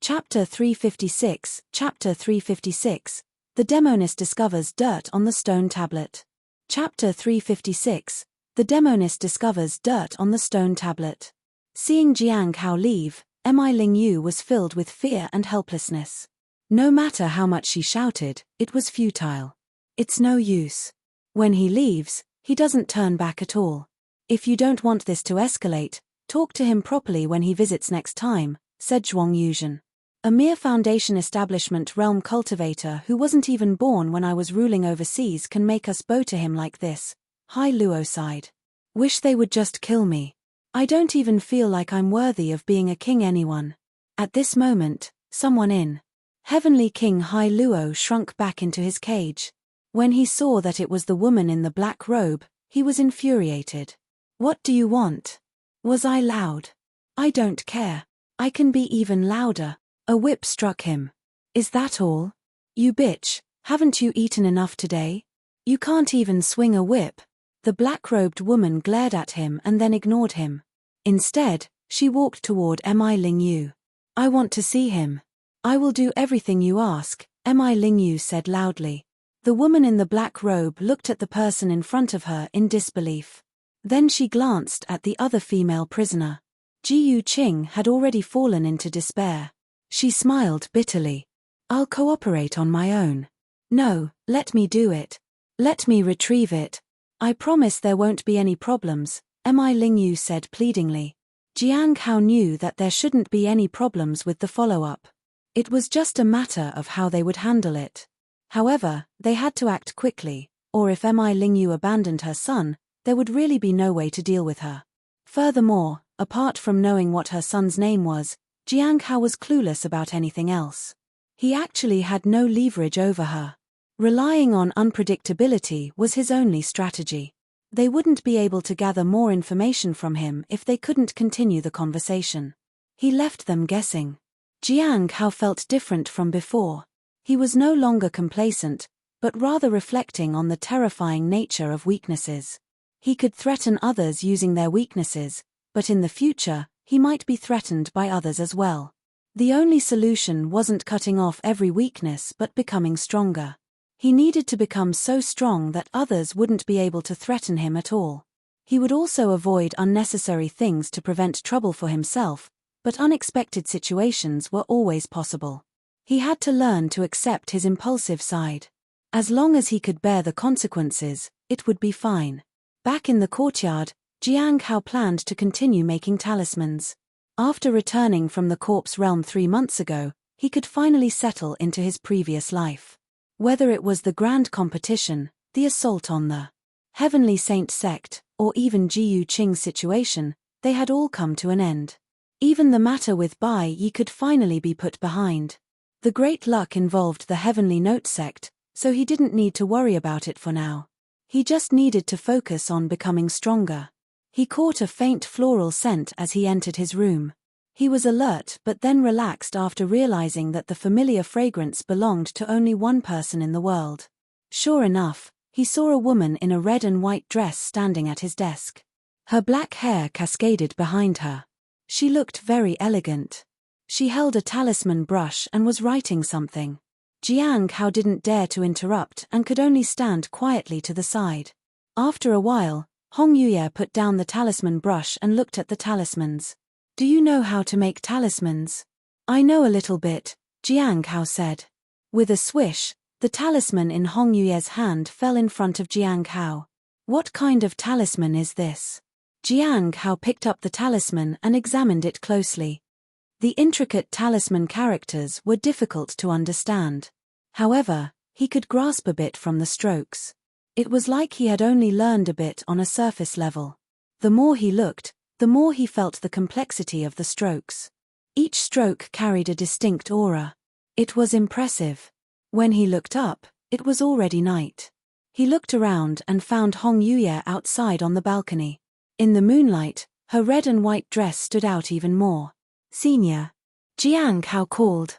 Chapter 356. Chapter 356. The Demoness discovers dirt on the stone tablet. Chapter 356. The Demoness discovers dirt on the stone tablet. Seeing Jiang Hao leave, Mi Lingyu was filled with fear and helplessness. No matter how much she shouted, it was futile. It's no use. When he leaves, he doesn't turn back at all. If you don't want this to escalate, talk to him properly when he visits next time, said Zhuang Yuzhen. A mere Foundation establishment realm cultivator who wasn't even born when I was ruling overseas can make us bow to him like this, Hai Luo sighed. Wish they would just kill me. I don't even feel like I'm worthy of being a king anyone. At this moment, someone in Heavenly King Hai Luo shrunk back into his cage. When he saw that it was the woman in the black robe, he was infuriated. What do you want? Was I loud? I don't care. I can be even louder. A whip struck him. Is that all? You bitch, haven't you eaten enough today? You can't even swing a whip. The black-robed woman glared at him and then ignored him. Instead, she walked toward Mi Lingyu. I want to see him. I will do everything you ask, Mi Lingyu said loudly. The woman in the black robe looked at the person in front of her in disbelief. Then she glanced at the other female prisoner. Ji Yuqing had already fallen into despair. She smiled bitterly. I'll cooperate on my own. No, let me do it. Let me retrieve it. I promise there won't be any problems, Mi Lingyu said pleadingly. Jiang Hao knew that there shouldn't be any problems with the follow-up. It was just a matter of how they would handle it. However, they had to act quickly, or if Mi Lingyu abandoned her son, there would really be no way to deal with her. Furthermore, apart from knowing what her son's name was, Jiang Hao was clueless about anything else. He actually had no leverage over her. Relying on unpredictability was his only strategy. They wouldn't be able to gather more information from him if they couldn't continue the conversation. He left them guessing. Jiang Hao felt different from before. He was no longer complacent, but rather reflecting on the terrifying nature of weaknesses. He could threaten others using their weaknesses, but in the future, he might be threatened by others as well. The only solution wasn't cutting off every weakness but becoming stronger. He needed to become so strong that others wouldn't be able to threaten him at all. He would also avoid unnecessary things to prevent trouble for himself, but unexpected situations were always possible. He had to learn to accept his impulsive side. As long as he could bear the consequences, it would be fine. Back in the courtyard, Jiang Hao planned to continue making talismans. After returning from the corpse realm 3 months ago, he could finally settle into his previous life. Whether it was the grand competition, the assault on the Heavenly Saint sect, or even Ji Yuqing's situation, they had all come to an end. Even the matter with Bai Yi could finally be put behind. The great luck involved the Heavenly Note sect, so he didn't need to worry about it for now. He just needed to focus on becoming stronger. He caught a faint floral scent as he entered his room. He was alert but then relaxed after realizing that the familiar fragrance belonged to only one person in the world. Sure enough, he saw a woman in a red and white dress standing at his desk. Her black hair cascaded behind her. She looked very elegant. She held a talisman brush and was writing something. Jiang Hao didn't dare to interrupt and could only stand quietly to the side. After a while, Hong Yuye put down the talisman brush and looked at the talismans. Do you know how to make talismans? I know a little bit, Jiang Hao said. With a swish, the talisman in Hong Yuye's hand fell in front of Jiang Hao. What kind of talisman is this? Jiang Hao picked up the talisman and examined it closely. The intricate talisman characters were difficult to understand. However, he could grasp a bit from the strokes. It was like he had only learned a bit on a surface level. The more he looked, the more he felt the complexity of the strokes. Each stroke carried a distinct aura. It was impressive. When he looked up, it was already night. He looked around and found Hong Yuye outside on the balcony. In the moonlight, her red and white dress stood out even more. Senior. Jiang Hao called.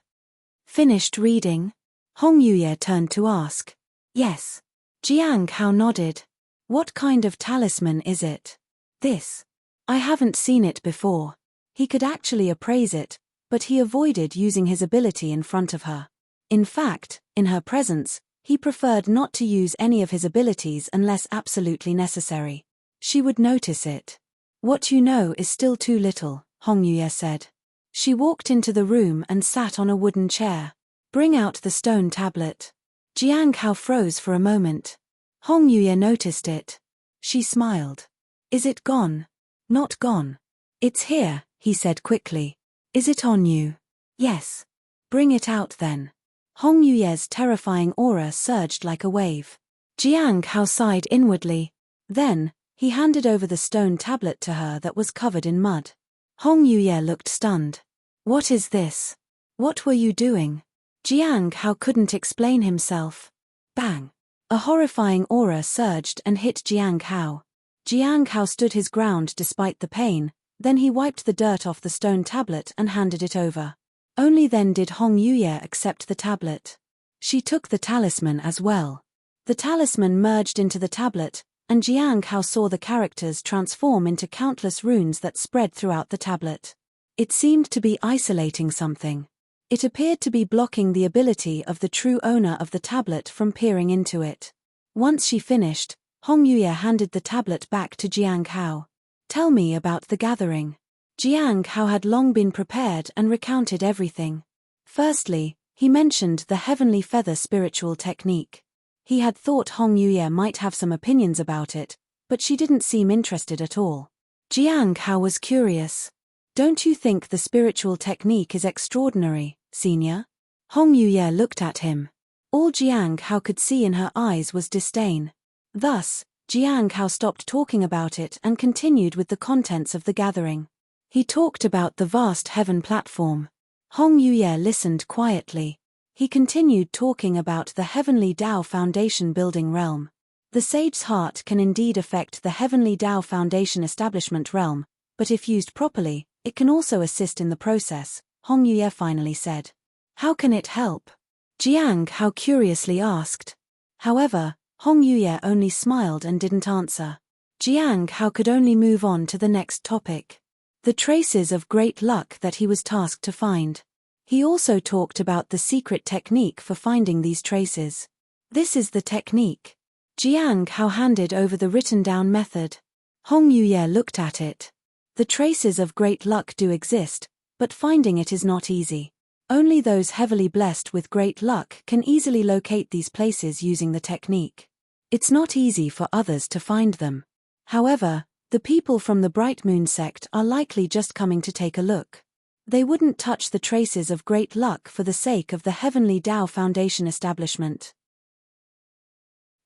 Finished reading? Hong Yuye turned to ask. Yes. Jiang Hao nodded. What kind of talisman is it? This. I haven't seen it before. He could actually appraise it, but he avoided using his ability in front of her. In fact, in her presence, he preferred not to use any of his abilities unless absolutely necessary. She would notice it. "What you know is still too little," Hong Yuye said. She walked into the room and sat on a wooden chair. "Bring out the stone tablet." Jiang Hao froze for a moment. Hong Yuye noticed it. She smiled. "Is it gone?" "Not gone. It's here," he said quickly. "Is it on you?" "Yes." "Bring it out then." Hong Yuye's terrifying aura surged like a wave. Jiang Hao sighed inwardly. Then, he handed over the stone tablet to her that was covered in mud. Hong Yuye looked stunned. "What is this? What were you doing?" Jiang Hao couldn't explain himself. Bang! A horrifying aura surged and hit Jiang Hao. Jiang Hao stood his ground despite the pain, then he wiped the dirt off the stone tablet and handed it over. Only then did Hong Yuye accept the tablet. She took the talisman as well. The talisman merged into the tablet, and Jiang Hao saw the characters transform into countless runes that spread throughout the tablet. It seemed to be isolating something. It appeared to be blocking the ability of the true owner of the tablet from peering into it. Once she finished, Hong Yuye handed the tablet back to Jiang Hao. "Tell me about the gathering." Jiang Hao had long been prepared and recounted everything. Firstly, he mentioned the heavenly feather spiritual technique. He had thought Hong Yuye might have some opinions about it, but she didn't seem interested at all. Jiang Hao was curious. "Don't you think the spiritual technique is extraordinary, senior?" Hong Yuye looked at him. All Jiang Hao could see in her eyes was disdain. Thus, Jiang Hao stopped talking about it and continued with the contents of the gathering. He talked about the vast heaven platform. Hong Yuye listened quietly. He continued talking about the heavenly Tao Foundation building realm. The sage's heart can indeed affect the heavenly Tao Foundation establishment realm, but if used properly, it can also assist in the process, Hong Yuye finally said. "How can it help?" Jiang Hao curiously asked. However, Hong Yuye only smiled and didn't answer. Jiang Hao could only move on to the next topic. The traces of great luck that he was tasked to find. He also talked about the secret technique for finding these traces. "This is the technique." Jiang Hao handed over the written-down method. Hong Yuye looked at it. The traces of great luck do exist, but finding it is not easy. Only those heavily blessed with great luck can easily locate these places using the technique. It's not easy for others to find them. However, the people from the Bright Moon sect are likely just coming to take a look. They wouldn't touch the traces of great luck for the sake of the Heavenly Tao Foundation establishment.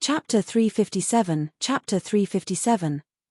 Chapter 357,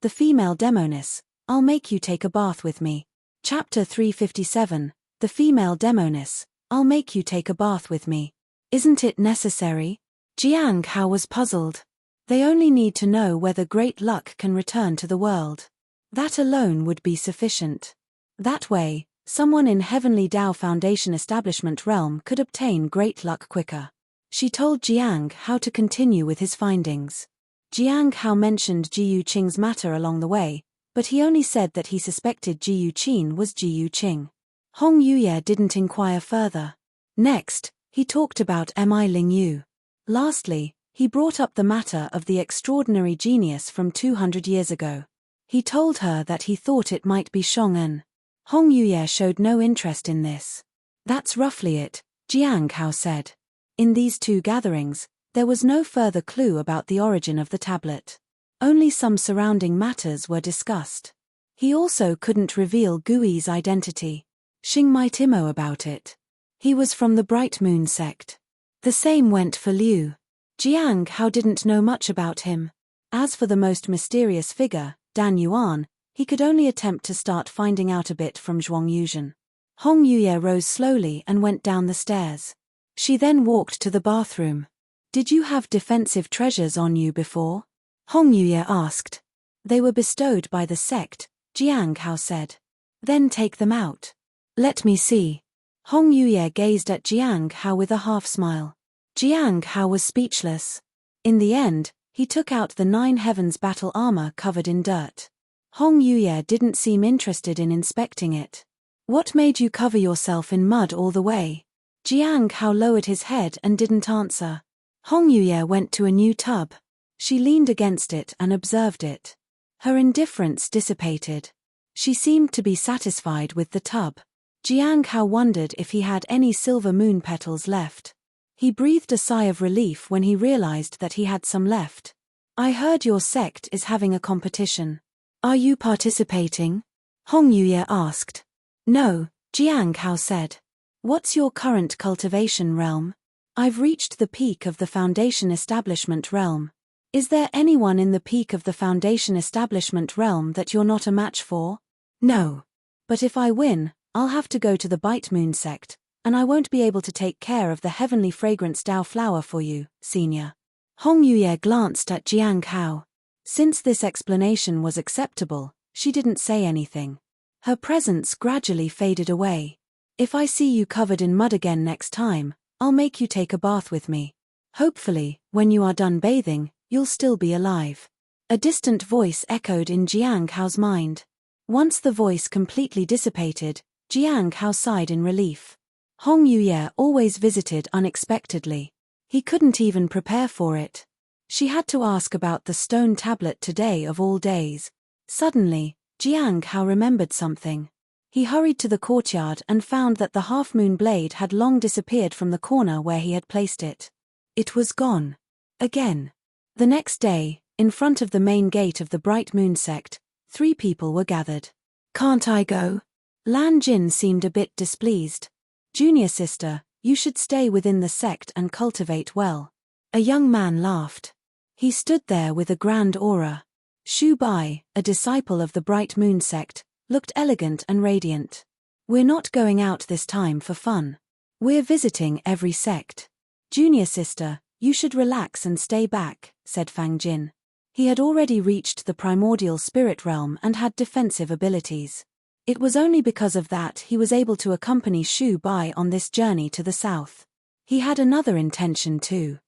The Female Demoness. I'll make you take a bath with me. Chapter 357, The Female Demoness. I'll make you take a bath with me. Isn't it necessary? Jiang Hao was puzzled. They only need to know whether great luck can return to the world. That alone would be sufficient. That way, someone in Heavenly Tao Foundation establishment realm could obtain great luck quicker. She told Jiang Hao to continue with his findings. Jiang Hao mentioned Ji Yuqing's matter along the way, but he only said that he suspected Ji Yuqing was Ji Yuqing. Hong Yuye didn't inquire further. Next, he talked about Mi Ling Yu. Lastly, he brought up the matter of the extraordinary genius from 200 years ago. He told her that he thought it might be Shong'an. Hong Yuye showed no interest in this. "That's roughly it," Jiang Hao said. In these two gatherings, there was no further clue about the origin of the tablet. Only some surrounding matters were discussed. He also couldn't reveal Gui's identity. Xing might imo about it. He was from the Bright Moon sect. The same went for Liu. Jiang Hao didn't know much about him. As for the most mysterious figure, Dan Yuan, he could only attempt to start finding out a bit from Zhuang Yuzhen. Hong Yuye rose slowly and went down the stairs. She then walked to the bathroom. "Did you have defensive treasures on you before?" Hong Yuye asked. "They were bestowed by the sect," Jiang Hao said. "Then take them out." "Let me see." Hong Yuye gazed at Jiang Hao with a half-smile. Jiang Hao was speechless. In the end, he took out the 9 Heavens battle armor covered in dirt. Hong Yuye didn't seem interested in inspecting it. What made you cover yourself in mud all the way? Jiang Hao lowered his head and didn't answer. Hong Yuye went to a new tub. She leaned against it and observed it. Her indifference dissipated. She seemed to be satisfied with the tub. Jiang Hao wondered if he had any silver moon petals left. He breathed a sigh of relief when he realized that he had some left. I heard your sect is having a competition. Are you participating? Hong Yuye asked. No, Jiang Hao said. What's your current cultivation realm? I've reached the peak of the Foundation Establishment realm. Is there anyone in the peak of the Foundation Establishment realm that you're not a match for? No. But if I win, I'll have to go to the Bite Moon sect, and I won't be able to take care of the heavenly fragrance Dao flower for you, senior. Hong Yuye glanced at Jiang Hao. Since this explanation was acceptable, she didn't say anything. Her presence gradually faded away. If I see you covered in mud again next time, I'll make you take a bath with me. Hopefully, when you are done bathing, you'll still be alive. A distant voice echoed in Jiang Hao's mind. Once the voice completely dissipated, Jiang Hao sighed in relief. Hong Yuye always visited unexpectedly. He couldn't even prepare for it. She had to ask about the stone tablet today of all days. Suddenly, Jiang Hao remembered something. He hurried to the courtyard and found that the half-moon blade had long disappeared from the corner where he had placed it. It was gone. Again. The next day, in front of the main gate of the Bright Moon sect, 3 people were gathered. Can't I go? Lan Jin seemed a bit displeased. Junior sister, you should stay within the sect and cultivate well. A young man laughed. He stood there with a grand aura. Shu Bai, a disciple of the Bright Moon sect, looked elegant and radiant. We're not going out this time for fun. We're visiting every sect. Junior sister, you should relax and stay back, said Fang Jin. He had already reached the primordial spirit realm and had defensive abilities. It was only because of that he was able to accompany Shu Bai on this journey to the south. He had another intention too.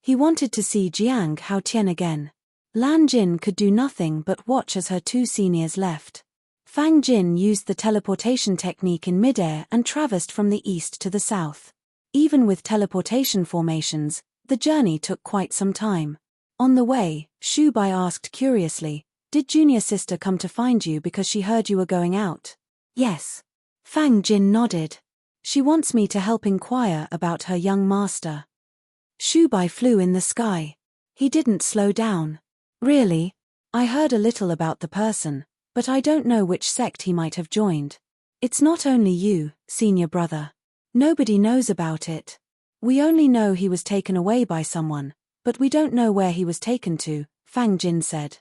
He wanted to see Jiang Hao Tian again. Lan Jin could do nothing but watch as her 2 seniors left. Fang Jin used the teleportation technique in midair and traversed from the east to the south. Even with teleportation formations, the journey took quite some time. On the way, Shu Bai asked curiously, did junior sister come to find you because she heard you were going out? Yes. Fang Jin nodded. She wants me to help inquire about her young master. Shu Bai flew in the sky. He didn't slow down. Really? I heard a little about the person, but I don't know which sect he might have joined. It's not only you, senior brother. Nobody knows about it. We only know he was taken away by someone, but we don't know where he was taken to, Fang Jin said.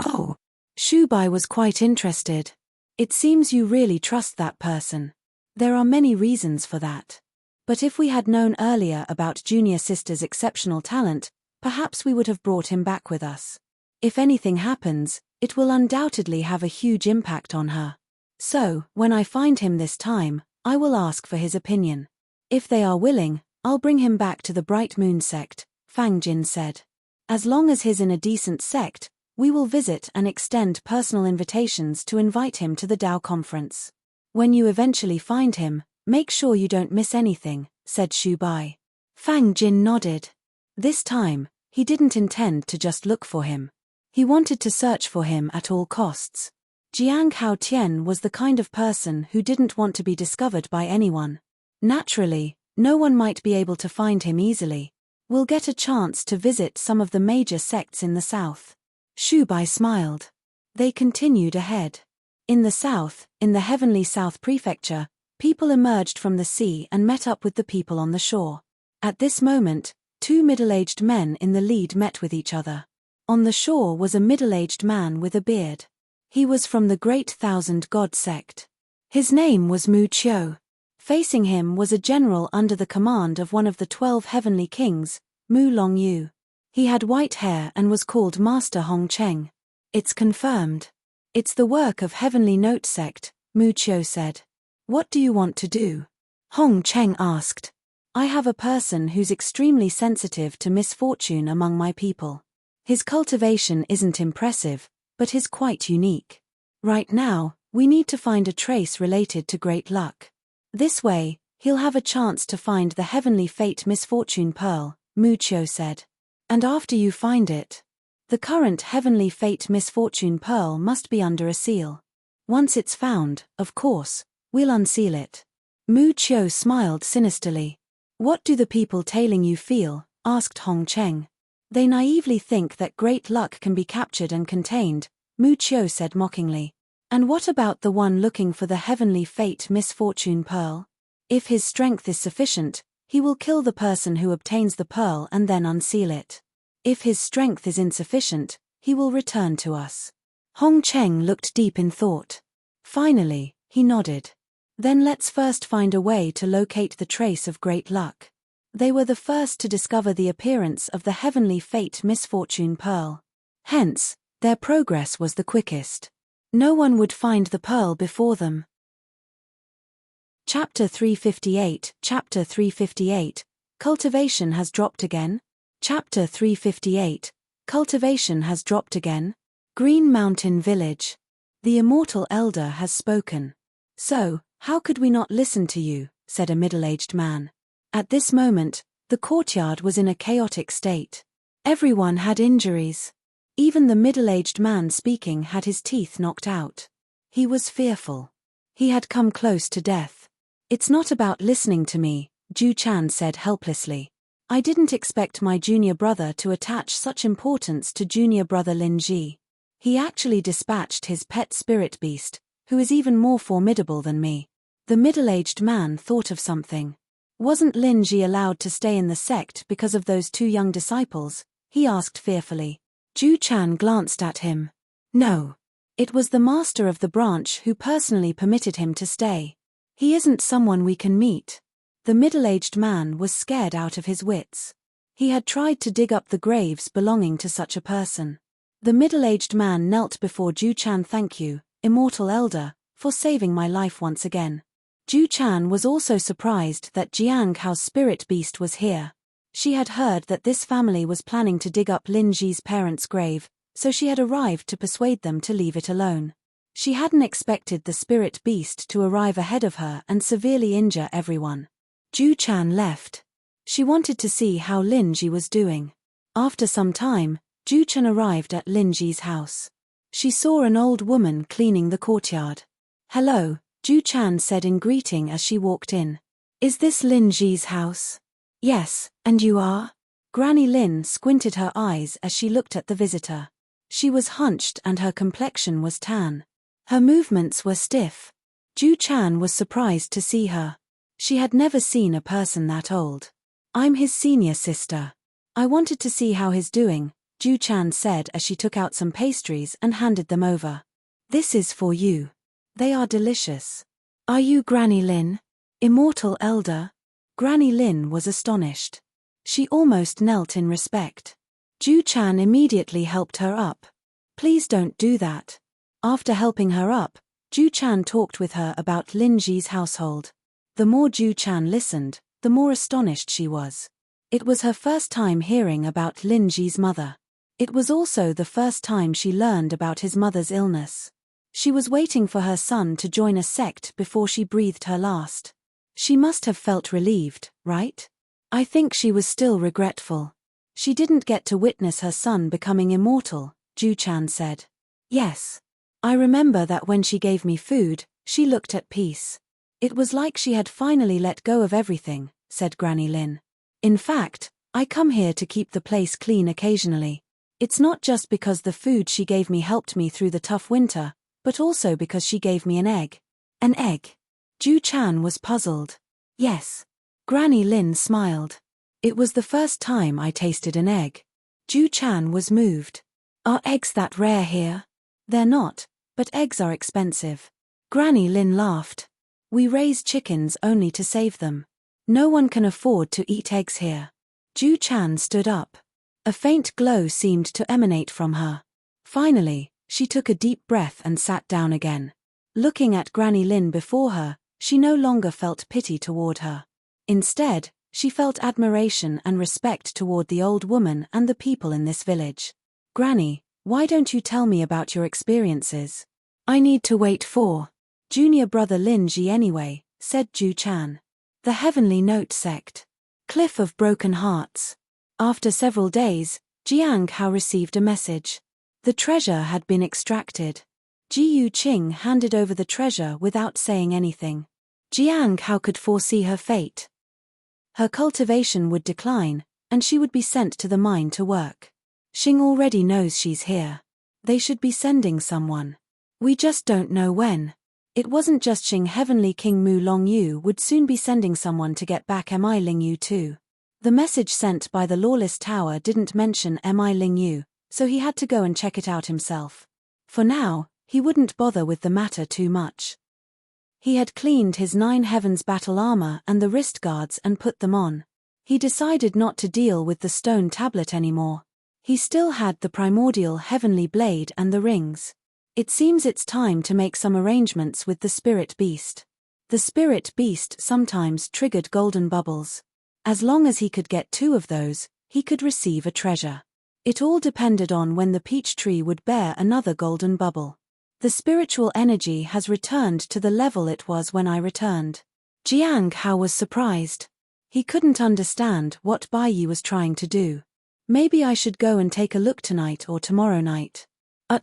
Oh. Shu Bai was quite interested. It seems you really trust that person. There are many reasons for that. But if we had known earlier about junior sister's exceptional talent, perhaps we would have brought him back with us. If anything happens, it will undoubtedly have a huge impact on her. So, when I find him this time, I will ask for his opinion. If they are willing, I'll bring him back to the Bright Moon sect, Fang Jin said. As long as he's in a decent sect, we will visit and extend personal invitations to invite him to the Dao conference. When you eventually find him, make sure you don't miss anything, said Shu Bai. Fang Jin nodded. This time, he didn't intend to just look for him. He wanted to search for him at all costs. Jiang Hao Tian was the kind of person who didn't want to be discovered by anyone. Naturally, no one might be able to find him easily. We'll get a chance to visit some of the major sects in the south. Shu Bai smiled. They continued ahead. In the south, in the heavenly South Prefecture, people emerged from the sea and met up with the people on the shore. At this moment, 2 middle-aged men in the lead met with each other. On the shore was a middle-aged man with a beard. He was from the Great Thousand God sect. His name was Mu Qiu. Facing him was a general under the command of one of the 12 heavenly kings, Mu Longyu. He had white hair and was called Master Hong Cheng. It's confirmed. It's the work of Heavenly Note sect, Mu Qiu said. What do you want to do? Hong Cheng asked. I have a person who's extremely sensitive to misfortune among my people. His cultivation isn't impressive, but he's quite unique. Right now, We need to find a trace related to great luck. This way, he'll have a chance to find the heavenly fate misfortune pearl, Mu Chio said. And after you find it, the current heavenly fate misfortune pearl must be under a seal. Once it's found, of course, we'll unseal it. Mu Chio smiled sinisterly. What do the people tailing you feel? Asked Hong Cheng. They naively think that great luck can be captured and contained, Mu Chio said mockingly. And what about the one looking for the heavenly fate misfortune pearl? If his strength is sufficient, he will kill the person who obtains the pearl and then unseal it. If his strength is insufficient, he will return to us. Hong Cheng looked deep in thought. Finally, he nodded. Then let's first find a way to locate the trace of great luck. They were the first to discover the appearance of the heavenly fate misfortune pearl. Hence, their progress was the quickest. No one would find the pearl before them. Chapter 358, Chapter 358, Cultivation has dropped again? Chapter 358, Cultivation has dropped again? Green Mountain Village. The immortal elder has spoken. So, how could we not listen to you, said a middle-aged man. At this moment, the courtyard was in a chaotic state. Everyone had injuries. Even the middle-aged man speaking had his teeth knocked out. He was fearful. He had come close to death. It's not about listening to me, Ju Chan said helplessly. I didn't expect my junior brother to attach such importance to junior brother Lin Ji. He actually dispatched his pet spirit beast, who is even more formidable than me. The middle-aged man thought of something. Wasn't Lin Ji allowed to stay in the sect because of those two young disciples? He asked fearfully. Ju Chan glanced at him. No. It was the master of the branch who personally permitted him to stay. He isn't someone we can meet. The middle-aged man was scared out of his wits. He had tried to dig up the graves belonging to such a person. The middle-aged man knelt before Ju Chan. Thank you, immortal elder, for saving my life once again. Ju Chan was also surprised that Jiang Hao's spirit beast was here. She had heard that this family was planning to dig up Lin Ji's parents' grave, so she had arrived to persuade them to leave it alone. She hadn't expected the spirit beast to arrive ahead of her and severely injure everyone. Ju Chan left. She wanted to see how Lin Ji was doing. After some time, Ju Chan arrived at Lin Ji's house. She saw an old woman cleaning the courtyard. Hello, Ju Chan said in greeting as she walked in. Is this Lin Ji's house? Yes, and you are? Granny Lin squinted her eyes as she looked at the visitor. She was hunched and her complexion was tan. Her movements were stiff. Ju Chan was surprised to see her. She had never seen a person that old. I'm his senior sister. I wanted to see how he's doing, Ju Chan said as she took out some pastries and handed them over. This is for you. They are delicious. Are you Granny Lin? Immortal elder? Granny Lin was astonished. She almost knelt in respect. Ju Chan immediately helped her up. Please don't do that. After helping her up, Ju Chan talked with her about Lin Ji's household. The more Ju Chan listened, the more astonished she was. It was her first time hearing about Lin Ji's mother. It was also the first time she learned about his mother's illness. She was waiting for her son to join a sect before she breathed her last. She must have felt relieved, right? I think she was still regretful. She didn't get to witness her son becoming immortal, Ju Chan said. Yes. I remember that when she gave me food, she looked at peace. It was like she had finally let go of everything, said Granny Lin. In fact, I come here to keep the place clean occasionally. It's not just because the food she gave me helped me through the tough winter, but also because she gave me an egg. An egg? Ju Chan was puzzled. Yes. Granny Lin smiled. It was the first time I tasted an egg. Ju Chan was moved. Are eggs that rare here? They're not, but eggs are expensive. Granny Lin laughed. We raise chickens only to save them. No one can afford to eat eggs here. Ju Chan stood up. A faint glow seemed to emanate from her. Finally, she took a deep breath and sat down again. Looking at Granny Lin before her, she no longer felt pity toward her. Instead, she felt admiration and respect toward the old woman and the people in this village. Granny, why don't you tell me about your experiences? I need to wait for junior brother Lin Ji anyway, said Ju Chan. The Heavenly Note Sect. Cliff of Broken Hearts. After several days, Jiang Hao received a message. The treasure had been extracted. Ji Yu Qing handed over the treasure without saying anything. Jiang Hao could foresee her fate. Her cultivation would decline, and she would be sent to the mine to work. Xing already knows she's here. They should be sending someone. We just don't know when. It wasn't just Xing. Heavenly King Mu Longyu would soon be sending someone to get back Mi Lingyu too. The message sent by the Lawless Tower didn't mention Mi Lingyu, so he had to go and check it out himself. For now, he wouldn't bother with the matter too much. He had cleaned his 9 Heavens battle armor and the wrist guards and put them on. He decided not to deal with the stone tablet anymore. He still had the primordial heavenly blade and the rings. It seems it's time to make some arrangements with the spirit beast. The spirit beast sometimes triggered golden bubbles. As long as he could get 2 of those, he could receive a treasure. It all depended on when the peach tree would bear another golden bubble. The spiritual energy has returned to the level it was when I returned. Jiang Hao was surprised. He couldn't understand what Bai Yi was trying to do. Maybe I should go and take a look tonight or tomorrow night.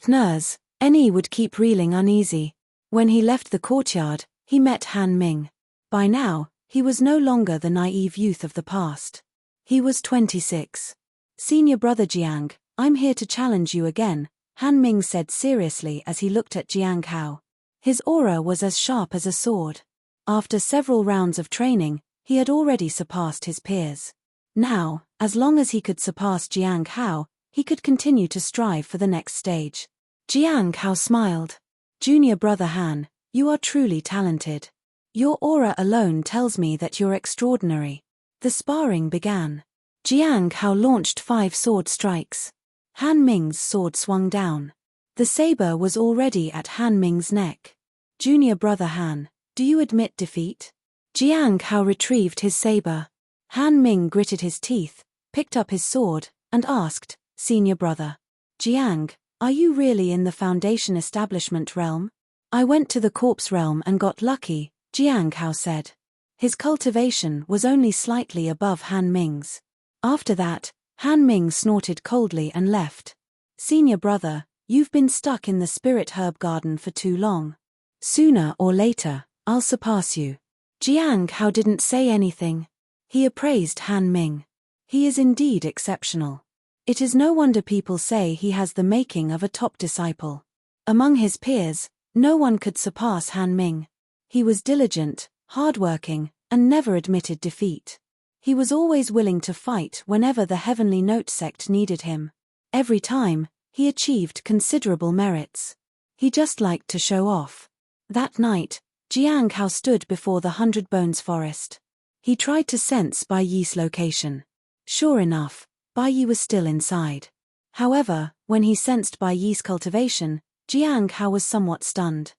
Nurse, Ni would keep reeling uneasy. When he left the courtyard, he met Han Ming. By now, he was no longer the naive youth of the past. He was 26. Senior brother Jiang, I'm here to challenge you again, Han Ming said seriously as he looked at Jiang Hao. His aura was as sharp as a sword. After several rounds of training, he had already surpassed his peers. Now, as long as he could surpass Jiang Hao, he could continue to strive for the next stage. Jiang Hao smiled. Junior brother Han, you are truly talented. Your aura alone tells me that you're extraordinary. The sparring began. Jiang Hao launched 5 sword strikes. Han Ming's sword swung down. The saber was already at Han Ming's neck. Junior brother Han, do you admit defeat? Jiang Hao retrieved his saber. Han Ming gritted his teeth, picked up his sword, and asked, Senior brother. Jiang, are you really in the Foundation establishment realm? I went to the corpse realm and got lucky, Jiang Hao said. His cultivation was only slightly above Han Ming's. After that, Han Ming snorted coldly and left. Senior brother, you've been stuck in the spirit herb garden for too long. Sooner or later, I'll surpass you. Jiang Hao didn't say anything. He appraised Han Ming. He is indeed exceptional. It is no wonder people say he has the making of a top disciple. Among his peers, no one could surpass Han Ming. He was diligent, hardworking, and never admitted defeat. He was always willing to fight whenever the Heavenly Note Sect needed him. Every time, he achieved considerable merits. He just liked to show off. That night, Jiang Hao stood before the 100 Bones forest. He tried to sense Bai Yi's location. Sure enough, Bai Yi was still inside. However, when he sensed Bai Yi's cultivation, Jiang Hao was somewhat stunned.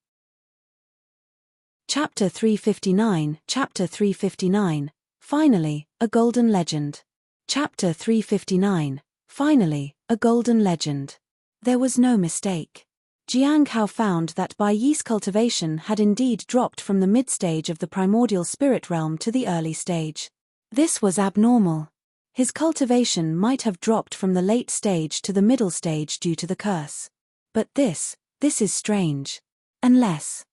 Chapter 359. Chapter 359. Finally, a golden legend. Chapter 359. Finally, a golden legend. There was no mistake. Jiang Hao found that Bai Yi's cultivation had indeed dropped from the mid-stage of the primordial spirit realm to the early stage. This was abnormal. His cultivation might have dropped from the late stage to the middle stage due to the curse. But this is strange. Unless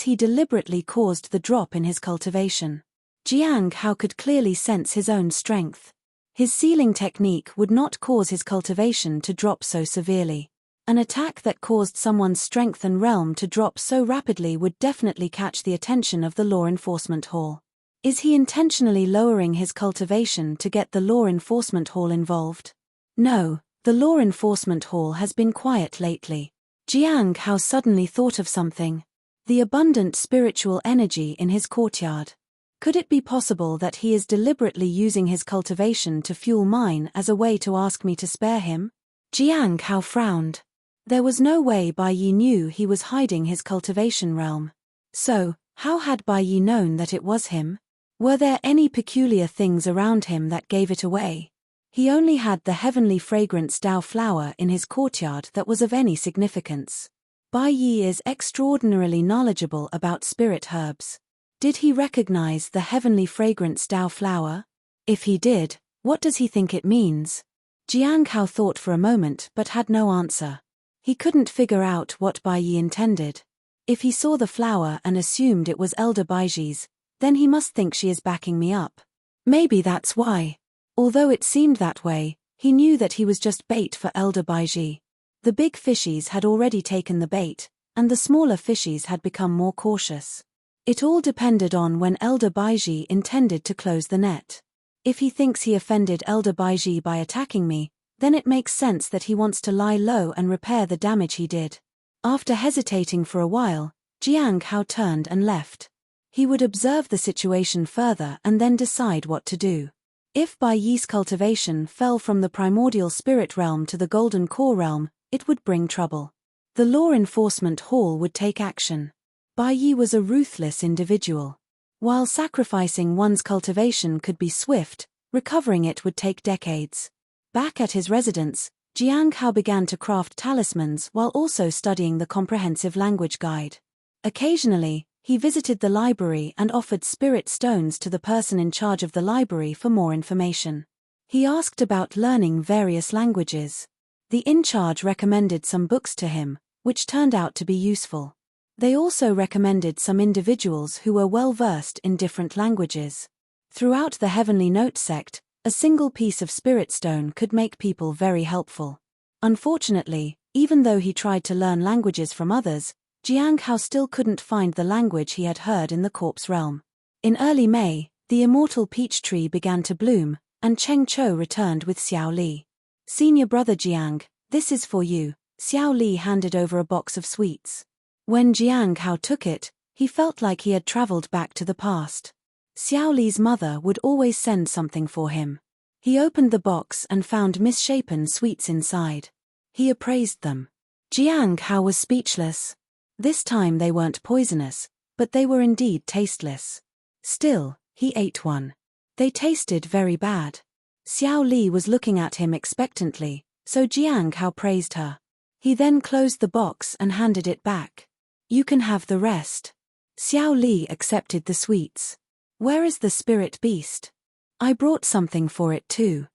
he deliberately caused the drop in his cultivation. Jiang Hao could clearly sense his own strength. His sealing technique would not cause his cultivation to drop so severely. An attack that caused someone's strength and realm to drop so rapidly would definitely catch the attention of the Law Enforcement Hall. Is he intentionally lowering his cultivation to get the Law Enforcement Hall involved? No, the Law Enforcement Hall has been quiet lately. Jiang Hao suddenly thought of something. The abundant spiritual energy in his courtyard. Could it be possible that he is deliberately using his cultivation to fuel mine as a way to ask me to spare him? Jiang Hao frowned. There was no way Bai Yi knew he was hiding his cultivation realm. So, how had Bai Yi known that it was him? Were there any peculiar things around him that gave it away? He only had the heavenly fragrance Dao flower in his courtyard that was of any significance. Bai Yi is extraordinarily knowledgeable about spirit herbs. Did he recognize the heavenly fragrance Dao flower? If he did, what does he think it means? Jiang Hao thought for a moment but had no answer. He couldn't figure out what Bai Yi intended. If he saw the flower and assumed it was Elder Baiji's, then he must think she is backing me up. Maybe that's why. Although it seemed that way, he knew that he was just bait for Elder Baiji. The big fishies had already taken the bait, and the smaller fishies had become more cautious. It all depended on when Elder Baiji intended to close the net. If he thinks he offended Elder Baiji by attacking me, then it makes sense that he wants to lie low and repair the damage he did. After hesitating for a while, Jiang Hao turned and left. He would observe the situation further and then decide what to do. If Bai Yi's cultivation fell from the primordial spirit realm to the golden core realm, it would bring trouble. The law enforcement hall would take action. Bai Yi was a ruthless individual. While sacrificing one's cultivation could be swift, recovering it would take decades. Back at his residence, Jiang Hao began to craft talismans while also studying the comprehensive language guide. Occasionally, he visited the library and offered spirit stones to the person in charge of the library for more information. He asked about learning various languages. The in-charge recommended some books to him, which turned out to be useful. They also recommended some individuals who were well-versed in different languages. Throughout the Heavenly Note sect, a single piece of spirit stone could make people very helpful. Unfortunately, even though he tried to learn languages from others, Jiang Hao still couldn't find the language he had heard in the corpse realm. In early May, the immortal peach tree began to bloom, and Cheng Chou returned with Xiao Li. "Senior brother Jiang, this is for you." Xiao Li handed over a box of sweets. When Jiang Hao took it, he felt like he had traveled back to the past. Xiao Li's mother would always send something for him. He opened the box and found misshapen sweets inside. He appraised them. Jiang Hao was speechless. This time they weren't poisonous, but they were indeed tasteless. Still, he ate one. They tasted very bad. Xiao Li was looking at him expectantly, so Jiang Hao praised her. He then closed the box and handed it back. "You can have the rest." Xiao Li accepted the sweets. "Where is the spirit beast?" "I brought something for it too."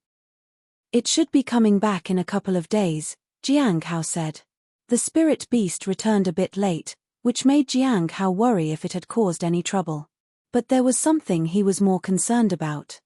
"It should be coming back in a couple of days," Jiang Hao said. The spirit beast returned a bit late, which made Jiang Hao worry if it had caused any trouble. But there was something he was more concerned about.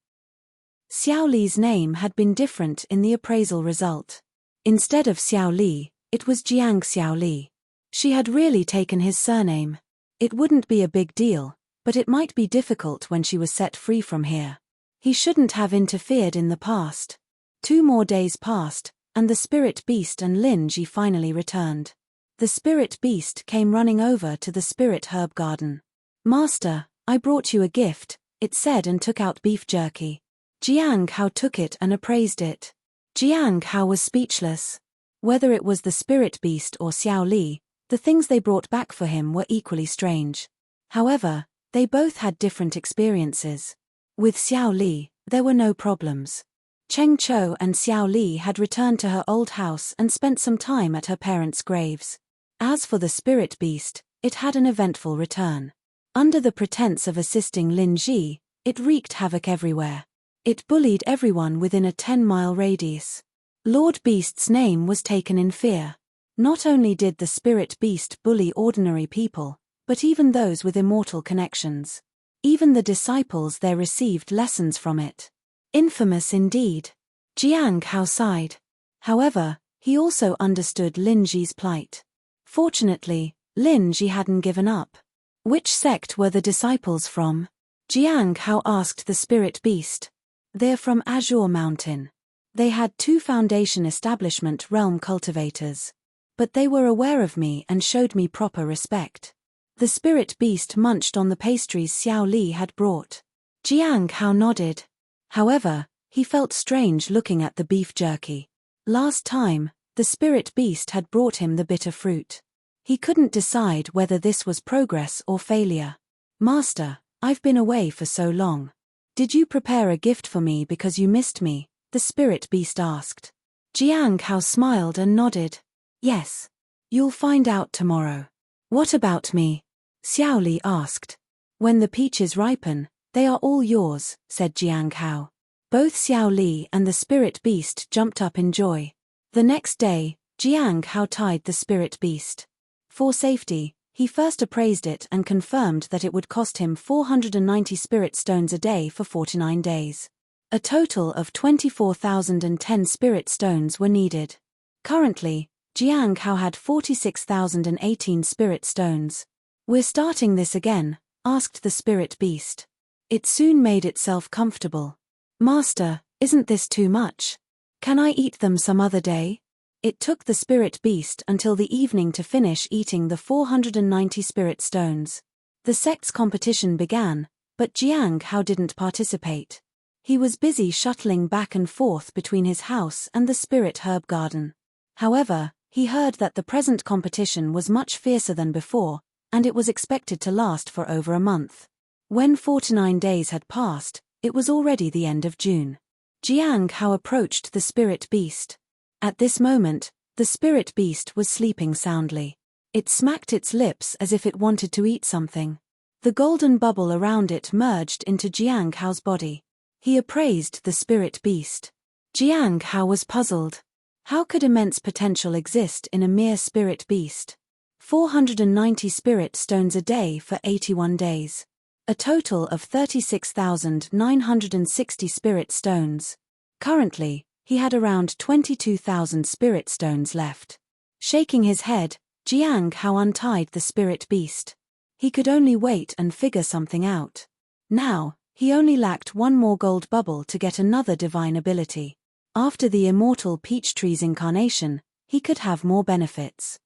Xiao Li's name had been different in the appraisal result. Instead of Xiao Li, it was Jiang Xiao Li. She had really taken his surname. It wouldn't be a big deal, but it might be difficult when she was set free from here. He shouldn't have interfered in the past. 2 more days passed, and the spirit beast and Lin Ji finally returned. The spirit beast came running over to the spirit herb garden. "Master, I brought you a gift," it said, and took out beef jerky. Jiang Hao took it and appraised it. Jiang Hao was speechless. Whether it was the spirit beast or Xiao Li, the things they brought back for him were equally strange. However, they both had different experiences. With Xiao Li, there were no problems. Cheng Chou and Xiao Li had returned to her old house and spent some time at her parents' graves. As for the spirit beast, it had an eventful return. Under the pretense of assisting Lin Ji, it wreaked havoc everywhere. It bullied everyone within a 10-mile radius. Lord Beast's name was taken in fear. Not only did the spirit beast bully ordinary people, but even those with immortal connections. Even the disciples there received lessons from it. Infamous indeed. Jiang Hao sighed. However, he also understood Lin Ji's plight. Fortunately, Lin Ji hadn't given up. "Which sect were the disciples from?" Jiang Hao asked the spirit beast. "They're from Azure Mountain. They had 2 foundation establishment realm cultivators. But they were aware of me and showed me proper respect." The spirit beast munched on the pastries Xiao Li had brought. Jiang Hao nodded. However, he felt strange looking at the beef jerky. Last time, the spirit beast had brought him the bitter fruit. He couldn't decide whether this was progress or failure. "Master, I've been away for so long. Did you prepare a gift for me because you missed me?" the spirit beast asked. Jiang Hao smiled and nodded. "Yes. You'll find out tomorrow. What about me? Xiao Li asked. When the peaches ripen, they are all yours, said Jiang Hao. Both Xiao Li and the spirit beast jumped up in joy. The next day, Jiang Hao tied the spirit beast. For safety, he first appraised it and confirmed that it would cost him 490 spirit stones a day for 49 days. A total of 24,010 spirit stones were needed. Currently, Jiang Hao had 46,018 spirit stones. We're starting this again, asked the spirit beast. It soon made itself comfortable. Master, isn't this too much? Can I eat them some other day? It took the spirit beast until the evening to finish eating the 490 spirit stones. The sect's competition began, but Jiang Hao didn't participate. He was busy shuttling back and forth between his house and the spirit herb garden. However, he heard that the present competition was much fiercer than before, and it was expected to last for over a month. When 49 days had passed, it was already the end of June. Jiang Hao approached the spirit beast. At this moment, the spirit beast was sleeping soundly. It smacked its lips as if it wanted to eat something. The golden bubble around it merged into Jiang Hao's body. He appraised the spirit beast. Jiang Hao was puzzled. How could immense potential exist in a mere spirit beast? 490 spirit stones a day for 81 days. A total of 36,960 spirit stones. Currently, he had around 22,000 spirit stones left. Shaking his head, Jiang Hao untied the spirit beast. He could only wait and figure something out. Now, he only lacked one more gold bubble to get another divine ability. After the immortal peach tree's incarnation, he could have more benefits.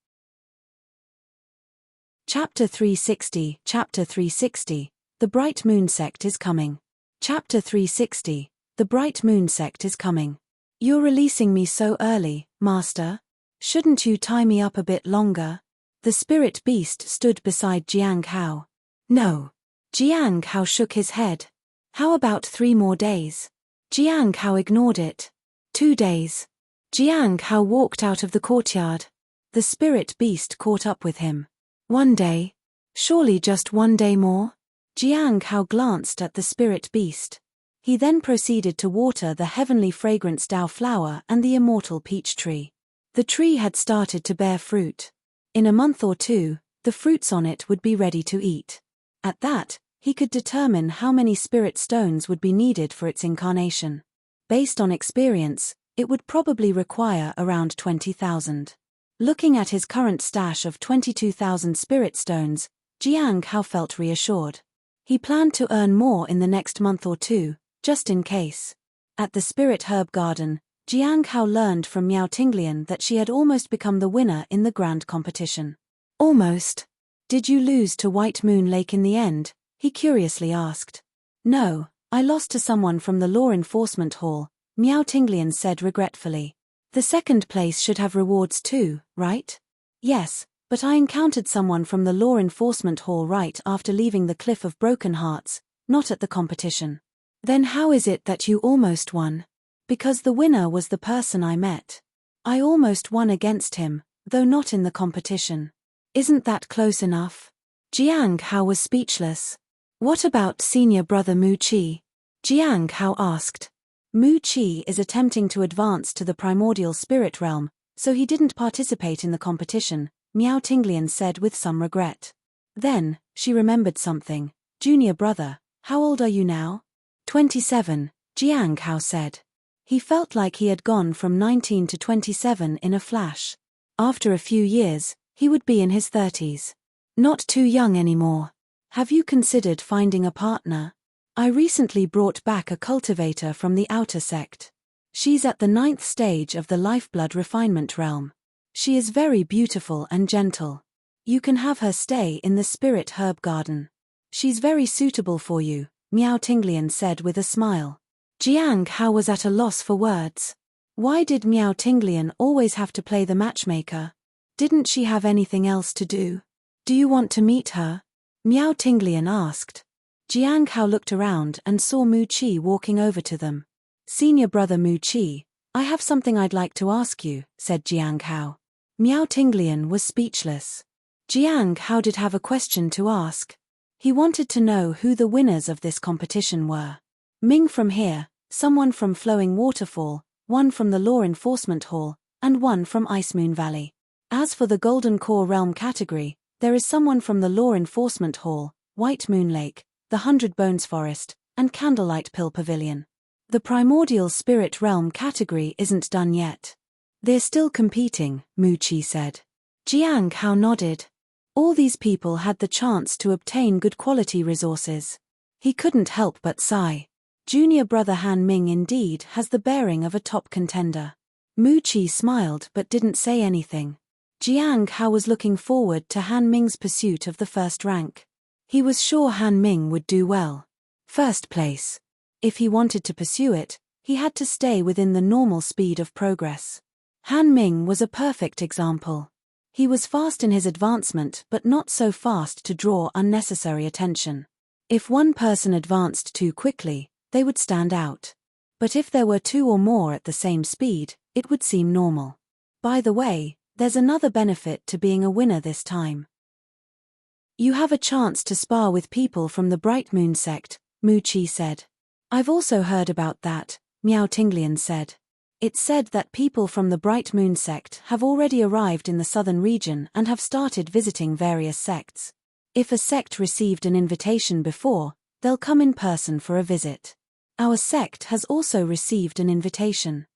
Chapter 360. Chapter 360. The Bright Moon Sect is coming. Chapter 360. The Bright Moon Sect is coming. You're releasing me so early, Master? Shouldn't you tie me up a bit longer? The spirit beast stood beside Jiang Hao. No. Jiang Hao shook his head. How about 3 more days? Jiang Hao ignored it. 2 days. Jiang Hao walked out of the courtyard. The spirit beast caught up with him. 1 day? Surely just 1 day more? Jiang Hao glanced at the spirit beast. He then proceeded to water the heavenly fragrance Dao flower and the immortal peach tree. The tree had started to bear fruit. In a month or 2, the fruits on it would be ready to eat. At that, he could determine how many spirit stones would be needed for its incarnation. Based on experience, it would probably require around 20,000. Looking at his current stash of 22,000 spirit stones, Jiang Hao felt reassured. He planned to earn more in the next month or 2, just in case. At the Spirit Herb Garden, Jiang Hao learned from Miao Tinglian that she had almost become the winner in the grand competition. Almost. Did you lose to White Moon Lake in the end? He curiously asked. No, I lost to someone from the Law Enforcement Hall, Miao Tinglian said regretfully. The second place should have rewards too, right? Yes, but I encountered someone from the Law Enforcement Hall right after leaving the Cliff of Broken Hearts, not at the competition. Then how is it that you almost won? Because the winner was the person I met. I almost won against him, though not in the competition. Isn't that close enough? Jiang Hao was speechless. What about senior brother Mu Qi? Jiang Hao asked. Mu Qi is attempting to advance to the primordial spirit realm, so he didn't participate in the competition, Miao Tinglian said with some regret. Then, she remembered something. Junior brother, how old are you now? 27, Jiang Hao said. He felt like he had gone from 19 to 27 in a flash. After a few years, he would be in his 30s. Not too young anymore. Have you considered finding a partner? I recently brought back a cultivator from the outer sect. She's at the 9th stage of the lifeblood refinement realm. She is very beautiful and gentle. You can have her stay in the spirit herb garden. She's very suitable for you, Miao Tinglian said with a smile. Jiang Hao was at a loss for words. Why did Miao Tinglian always have to play the matchmaker? Didn't she have anything else to do? Do you want to meet her? Miao Tinglian asked. Jiang Hao looked around and saw Mu Qi walking over to them. Senior brother Mu Qi, I have something I'd like to ask you, said Jiang Hao. Miao Tinglian was speechless. Jiang Hao did have a question to ask. He wanted to know who the winners of this competition were. Ming from here, someone from Flowing Waterfall, one from the Law Enforcement Hall, and one from Ice Moon Valley. As for the Golden Core Realm category, there is someone from the Law Enforcement Hall, White Moon Lake, the 100 Bones Forest, and Candlelight Pill Pavilion. The Primordial Spirit Realm category isn't done yet. They're still competing, Mu Chi said. Jiang Hao nodded. All these people had the chance to obtain good quality resources. He couldn't help but sigh. Junior brother Han Ming indeed has the bearing of a top contender. Mu Chi smiled but didn't say anything. Jiang Hao was looking forward to Han Ming's pursuit of the first rank. He was sure Han Ming would do well. First place. If he wanted to pursue it, he had to stay within the normal speed of progress. Han Ming was a perfect example. He was fast in his advancement but not so fast to draw unnecessary attention. If one person advanced too quickly, they would stand out. But if there were two or more at the same speed, it would seem normal. By the way, there's another benefit to being a winner this time. You have a chance to spar with people from the Bright Moon sect, Mu Chi said. I've also heard about that, Miao Tinglian said. It's said that people from the Bright Moon sect have already arrived in the southern region and have started visiting various sects. If a sect received an invitation before, they'll come in person for a visit. Our sect has also received an invitation.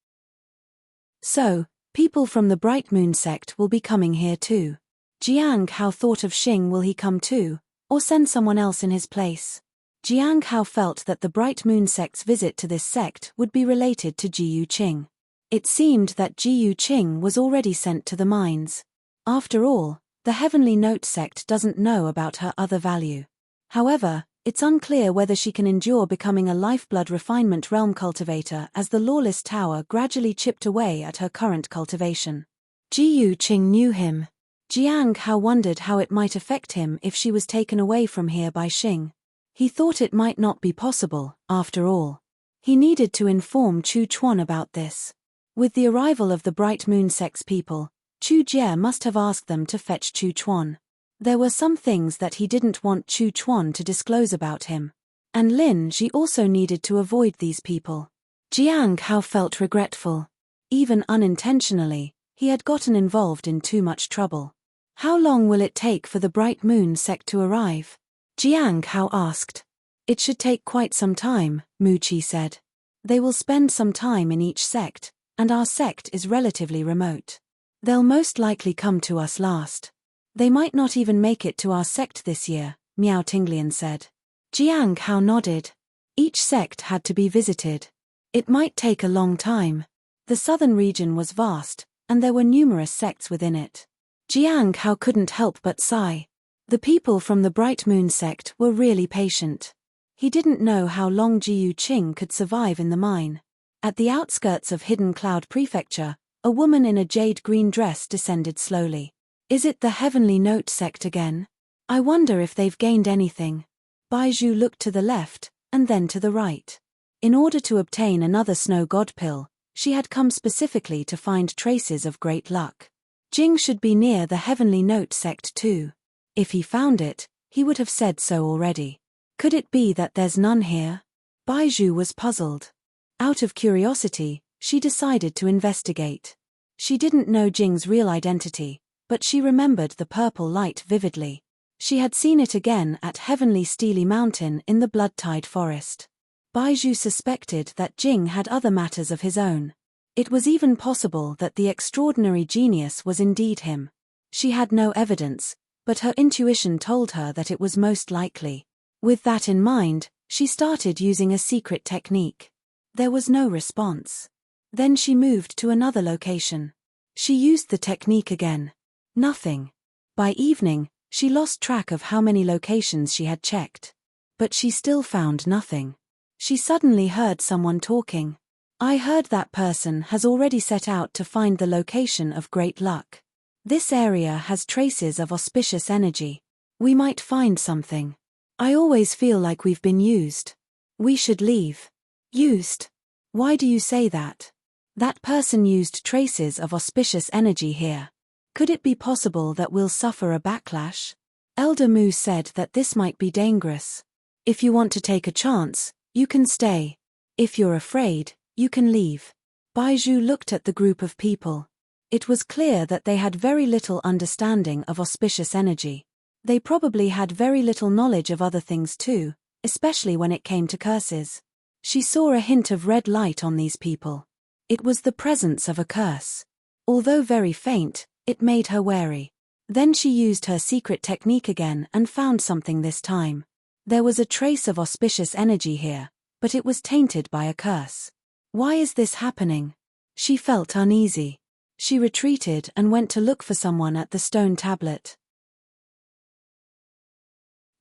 So, people from the Bright Moon sect will be coming here too. Jiang Hao thought of Xing. Will he come too, or send someone else in his place? Jiang Hao felt that the Bright Moon sect's visit to this sect would be related to Jiyu Qing. It seemed that Jiyu Qing was already sent to the mines. After all, the Heavenly Note sect doesn't know about her other value. However, it's unclear whether she can endure becoming a lifeblood refinement realm cultivator as the Lawless Tower gradually chipped away at her current cultivation. Jiyu Qing knew him. Jiang Hao wondered how it might affect him if she was taken away from here by Xing. He thought it might not be possible, after all. He needed to inform Chu Chuan about this. With the arrival of the Bright Moon sect's people, Chu Jie must have asked them to fetch Chu Chuan. There were some things that he didn't want Chu Chuan to disclose about him. And Lin Ji also needed to avoid these people. Jiang Hao felt regretful. Even unintentionally, he had gotten involved in too much trouble. How long will it take for the Bright Moon sect to arrive? Jiang Hao asked. It should take quite some time, Mu Chi said. They will spend some time in each sect, and our sect is relatively remote. They'll most likely come to us last. They might not even make it to our sect this year, Miao Tinglian said. Jiang Hao nodded. Each sect had to be visited. It might take a long time. The southern region was vast, and there were numerous sects within it. Jiang Hao couldn't help but sigh. The people from the Bright Moon sect were really patient. He didn't know how long Jiyu Qing could survive in the mine. At the outskirts of Hidden Cloud Prefecture, a woman in a jade-green dress descended slowly. Is it the Heavenly Note sect again? I wonder if they've gained anything. Baizhu looked to the left, and then to the right. In order to obtain another snow god pill, she had come specifically to find traces of great luck. Jing should be near the Heavenly Note sect too. If he found it, he would have said so already. Could it be that there's none here? Baizhu was puzzled. Out of curiosity, she decided to investigate. She didn't know Jing's real identity, but she remembered the purple light vividly. She had seen it again at Heavenly Steely Mountain in the Blood-Tide Forest. Baizhu suspected that Jing had other matters of his own. It was even possible that the extraordinary genius was indeed him. She had no evidence, but her intuition told her that it was most likely. With that in mind, she started using a secret technique. There was no response. Then she moved to another location. She used the technique again. Nothing. By evening, she lost track of how many locations she had checked. But she still found nothing. She suddenly heard someone talking. I heard that person has already set out to find the location of great luck. This area has traces of auspicious energy. We might find something. I always feel like we've been used. We should leave. Used? Why do you say that? That person used traces of auspicious energy here. Could it be possible that we'll suffer a backlash? Elder Mu said that this might be dangerous. If you want to take a chance, you can stay. If you're afraid, you can leave. Baizhu looked at the group of people. It was clear that they had very little understanding of auspicious energy. They probably had very little knowledge of other things too, especially when it came to curses. She saw a hint of red light on these people. It was the presence of a curse. Although very faint, it made her wary. Then she used her secret technique again and found something this time. There was a trace of auspicious energy here, but it was tainted by a curse. Why is this happening? She felt uneasy. She retreated and went to look for someone at the stone tablet.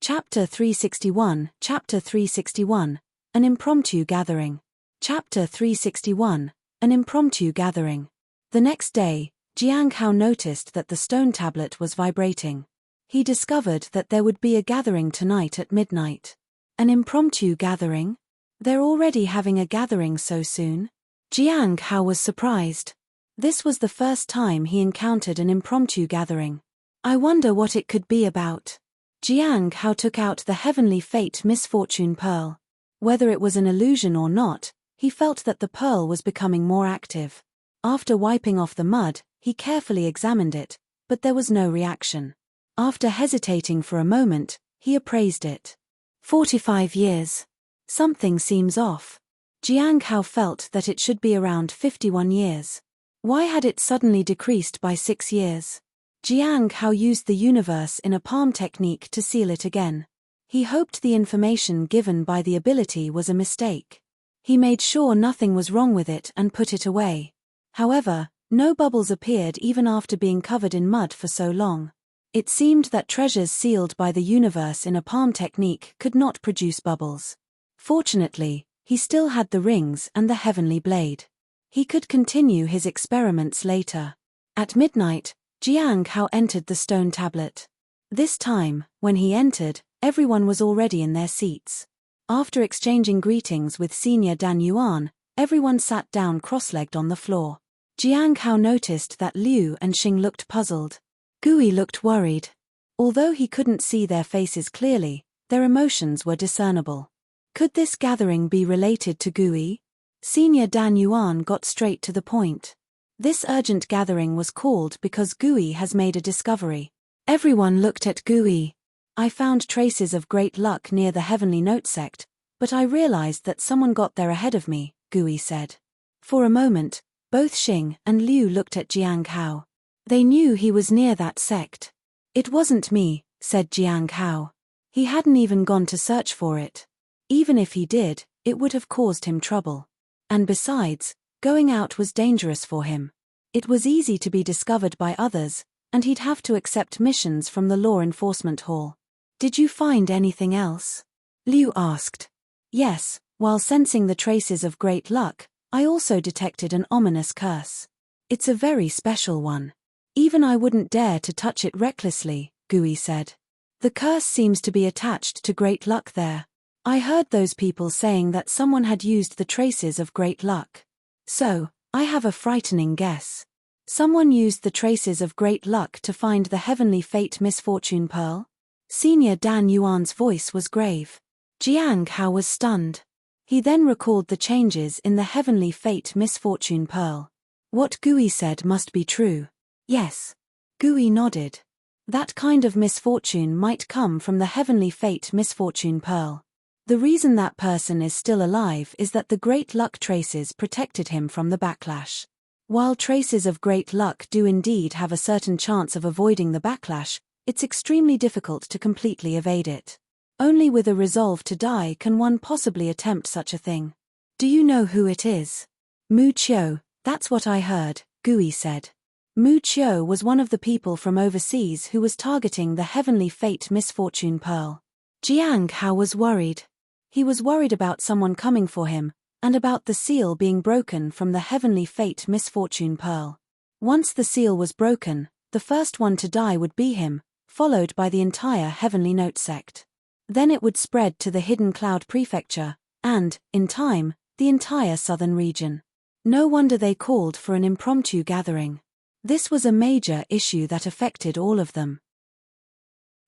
Chapter 361, Chapter 361, An Impromptu Gathering. Chapter 361, An Impromptu Gathering. The next day, Jiang Hao noticed that the stone tablet was vibrating. He discovered that there would be a gathering tonight at midnight. An impromptu gathering? They're already having a gathering so soon? Jiang Hao was surprised. This was the first time he encountered an impromptu gathering. I wonder what it could be about. Jiang Hao took out the Heavenly Fate Misfortune Pearl. Whether it was an illusion or not, he felt that the pearl was becoming more active. After wiping off the mud, he carefully examined it, but there was no reaction. After hesitating for a moment, he appraised it. 45 years. Something seems off. Jiang Hao felt that it should be around 51 years. Why had it suddenly decreased by 6 years? Jiang Hao used the universe in a palm technique to seal it again. He hoped the information given by the ability was a mistake. He made sure nothing was wrong with it and put it away. However, no bubbles appeared even after being covered in mud for so long. It seemed that treasures sealed by the universe in a palm technique could not produce bubbles. Fortunately, he still had the rings and the heavenly blade. He could continue his experiments later. At midnight, Jiang Hao entered the stone tablet. This time, when he entered, everyone was already in their seats. After exchanging greetings with Senior Dan Yuan, everyone sat down cross-legged on the floor. Jiang Hao noticed that Liu and Xing looked puzzled. Gui looked worried. Although he couldn't see their faces clearly, their emotions were discernible. Could this gathering be related to Gui? Senior Dan Yuan got straight to the point. This urgent gathering was called because Gui has made a discovery. Everyone looked at Gui. I found traces of great luck near the Heavenly Note sect, but I realized that someone got there ahead of me, Gui said. For a moment, both Xing and Liu looked at Jiang Hao. They knew he was near that sect. It wasn't me, said Jiang Hao. He hadn't even gone to search for it. Even if he did, it would have caused him trouble. And besides, going out was dangerous for him. It was easy to be discovered by others, and he'd have to accept missions from the law enforcement hall. Did you find anything else? Liu asked. Yes, while sensing the traces of great luck, I also detected an ominous curse. It's a very special one. Even I wouldn't dare to touch it recklessly, Gui said. The curse seems to be attached to great luck there. I heard those people saying that someone had used the traces of great luck. So, I have a frightening guess. Someone used the traces of great luck to find the Heavenly Fate Misfortune Pearl? Senior Dan Yuan's voice was grave. Jiang Hao was stunned. He then recalled the changes in the Heavenly Fate Misfortune Pearl. What Gui said must be true. Yes. Gui nodded. That kind of misfortune might come from the Heavenly Fate Misfortune Pearl. The reason that person is still alive is that the great luck traces protected him from the backlash. While traces of great luck do indeed have a certain chance of avoiding the backlash, it's extremely difficult to completely evade it. Only with a resolve to die can one possibly attempt such a thing. Do you know who it is? Mu Qiu, that's what I heard, Gui said. Mu Qiu was one of the people from overseas who was targeting the Heavenly Fate Misfortune Pearl. Jiang Hao was worried. He was worried about someone coming for him, and about the seal being broken from the Heavenly Fate Misfortune Pearl. Once the seal was broken, the first one to die would be him, followed by the entire Heavenly Note sect. Then it would spread to the Hidden Cloud Prefecture, and, in time, the entire southern region. No wonder they called for an impromptu gathering. This was a major issue that affected all of them.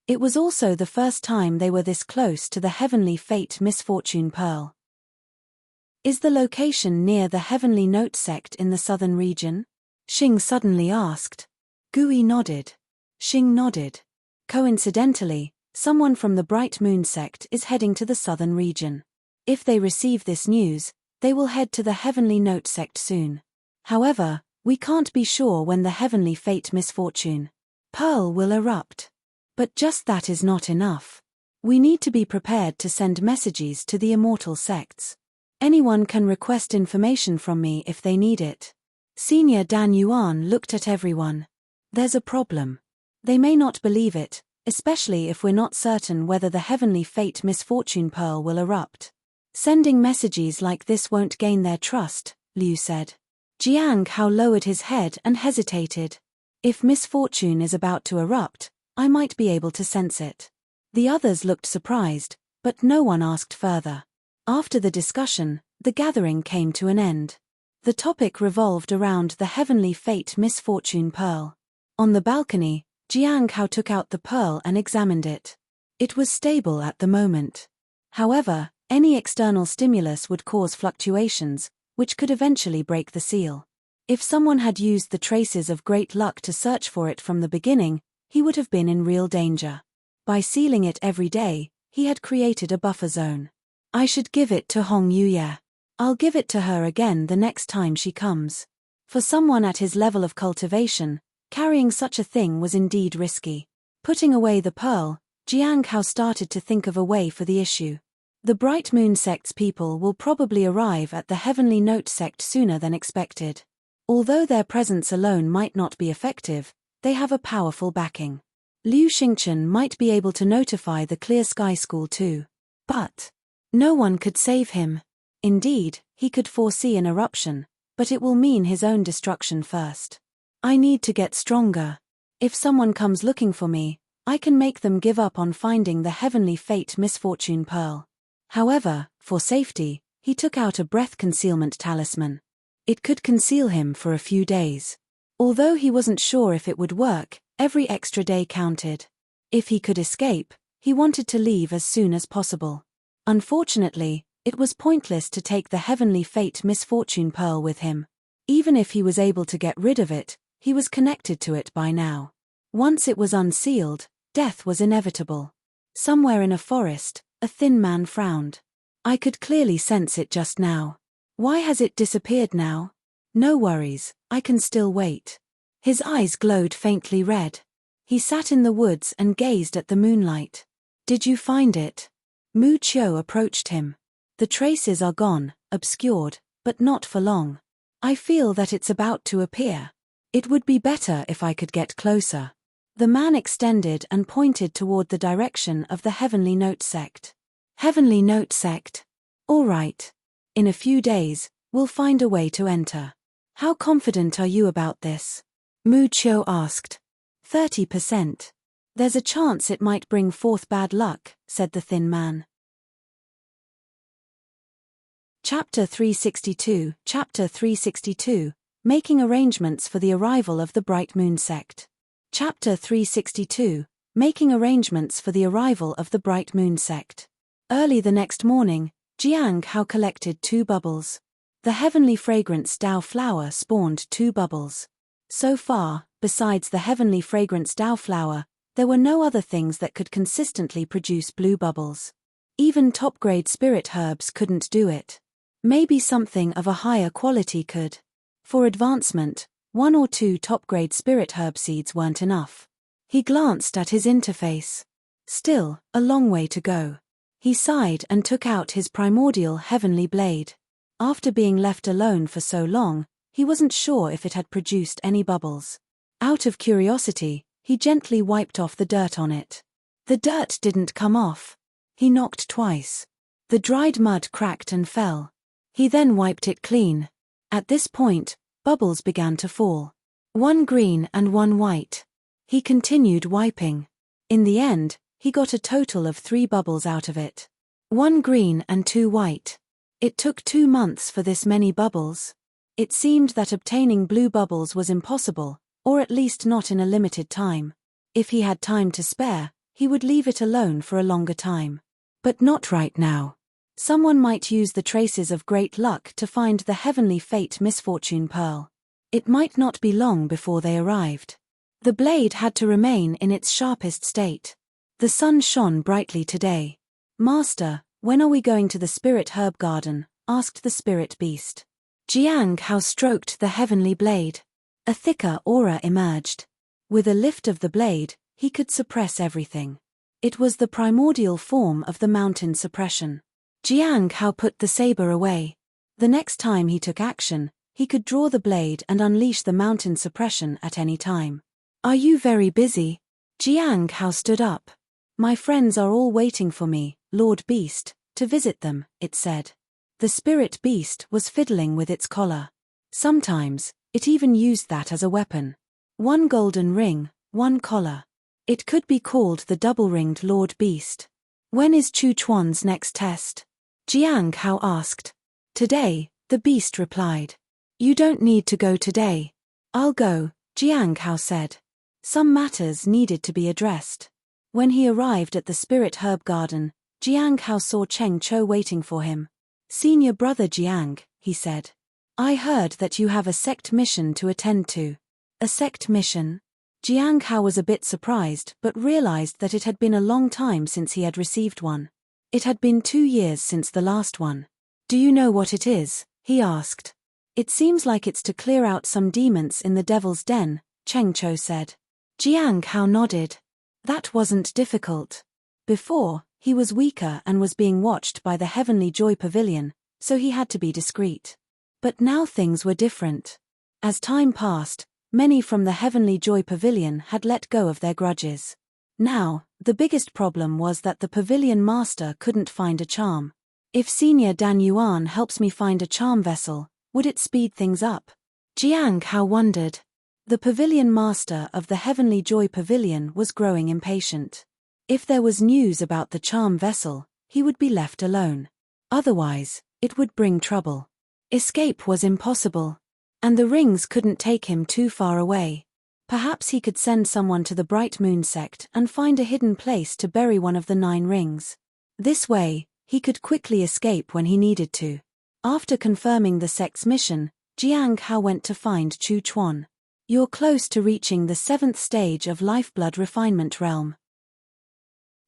It was also the first time they were this close to the heavenly fate misfortune pearl. Is the location near the heavenly note sect in the southern region? Xing suddenly asked. Gui nodded. Xing nodded. Coincidentally, someone from the Bright Moon sect is heading to the southern region. If they receive this news, they will head to the heavenly note sect soon. However, we can't be sure when the heavenly fate misfortune pearl will erupt. But just that is not enough. We need to be prepared to send messages to the immortal sects. Anyone can request information from me if they need it. Senior Dan Yuan looked at everyone. There's a problem. They may not believe it, especially if we're not certain whether the heavenly fate misfortune pearl will erupt. Sending messages like this won't gain their trust, Liu said. Jiang Hao lowered his head and hesitated. If misfortune is about to erupt, I might be able to sense it. The others looked surprised, but no one asked further. After the discussion, the gathering came to an end. The topic revolved around the heavenly fate misfortune pearl. On the balcony, Jiang Hao took out the pearl and examined it. It was stable at the moment. However, any external stimulus would cause fluctuations, which could eventually break the seal. If someone had used the traces of great luck to search for it from the beginning, he would have been in real danger. By sealing it every day, he had created a buffer zone. I should give it to Hong Yuye. I'll give it to her again the next time she comes. For someone at his level of cultivation, carrying such a thing was indeed risky. Putting away the pearl, Jiang Hao started to think of a way for the issue. The Bright Moon sect's people will probably arrive at the Heavenly Note sect sooner than expected. Although their presence alone might not be effective, they have a powerful backing. Liu Xingchen might be able to notify the Clear Sky School too. But no one could save him. Indeed, he could foresee an eruption, but it will mean his own destruction first. I need to get stronger. If someone comes looking for me, I can make them give up on finding the heavenly fate misfortune pearl. However, for safety, he took out a breath concealment talisman. It could conceal him for a few days. Although he wasn't sure if it would work, every extra day counted. If he could escape, he wanted to leave as soon as possible. Unfortunately, it was pointless to take the heavenly fate misfortune pearl with him. Even if he was able to get rid of it, he was connected to it by now. Once it was unsealed, death was inevitable. Somewhere in a forest, a thin man frowned. I could clearly sense it just now. Why has it disappeared now? No worries, I can still wait. His eyes glowed faintly red. He sat in the woods and gazed at the moonlight. Did you find it? Mu Qiu approached him. The traces are gone, obscured, but not for long. I feel that it's about to appear. It would be better if I could get closer. The man extended and pointed toward the direction of the Heavenly Note sect. Heavenly Note sect? All right. In a few days, we'll find a way to enter. How confident are you about this? Mu Qiu asked. 30%. There's a chance it might bring forth bad luck, said the thin man. Chapter 362, Chapter 362, Making Arrangements for the Arrival of the Bright Moon Sect. Chapter 362, Making Arrangements for the Arrival of the Bright Moon Sect. Early the next morning, Jiang Hao collected 2 bubbles. The heavenly fragrance Dao flower spawned 2 bubbles. So far, besides the heavenly fragrance Dao flower, there were no other things that could consistently produce blue bubbles. Even top-grade spirit herbs couldn't do it. Maybe something of a higher quality could. For advancement, 1 or 2 top-grade spirit herb seeds weren't enough. He glanced at his interface. Still, a long way to go. He sighed and took out his primordial heavenly blade. After being left alone for so long, he wasn't sure if it had produced any bubbles. Out of curiosity, he gently wiped off the dirt on it. The dirt didn't come off. He knocked twice. The dried mud cracked and fell. He then wiped it clean. At this point, bubbles began to fall. 1 green and 1 white. He continued wiping. In the end, he got a total of 3 bubbles out of it. 1 green and 2 white. It took 2 months for this many bubbles. It seemed that obtaining blue bubbles was impossible, Or at least not in a limited time. If he had time to spare, he would leave it alone for a longer time. But not right now. Someone might use the traces of great luck to find the heavenly fate misfortune pearl. It might not be long before they arrived. The blade had to remain in its sharpest state. The sun shone brightly today. Master, when are we going to the spirit herb garden? Asked the spirit beast. Jiang Hao stroked the heavenly blade. A thicker aura emerged. With a lift of the blade, he could suppress everything. It was the primordial form of the mountain suppression. Jiang Hao put the saber away. The next time he took action, he could draw the blade and unleash the mountain suppression at any time. Are you very busy? Jiang Hao stood up. My friends are all waiting for me, Lord Beast, to visit them, it said. The spirit beast was fiddling with its collar. Sometimes, it even used that as a weapon. One golden ring, one collar. It could be called the double-ringed Lord Beast. When is Chu Chuan's next test? Jiang Hao asked. Today, the beast replied. You don't need to go today. I'll go, Jiang Hao said. Some matters needed to be addressed. When he arrived at the spirit herb garden, Jiang Hao saw Cheng Cho waiting for him. Senior brother Jiang, he said. I heard that you have a sect mission to attend to. A sect mission? Jiang Hao was a bit surprised but realized that it had been a long time since he had received one. It had been 2 years since the last one. Do you know what it is? He asked. It seems like it's to clear out some demons in the devil's den, Cheng Cho said. Jiang Hao nodded. That wasn't difficult. Before, he was weaker and was being watched by the Heavenly Joy Pavilion, so he had to be discreet. But now things were different. As time passed, many from the Heavenly Joy Pavilion had let go of their grudges. Now, the biggest problem was that the pavilion master couldn't find a charm. If Senior Dan Yuan helps me find a charm vessel, would it speed things up? Jiang Hao wondered. The pavilion master of the Heavenly Joy Pavilion was growing impatient. If there was news about the charm vessel, he would be left alone. Otherwise, it would bring trouble. Escape was impossible. And the rings couldn't take him too far away. Perhaps he could send someone to the Bright Moon sect and find a hidden place to bury one of the 9 rings. This way, he could quickly escape when he needed to. After confirming the sect's mission, Jiang Hao went to find Chu Chuan. You're close to reaching the 7th stage of Lifeblood Refinement Realm.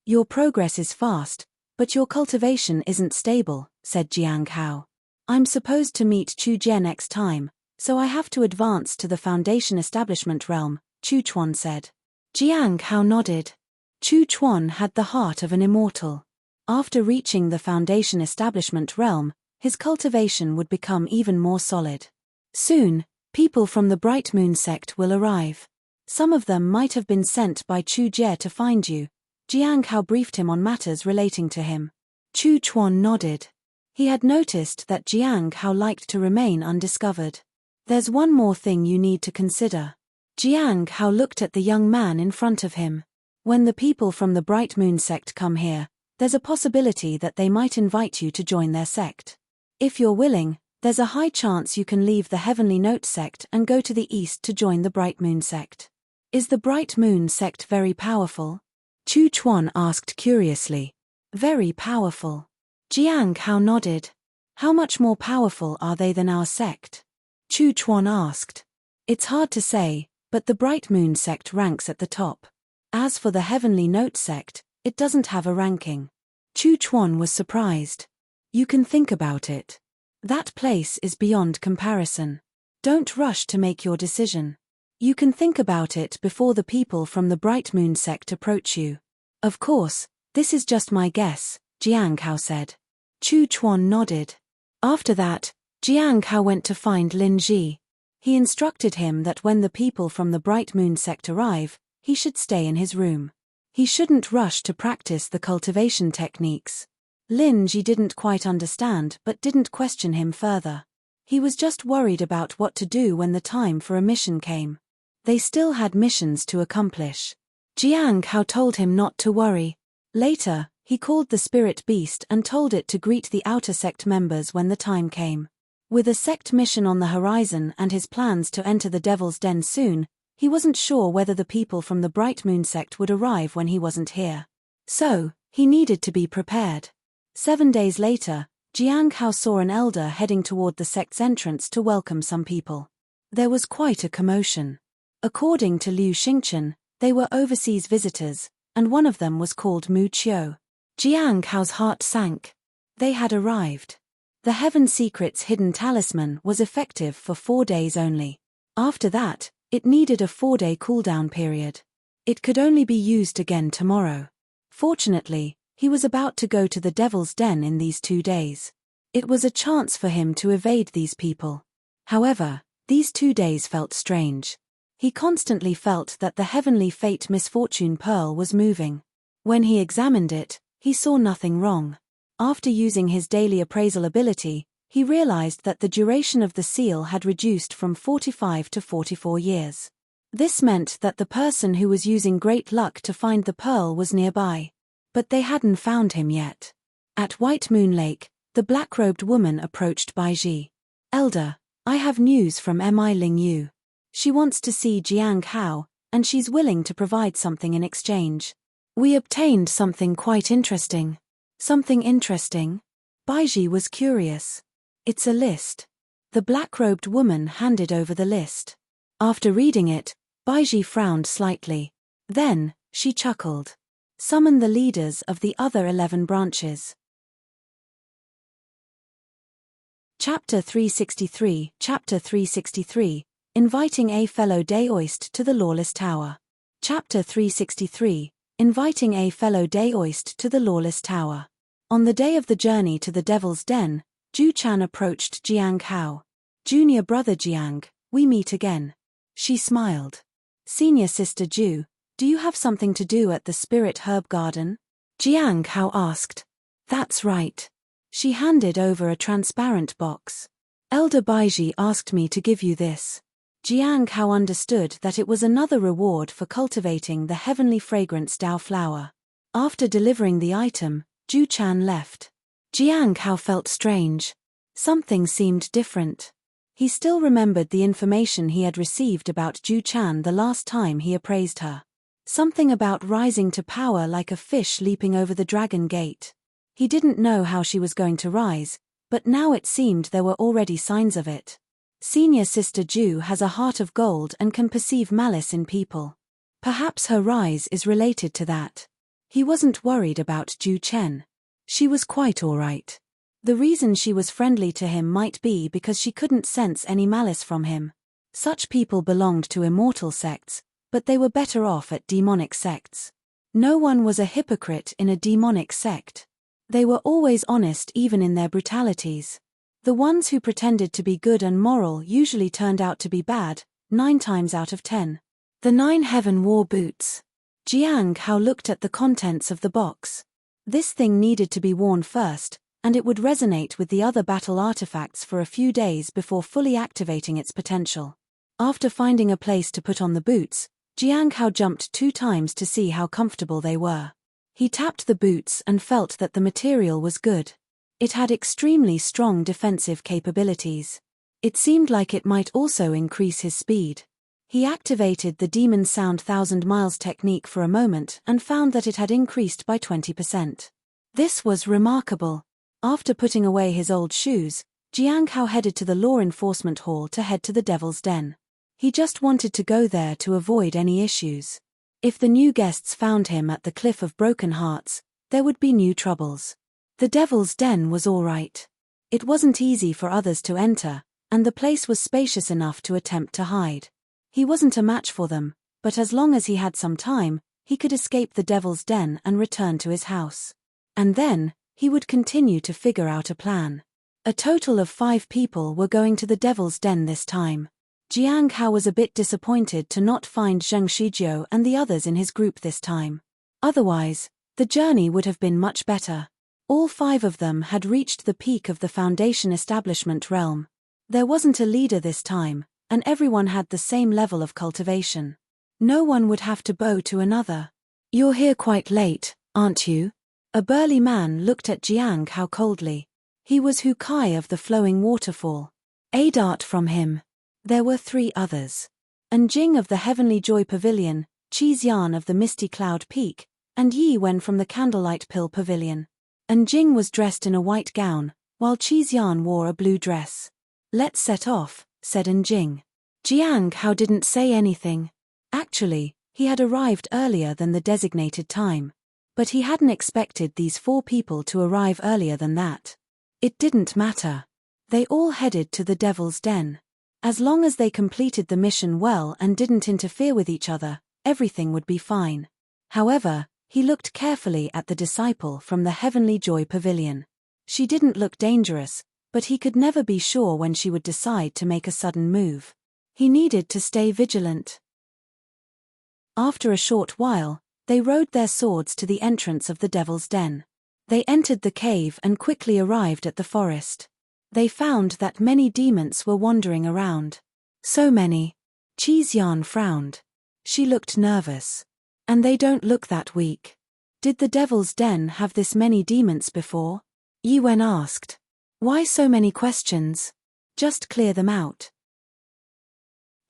Your progress is fast, but your cultivation isn't stable, said Jiang Hao. I'm supposed to meet Chu Jie next time, so I have to advance to the Foundation Establishment Realm, Chu Chuan said. Jiang Hao nodded. Chu Chuan had the heart of an immortal. After reaching the Foundation Establishment Realm, his cultivation would become even more solid. Soon, people from the Bright Moon sect will arrive. Some of them might have been sent by Chu Jie to find you. Jiang Hao briefed him on matters relating to him. Chu Chuan nodded. He had noticed that Jiang Hao liked to remain undiscovered. There's one more thing you need to consider. Jiang Hao looked at the young man in front of him. When the people from the Bright Moon sect come here, there's a possibility that they might invite you to join their sect. If you're willing, there's a high chance you can leave the Heavenly Note sect and go to the east to join the Bright Moon sect. Is the Bright Moon sect very powerful? Chu Chuan asked curiously. Very powerful. Jiang Hao nodded. How much more powerful are they than our sect? Chu Chuan asked. It's hard to say, but the Bright Moon sect ranks at the top. As for the Heavenly Note sect, it doesn't have a ranking. Chu Chuan was surprised. You can think about it. That place is beyond comparison. Don't rush to make your decision. You can think about it before the people from the Bright Moon sect approach you. Of course, this is just my guess, Jiang Hao said. Chu Chuan nodded. After that, Jiang Hao went to find Lin Ji. He instructed him that when the people from the Bright Moon sect arrive, he should stay in his room. He shouldn't rush to practice the cultivation techniques. Lin Ji didn't quite understand but didn't question him further. He was just worried about what to do when the time for a mission came. They still had missions to accomplish. Jiang Hao told him not to worry. Later, he called the spirit beast and told it to greet the outer sect members when the time came. With a sect mission on the horizon and his plans to enter the Devil's Den soon, He wasn't sure whether the people from the Bright Moon sect would arrive when he wasn't here. So, he needed to be prepared. 7 days later, Jiang Hao saw an elder heading toward the sect's entrance to welcome some people. There was quite a commotion. According to Liu Xingchen, they were overseas visitors, and one of them was called Mu Qiu. Jiang Hao's heart sank. They had arrived. The Heaven Secret's hidden talisman was effective for 4 days only. After that, it needed a 4-day cooldown period. It could only be used again tomorrow. Fortunately, he was about to go to the Devil's Den in these 2 days. It was a chance for him to evade these people. However, these 2 days felt strange. He constantly felt that the Heavenly Fate Misfortune Pearl was moving. When he examined it, he saw nothing wrong. After using his daily appraisal ability, he realized that the duration of the seal had reduced from 45 to 44 years. This meant that the person who was using great luck to find the pearl was nearby. But they hadn't found him yet. At White Moon Lake, the black-robed woman approached Baiji. "Elder, I have news from Mi Ling Yu. She wants to see Jiang Hao, and she's willing to provide something in exchange. We obtained something quite interesting." "Something interesting?" Baiji was curious. "It's a list." The black-robed woman handed over the list. After reading it, Baiji frowned slightly. Then, she chuckled. "Summon the leaders of the other 11 branches." Chapter 363, Chapter 363, Inviting a Fellow Daoist to the Lawless Tower. Chapter 363, Inviting a Fellow Daoist to the Lawless Tower. On the day of the journey to the Devil's Den, Ju Chan approached Jiang Hao. "Junior brother Jiang, we meet again." She smiled. "Senior sister Ju, do you have something to do at the Spirit Herb Garden?" Jiang Hao asked. "That's right." She handed over a transparent box. "Elder Baiji asked me to give you this." Jiang Hao understood that it was another reward for cultivating the heavenly fragrance Dao flower. After delivering the item, Ju Chan left. Jiang Hao felt strange. Something seemed different. He still remembered the information he had received about Ju Chan the last time he appraised her. Something about rising to power like a fish leaping over the dragon gate. He didn't know how she was going to rise, but now it seemed there were already signs of it. Senior sister Ju has a heart of gold and can perceive malice in people. Perhaps her rise is related to that. He wasn't worried about Ju Chen. She was quite all right. The reason she was friendly to him might be because she couldn't sense any malice from him. Such people belonged to immortal sects, but they were better off at demonic sects. No one was a hypocrite in a demonic sect. They were always honest even in their brutalities. The ones who pretended to be good and moral usually turned out to be bad, 9 times out of 10. The 9 Heaven War Boots. Jiang Hao looked at the contents of the box. This thing needed to be worn first, and it would resonate with the other battle artifacts for a few days before fully activating its potential. After finding a place to put on the boots, Jiang Hao jumped 2 times to see how comfortable they were. He tapped the boots and felt that the material was good. It had extremely strong defensive capabilities. It seemed like it might also increase his speed. He activated the Demon Sound 1000 Miles technique for a moment and found that it had increased by 20%. This was remarkable. After putting away his old shoes, Jiang Hao headed to the Law Enforcement Hall to head to the Devil's Den. He just wanted to go there to avoid any issues. If the new guests found him at the Cliff of Broken Hearts, there would be new troubles. The Devil's Den was all right. It wasn't easy for others to enter, and the place was spacious enough to attempt to hide. He wasn't a match for them, but as long as he had some time, he could escape the Devil's Den and return to his house. And then, he would continue to figure out a plan. A total of 5 people were going to the Devil's Den this time. Jiang Hao was a bit disappointed to not find Zheng Shijiu and the others in his group this time. Otherwise, the journey would have been much better. All 5 of them had reached the peak of the Foundation Establishment realm. There wasn't a leader this time, and everyone had the same level of cultivation. No one would have to bow to another. "You're here quite late, aren't you?" A burly man looked at Jiang Hao coldly. He was Hu Kai of the Flowing Waterfall. A dart from him. There were 3 others. Jing of the Heavenly Joy Pavilion, Yan of the Misty Cloud Peak, and Yi Wen from the Candlelight Pill Pavilion. Jing was dressed in a white gown, while Yan wore a blue dress. "Let's set off," said Jing. Jiang Hao didn't say anything. Actually, he had arrived earlier than the designated time. But he hadn't expected these 4 people to arrive earlier than that. It didn't matter. They all headed to the Devil's Den. As long as they completed the mission well and didn't interfere with each other, everything would be fine. However, he looked carefully at the disciple from the Heavenly Joy Pavilion. She didn't look dangerous, but he could never be sure when she would decide to make a sudden move. He needed to stay vigilant. After a short while, they rode their swords to the entrance of the Devil's Den. They entered the cave and quickly arrived at the forest. They found that many demons were wandering around. So many. Yan frowned. She looked nervous. And they don't look that weak. Did the Devil's Den have this many demons before? Yi Wen asked. Why so many questions? Just clear them out.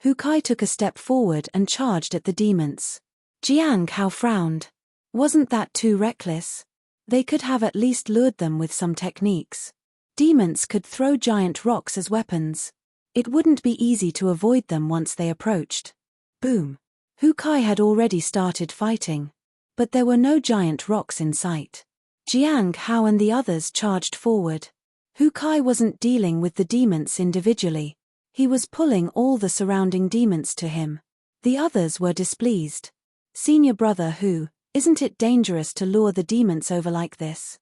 Hu Kai took a step forward and charged at the demons. Jiang Hao frowned. Wasn't that too reckless? They could have at least lured them with some techniques. Demons could throw giant rocks as weapons. It wouldn't be easy to avoid them once they approached. Boom. Hu Kai had already started fighting. But there were no giant rocks in sight. Jiang Hao and the others charged forward. Hu Kai wasn't dealing with the demons individually. He was pulling all the surrounding demons to him. The others were displeased. Senior brother Hu, isn't it dangerous to lure the demons over like this?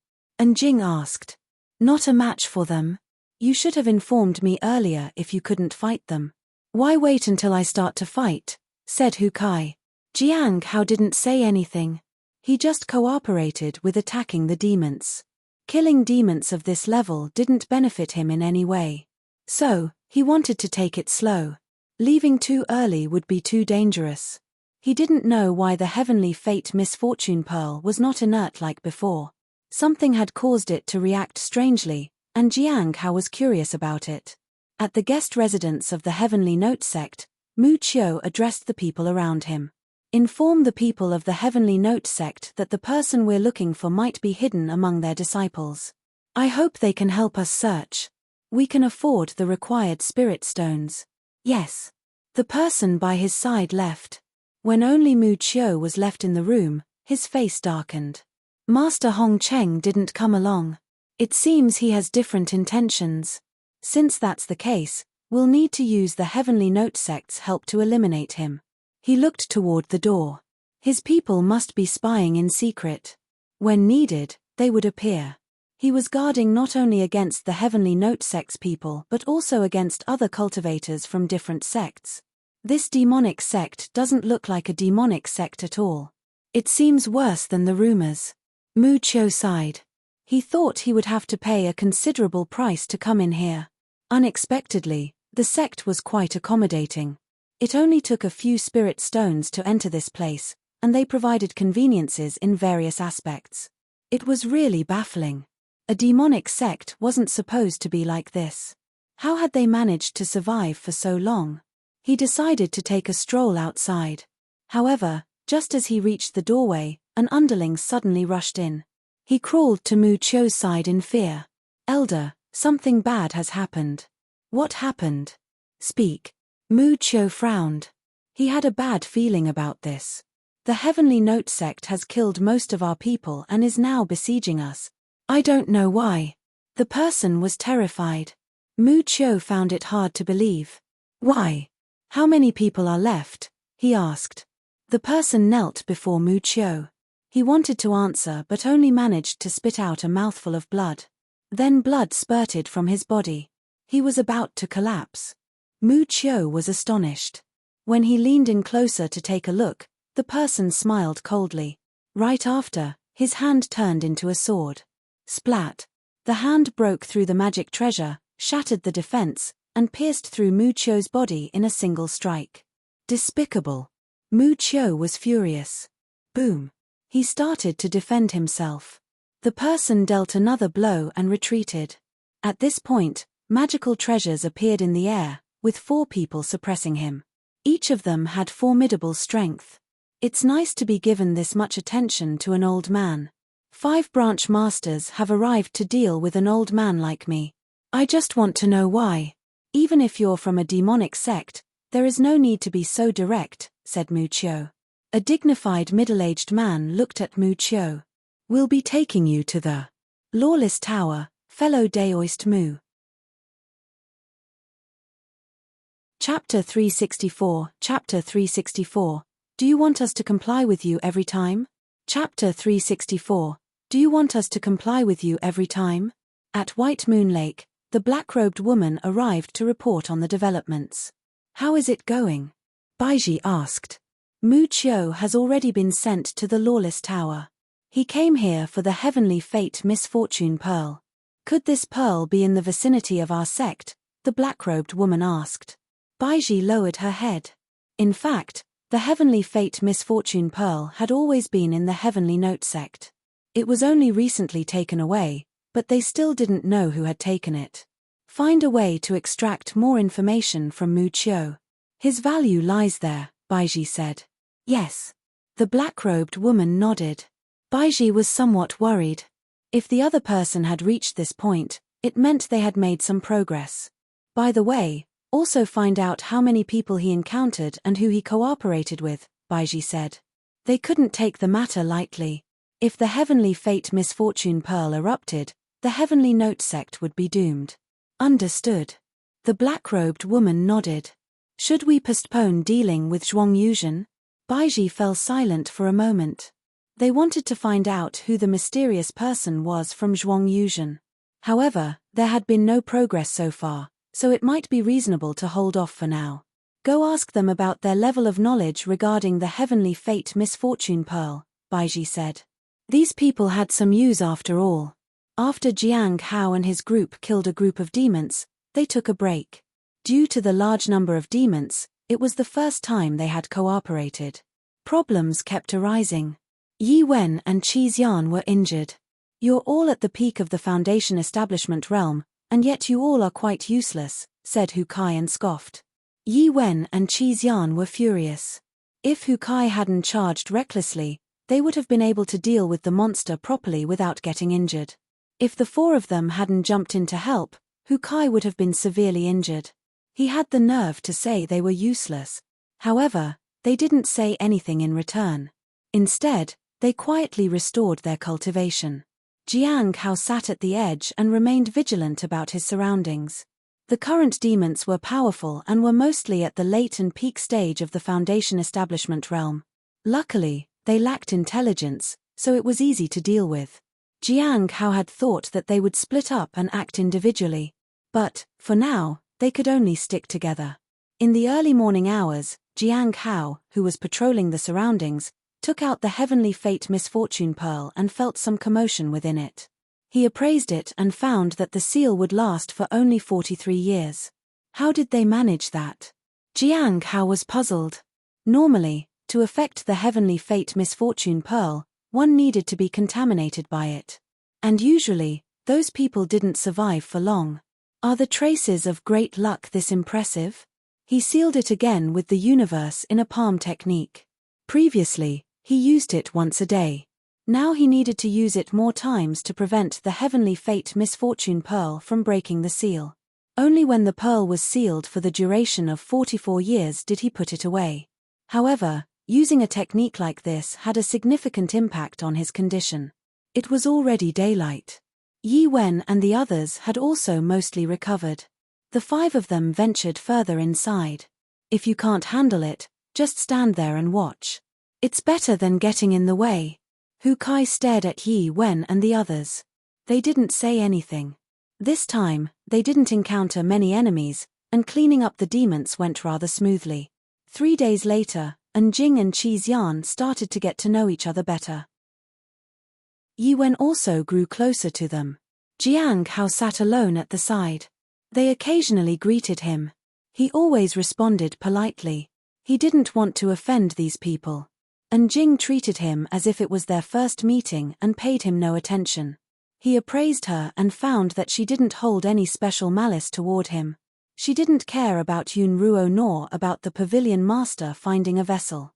Jing asked. Not a match for them. You should have informed me earlier if you couldn't fight them. Why wait until I start to fight? Said Hu Kai. Jiang Hao didn't say anything. He just cooperated with attacking the demons. Killing demons of this level didn't benefit him in any way. So, he wanted to take it slow. Leaving too early would be too dangerous. He didn't know why the Heavenly Fate Misfortune Pearl was not inert like before. Something had caused it to react strangely, and Jiang Hao was curious about it. At the guest residence of the Heavenly Note sect, Mu Qiu addressed the people around him. Inform the people of the Heavenly Note sect that the person we're looking for might be hidden among their disciples. I hope they can help us search. We can afford the required spirit stones. Yes. The person by his side left. When only Mu Qiu was left in the room, his face darkened. Master Hong Cheng didn't come along. It seems he has different intentions. Since that's the case, we'll need to use the Heavenly Note sect's help to eliminate him. He looked toward the door. His people must be spying in secret. When needed, they would appear. He was guarding not only against the Heavenly Note sect's people but also against other cultivators from different sects. This demonic sect doesn't look like a demonic sect at all. It seems worse than the rumors. Mu Qiu sighed. He thought he would have to pay a considerable price to come in here. Unexpectedly, the sect was quite accommodating. It only took a few spirit stones to enter this place, and they provided conveniences in various aspects. It was really baffling. A demonic sect wasn't supposed to be like this. How had they managed to survive for so long? He decided to take a stroll outside. However, just as he reached the doorway, an underling suddenly rushed in. He crawled to Mu Qiu's side in fear. Elder, something bad has happened. What happened? Speak. Mu Qiu frowned. He had a bad feeling about this. The Heavenly Note sect has killed most of our people and is now besieging us. I don't know why. The person was terrified. Mu Qiu found it hard to believe. Why? How many people are left? He asked. The person knelt before Mu Qiu. He wanted to answer but only managed to spit out a mouthful of blood. Then blood spurted from his body. He was about to collapse. Mu Qiu was astonished. When he leaned in closer to take a look, the person smiled coldly. Right after, his hand turned into a sword. Splat! The hand broke through the magic treasure, shattered the defense, and pierced through Mu Qiu's body in a single strike. Despicable! Mu Qiu was furious. Boom! He started to defend himself. The person dealt another blow and retreated. At this point, magical treasures appeared in the air, with 4 people suppressing him. Each of them had formidable strength. It's nice to be given this much attention to an old man. 5 branch masters have arrived to deal with an old man like me. I just want to know why. Even if you're from a demonic sect, there is no need to be so direct, said Mu Qiu. A dignified middle-aged man looked at Mu Qiu. We'll be taking you to the Lawless Tower, fellow Daoist Mu. Chapter 364. Chapter 364. Do you want us to comply with you every time? Chapter 364. Do you want us to comply with you every time? At White Moon Lake, the black-robed woman arrived to report on the developments. How is it going? Baiji asked. Mu Qiu has already been sent to the Lawless Tower. He came here for the Heavenly Fate Misfortune Pearl. Could this pearl be in the vicinity of our sect? The black-robed woman asked. Baiji lowered her head. In fact, the Heavenly Fate Misfortune Pearl had always been in the Heavenly Note sect. It was only recently taken away, but they still didn't know who had taken it. Find a way to extract more information from Mu Qiu. His value lies there, Baiji said. Yes. The black-robed woman nodded. Baiji was somewhat worried. If the other person had reached this point, it meant they had made some progress. By the way, also find out how many people he encountered and who he cooperated with, Baiji said. They couldn't take the matter lightly. If the Heavenly Fate Misfortune Pearl erupted, the Heavenly Note sect would be doomed. Understood. The black-robed woman nodded. Should we postpone dealing with Zhuang Yuzhen? Baiji fell silent for a moment. They wanted to find out who the mysterious person was from Zhuang Yuzhen. However, there had been no progress so far, so it might be reasonable to hold off for now. Go ask them about their level of knowledge regarding the Heavenly Fate Misfortune Pearl, Baiji said. These people had some use after all. After Jiang Hao and his group killed a group of demons, they took a break. Due to the large number of demons, it was the first time they had cooperated. Problems kept arising. Yi Wen and Qi Xian were injured. You're all at the peak of the Foundation establishment realm, and yet you all are quite useless, said Hu Kai and scoffed. Yi Wen and Qi Xian were furious. If Hu Kai hadn't charged recklessly, they would have been able to deal with the monster properly without getting injured. If the 4 of them hadn't jumped in to help, Hu Kai would have been severely injured. He had the nerve to say they were useless. However, they didn't say anything in return. Instead, they quietly restored their cultivation. Jiang Hao sat at the edge and remained vigilant about his surroundings. The current demons were powerful and were mostly at the late and peak stage of the Foundation establishment realm. Luckily, they lacked intelligence, so it was easy to deal with. Jiang Hao had thought that they would split up and act individually. But, for now, they could only stick together. In the early morning hours, Jiang Hao, who was patrolling the surroundings, took out the Heavenly Fate Misfortune Pearl and felt some commotion within it. He appraised it and found that the seal would last for only 43 years. How did they manage that? Jiang Hao was puzzled. Normally, to affect the Heavenly Fate Misfortune Pearl, one needed to be contaminated by it. And usually, those people didn't survive for long. Are the traces of great luck this impressive? He sealed it again with the universe in a palm technique. Previously, he used it once a day. Now he needed to use it more times to prevent the Heavenly Fate Misfortune Pearl from breaking the seal. Only when the pearl was sealed for the duration of 44 years did he put it away. However, using a technique like this had a significant impact on his condition. It was already daylight. Yi Wen and the others had also mostly recovered. The 5 of them ventured further inside. If you can't handle it, just stand there and watch. It's better than getting in the way. Hu Kai stared at Yi Wen and the others. They didn't say anything. This time, they didn't encounter many enemies, and cleaning up the demons went rather smoothly. 3 days later, Jing and Qi Xian started to get to know each other better. Yi Wen also grew closer to them. Jiang Hao sat alone at the side. They occasionally greeted him. He always responded politely. He didn't want to offend these people. Jing treated him as if it was their first meeting and paid him no attention. He appraised her and found that she didn't hold any special malice toward him. She didn't care about Yun Ruo nor about the pavilion master finding a vessel.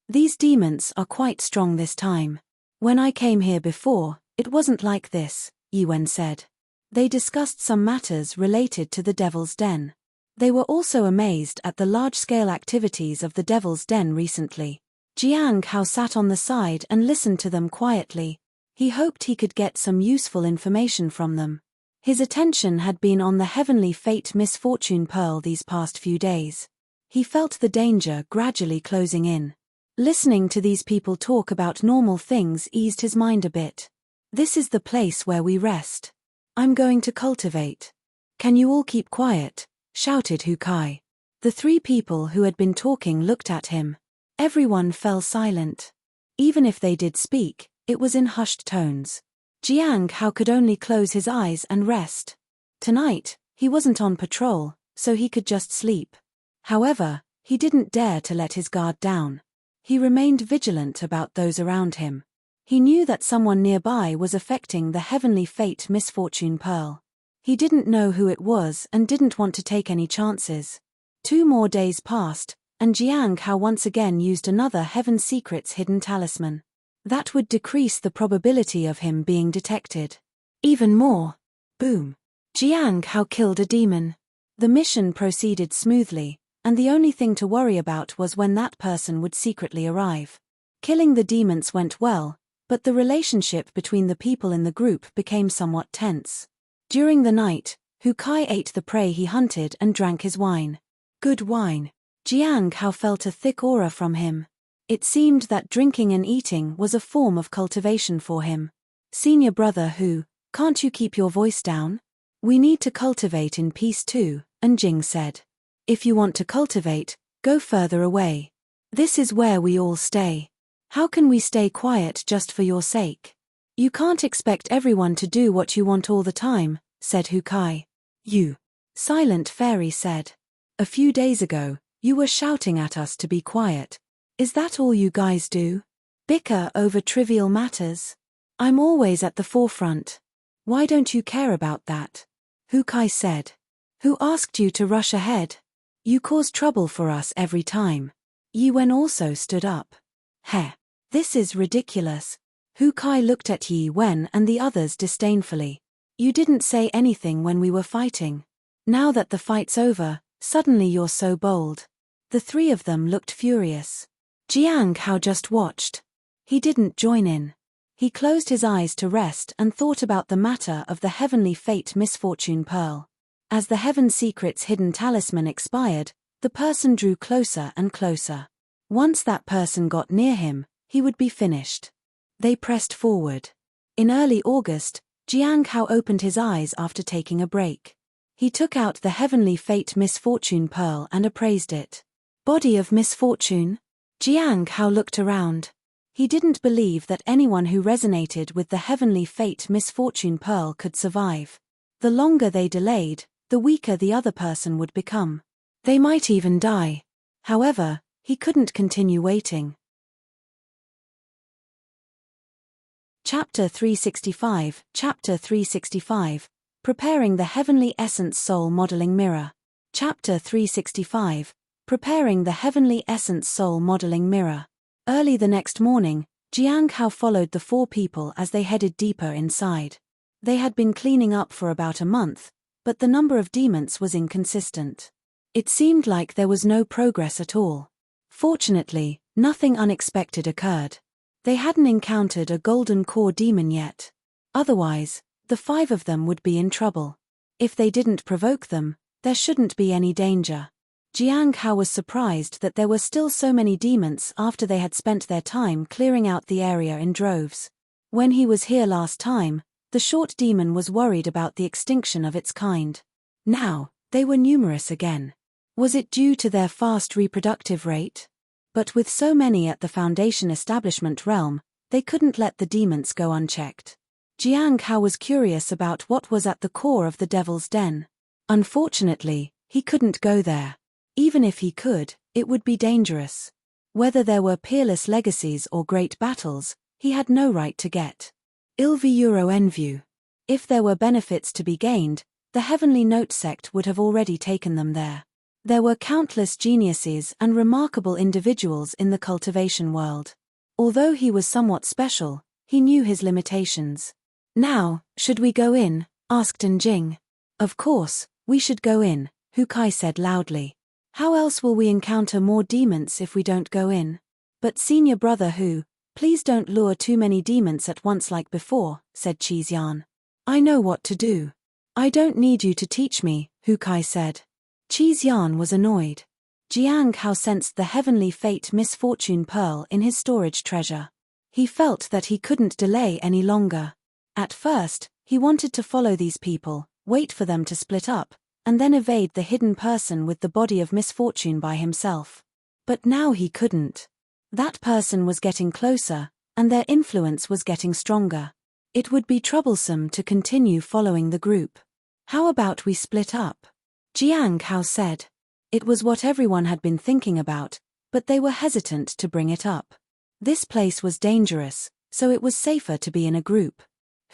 These demons are quite strong this time. When I came here before, it wasn't like this, Yiwen said. They discussed some matters related to the Devil's Den. They were also amazed at the large-scale activities of the Devil's Den recently. Jiang Hao sat on the side and listened to them quietly. He hoped he could get some useful information from them. His attention had been on the heavenly fate misfortune pearl these past few days. He felt the danger gradually closing in. Listening to these people talk about normal things eased his mind a bit. This is the place where we rest. I'm going to cultivate. Can you all keep quiet? Shouted Hu Kai. The three people who had been talking looked at him. Everyone fell silent. Even if they did speak, it was in hushed tones. Jiang Hao could only close his eyes and rest. Tonight, he wasn't on patrol, so he could just sleep. However, he didn't dare to let his guard down. He remained vigilant about those around him. He knew that someone nearby was affecting the heavenly fate misfortune pearl. He didn't know who it was and didn't want to take any chances. 2 more days passed, and Jiang Hao once again used another Heaven Secrets hidden talisman. That would decrease the probability of him being detected. Even more. Boom. Jiang Hao killed a demon. The mission proceeded smoothly, and the only thing to worry about was when that person would secretly arrive. Killing the demons went well, but the relationship between the people in the group became somewhat tense. During the night, Hu Kai ate the prey he hunted and drank his wine. Good wine. Jiang Hao felt a thick aura from him. It seemed that drinking and eating was a form of cultivation for him. Senior brother Hu, can't you keep your voice down? We need to cultivate in peace too, Jing said. If you want to cultivate, go further away. This is where we all stay. How can we stay quiet just for your sake? You can't expect everyone to do what you want all the time, said Hu Kai. You. Silent Fairy said. A few days ago, you were shouting at us to be quiet. Is that all you guys do? Bicker over trivial matters? I'm always at the forefront. Why don't you care about that? Hu Kai said. Who asked you to rush ahead? You cause trouble for us every time. Yi Wen also stood up. Heh. This is ridiculous. Hu Kai looked at Yi Wen and the others disdainfully. You didn't say anything when we were fighting. Now that the fight's over, suddenly you're so bold. The three of them looked furious. Jiang Hao just watched. He didn't join in. He closed his eyes to rest and thought about the matter of the heavenly fate misfortune pearl. As the Heaven Secrets hidden talisman expired, the person drew closer and closer. Once that person got near him, he would be finished. They pressed forward. In early August, Jiang Hao opened his eyes after taking a break. He took out the heavenly fate misfortune pearl and appraised it. Body of misfortune? Jiang Hao looked around. He didn't believe that anyone who resonated with the heavenly fate misfortune pearl could survive. The longer they delayed, the weaker the other person would become. They might even die. However, he couldn't continue waiting. Chapter 365, Chapter 365, Preparing the Heavenly Essence Soul Modeling Mirror. Chapter 365, Preparing the Heavenly Essence Soul Modeling Mirror. Early the next morning, Jiang Hao followed the 4 people as they headed deeper inside. They had been cleaning up for about a month, but the number of demons was inconsistent. It seemed like there was no progress at all. Fortunately, nothing unexpected occurred. They hadn't encountered a golden core demon yet. Otherwise, the 5 of them would be in trouble. If they didn't provoke them, there shouldn't be any danger. Jiang Hao was surprised that there were still so many demons after they had spent their time clearing out the area in droves. When he was here last time, the short demon was worried about the extinction of its kind. Now, they were numerous again. Was it due to their fast reproductive rate? But with so many at the Foundation establishment realm, they couldn't let the demons go unchecked. Jiang Hao was curious about what was at the core of the Devil's Den. Unfortunately, he couldn't go there. Even if he could, it would be dangerous. Whether there were peerless legacies or great battles, he had no right to get. Ilvi Euro Enview. If there were benefits to be gained, the Heavenly Note sect would have already taken them there. There were countless geniuses and remarkable individuals in the cultivation world. Although he was somewhat special, he knew his limitations. Now, should we go in? Asked Njing. Of course, we should go in, Hukai said loudly. How else will we encounter more demons if we don't go in? But senior brother Hu, please don't lure too many demons at once like before, said Qixian. I know what to do. I don't need you to teach me, Hukai said. Qixian was annoyed. Jiang Hao sensed the heavenly fate misfortune pearl in his storage treasure. He felt that he couldn't delay any longer. At first, he wanted to follow these people, wait for them to split up, and then evade the hidden person with the body of misfortune by himself. But now he couldn't. That person was getting closer, and their influence was getting stronger. It would be troublesome to continue following the group. How about we split up? Jiang Hao said. It was what everyone had been thinking about, but they were hesitant to bring it up. This place was dangerous, so it was safer to be in a group.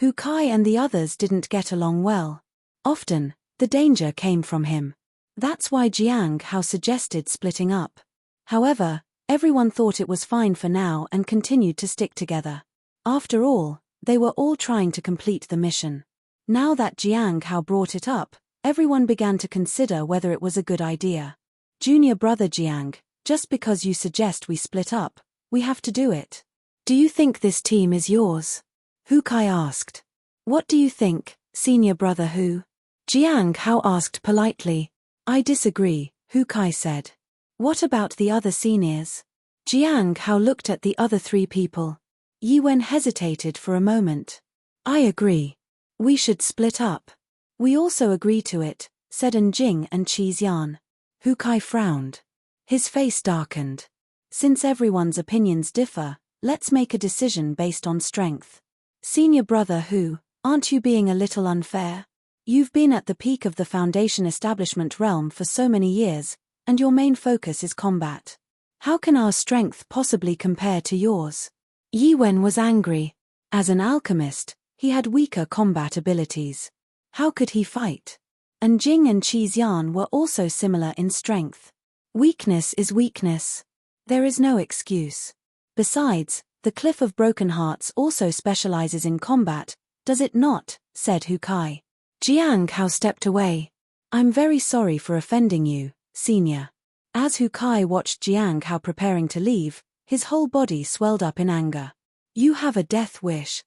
Hukai and the others didn't get along well. Often, the danger came from him. That's why Jiang Hao suggested splitting up. However, everyone thought it was fine for now and continued to stick together. After all, they were all trying to complete the mission. Now that Jiang Hao brought it up, everyone began to consider whether it was a good idea. Junior brother Jiang, just because you suggest we split up, we have to do it. Do you think this team is yours? Hukai asked. What do you think, senior brother Hu? Jiang Hao asked politely. I disagree, Hukai said. What about the other seniors? Jiang Hao looked at the other three people. Yi Wen hesitated for a moment. I agree. We should split up. We also agree to it, said Njing and Qixian. Hukai frowned. His face darkened. Since everyone's opinions differ, let's make a decision based on strength. Senior brother Hu, aren't you being a little unfair? You've been at the peak of the Foundation establishment realm for so many years, and your main focus is combat. How can our strength possibly compare to yours? Yi Wen was angry. As an alchemist, he had weaker combat abilities. How could he fight? Njing and Qixian were also similar in strength. Weakness is weakness. There is no excuse. Besides, the Cliff of Broken Hearts also specializes in combat, does it not? Said Hukai. Jiang Hao stepped away. I'm very sorry for offending you, senior. As Hukai watched Jiang Hao preparing to leave, his whole body swelled up in anger. You have a death wish.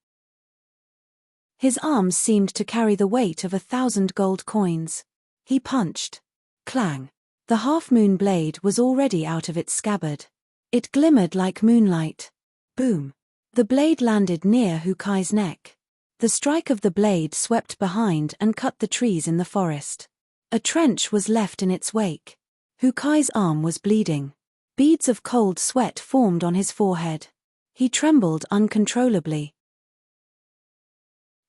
His arms seemed to carry the weight of 1,000 gold coins. He punched. Clang. The half-moon blade was already out of its scabbard. It glimmered like moonlight. Boom. The blade landed near Hukai's neck. The strike of the blade swept behind and cut the trees in the forest. A trench was left in its wake. Hukai's arm was bleeding. Beads of cold sweat formed on his forehead. He trembled uncontrollably.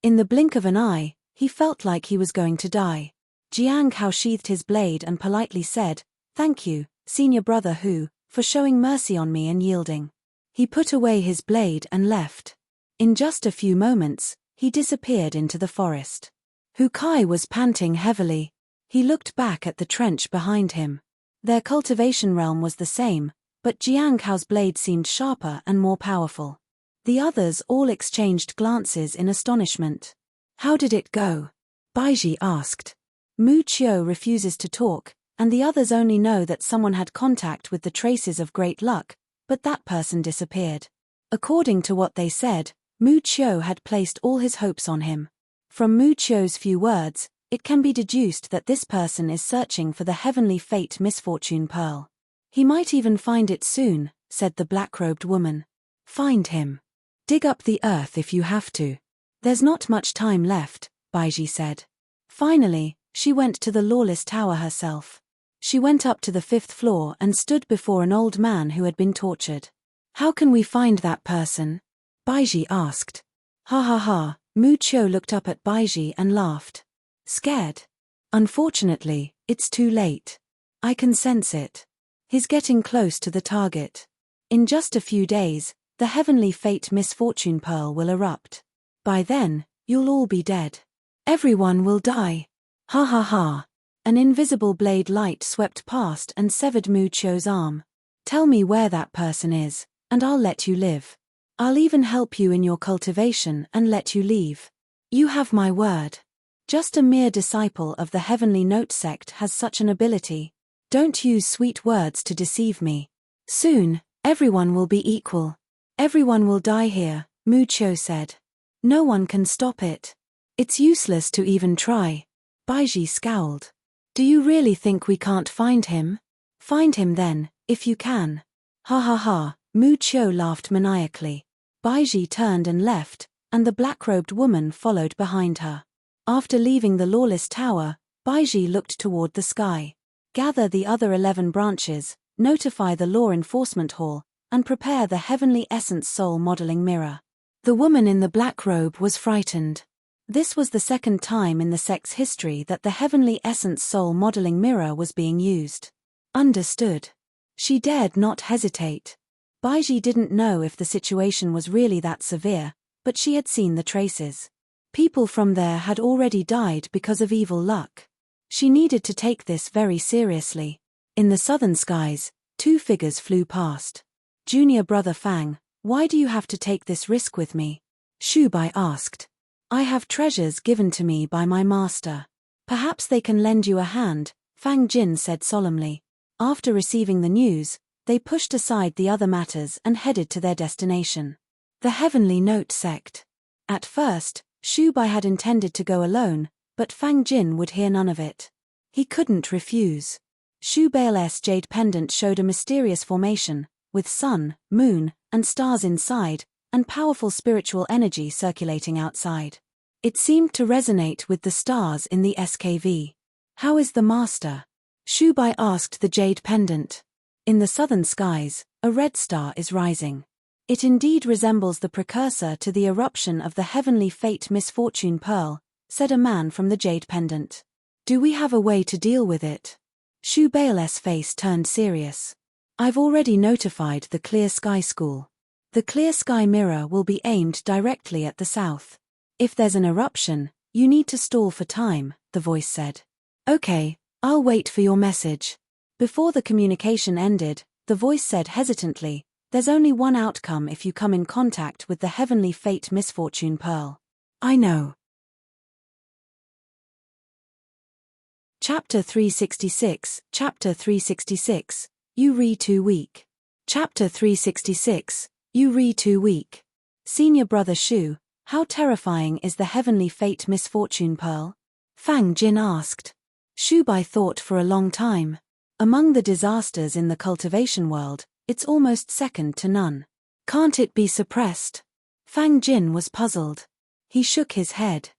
In the blink of an eye, he felt like he was going to die. Jiang Hao sheathed his blade and politely said, Thank you, senior brother Hu, for showing mercy on me and yielding. He put away his blade and left. In just a few moments, he disappeared into the forest. Hukai was panting heavily. He looked back at the trench behind him. Their cultivation realm was the same, but Jiang Hao's blade seemed sharper and more powerful. The others all exchanged glances in astonishment. How did it go? Baiji asked. Mu Qiu refuses to talk, and the others only know that someone had contact with the traces of great luck, but that person disappeared. According to what they said, Mu Qiu had placed all his hopes on him. From Mu Qiu's few words, it can be deduced that this person is searching for the heavenly fate misfortune pearl. He might even find it soon, said the black-robed woman. Find him. Dig up the earth if you have to. There's not much time left, Baiji said. Finally, she went to the lawless tower herself. She went up to the 5th floor and stood before an old man who had been tortured. How can we find that person? Baiji asked. Ha ha ha, Mu Qiu looked up at Baiji and laughed. Scared? Unfortunately, it's too late. I can sense it. He's getting close to the target. In just a few days, the heavenly fate misfortune pearl will erupt. By then, you'll all be dead. Everyone will die. Ha ha ha. An invisible blade light swept past and severed Mu Chio's arm. Tell me where that person is, and I'll let you live. I'll even help you in your cultivation and let you leave. You have my word. Just a mere disciple of the Heavenly Note sect has such an ability. Don't use sweet words to deceive me. Soon, everyone will be equal. Everyone will die here, Mu Chio said. No one can stop it. It's useless to even try. Baiji scowled. Do you really think we can't find him? Find him then, if you can. Ha ha ha, Mu Chio laughed maniacally. Baiji turned and left, and the black-robed woman followed behind her. After leaving the lawless tower, Baiji looked toward the sky. Gather the other 11 branches, notify the law enforcement hall, and prepare the heavenly essence soul modeling mirror. The woman in the black robe was frightened. This was the second time in the sect's history that the heavenly essence soul modeling mirror was being used. Understood. She dared not hesitate. Baiji didn't know if the situation was really that severe, but she had seen the traces. People from there had already died because of evil luck. She needed to take this very seriously. In the southern skies, 2 figures flew past. Junior brother Fang, why do you have to take this risk with me? Shu Bai asked. I have treasures given to me by my master. Perhaps they can lend you a hand, Fang Jin said solemnly. After receiving the news, they pushed aside the other matters and headed to their destination. The Heavenly Note sect. At first, Shu Bai had intended to go alone, but Fang Jin would hear none of it. He couldn't refuse. Shu Bai's jade pendant showed a mysterious formation, with sun, moon, and stars inside, and powerful spiritual energy circulating outside. It seemed to resonate with the stars in the SKV. How is the master? Shu Bai asked the jade pendant. In the southern skies, a red star is rising. It indeed resembles the precursor to the eruption of the heavenly fate misfortune pearl, said a man from the jade pendant. Do we have a way to deal with it? Shu Bai's face turned serious. I've already notified the Clear Sky School. The Clear Sky Mirror will be aimed directly at the south. If there's an eruption, you need to stall for time, the voice said. Okay, I'll wait for your message. Before the communication ended, the voice said hesitantly, there's only one outcome if you come in contact with the heavenly fate misfortune pearl. I know. Chapter 366, Chapter 366, You Re Too Weak. Chapter 366, You Re Too Weak. Senior brother Shu, how terrifying is the heavenly fate misfortune pearl? Fang Jin asked. Shu Bai thought for a long time. Among the disasters in the cultivation world, it's almost second to none. Can't it be suppressed? Fang Jin was puzzled. He shook his head.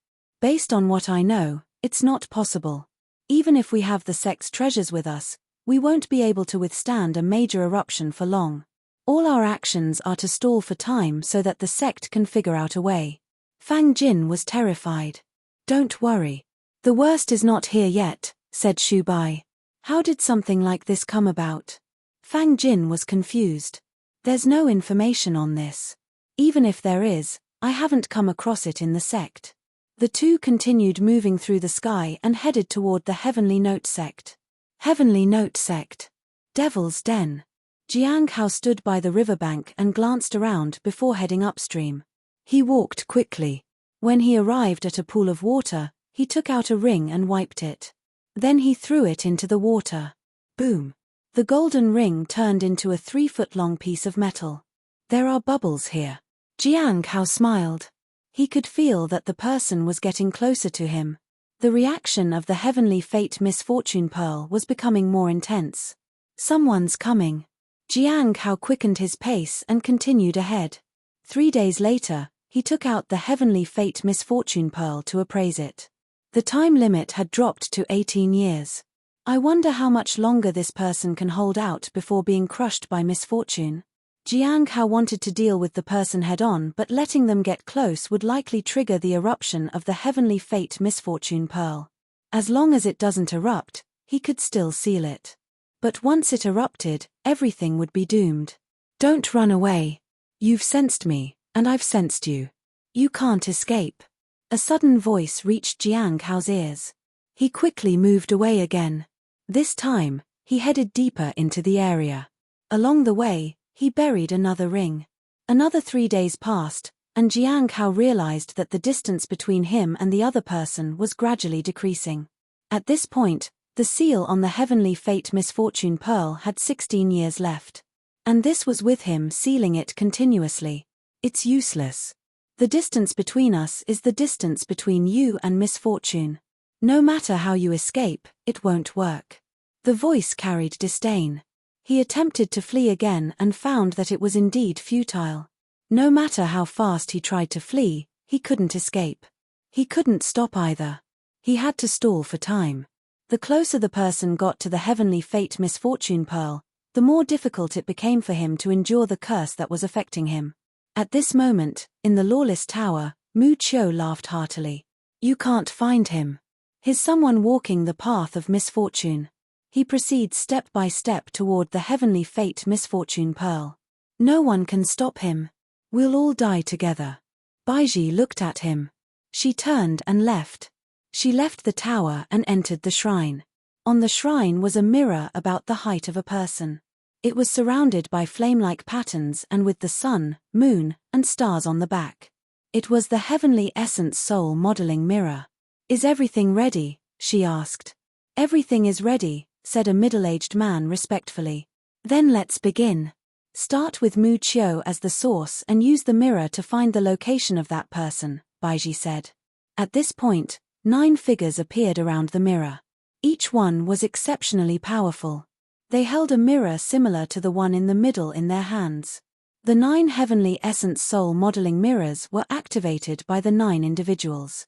Based on what I know, it's not possible. Even if we have the sect's treasures with us, we won't be able to withstand a major eruption for long. All our actions are to stall for time so that the sect can figure out a way. Fang Jin was terrified. Don't worry. The worst is not here yet, said Shu Bai. How did something like this come about? Fang Jin was confused. There's no information on this. Even if there is, I haven't come across it in the sect. The two continued moving through the sky and headed toward the Heavenly Note sect. Heavenly Note sect. Devil's Den. Jiang Hao stood by the riverbank and glanced around before heading upstream. He walked quickly. When he arrived at a pool of water, he took out a ring and wiped it. Then he threw it into the water. Boom. The golden ring turned into a 3-foot-long piece of metal. There are bubbles here. Jiang Hao smiled. He could feel that the person was getting closer to him. The reaction of the heavenly fate misfortune pearl was becoming more intense. Someone's coming. Jiang Hao quickened his pace and continued ahead. 3 days later, he took out the heavenly fate misfortune pearl to appraise it. The time limit had dropped to 18 years. I wonder how much longer this person can hold out before being crushed by misfortune. Jiang Hao wanted to deal with the person head-on, but letting them get close would likely trigger the eruption of the heavenly fate misfortune pearl. As long as it doesn't erupt, he could still seal it. But once it erupted, everything would be doomed. Don't run away. You've sensed me, and I've sensed you. You can't escape. A sudden voice reached Jiang Hao's ears. He quickly moved away again. This time, he headed deeper into the area. Along the way, he buried another ring. Another 3 days passed, and Jiang Hao realized that the distance between him and the other person was gradually decreasing. At this point, the seal on the heavenly fate misfortune pearl had 16 years left. And this was with him sealing it continuously. It's useless. The distance between us is the distance between you and misfortune. No matter how you escape, it won't work. The voice carried disdain. He attempted to flee again and found that it was indeed futile. No matter how fast he tried to flee, he couldn't escape. He couldn't stop either. He had to stall for time. The closer the person got to the heavenly fate misfortune pearl, the more difficult it became for him to endure the curse that was affecting him. At this moment, in the lawless tower, Mu Qiu laughed heartily. You can't find him. He's someone walking the path of misfortune. He proceeds step by step toward the heavenly fate misfortune pearl. No one can stop him. We'll all die together. Baiji looked at him. She turned and left. She left the tower and entered the shrine. On the shrine was a mirror about the height of a person. It was surrounded by flame-like patterns and with the sun, moon, and stars on the back. It was the heavenly essence soul modeling mirror. Is everything ready? She asked. Everything is ready, said a middle-aged man respectfully. Then let's begin. Start with Mu Qiu as the source and use the mirror to find the location of that person, Baiji said. At this point, 9 figures appeared around the mirror. Each one was exceptionally powerful. They held a mirror similar to the one in the middle in their hands. The 9 heavenly essence soul modeling mirrors were activated by the 9 individuals.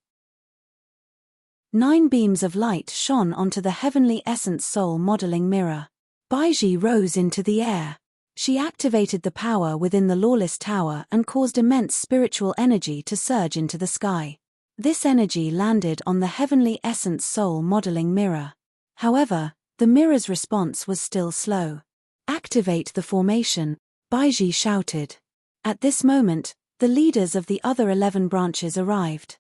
9 beams of light shone onto the heavenly essence soul modeling mirror. Baiji rose into the air. She activated the power within the lawless tower and caused immense spiritual energy to surge into the sky. This energy landed on the heavenly essence soul modeling mirror. However, the mirror's response was still slow. Activate the formation, Baiji shouted. At this moment, the leaders of the other 11 branches arrived.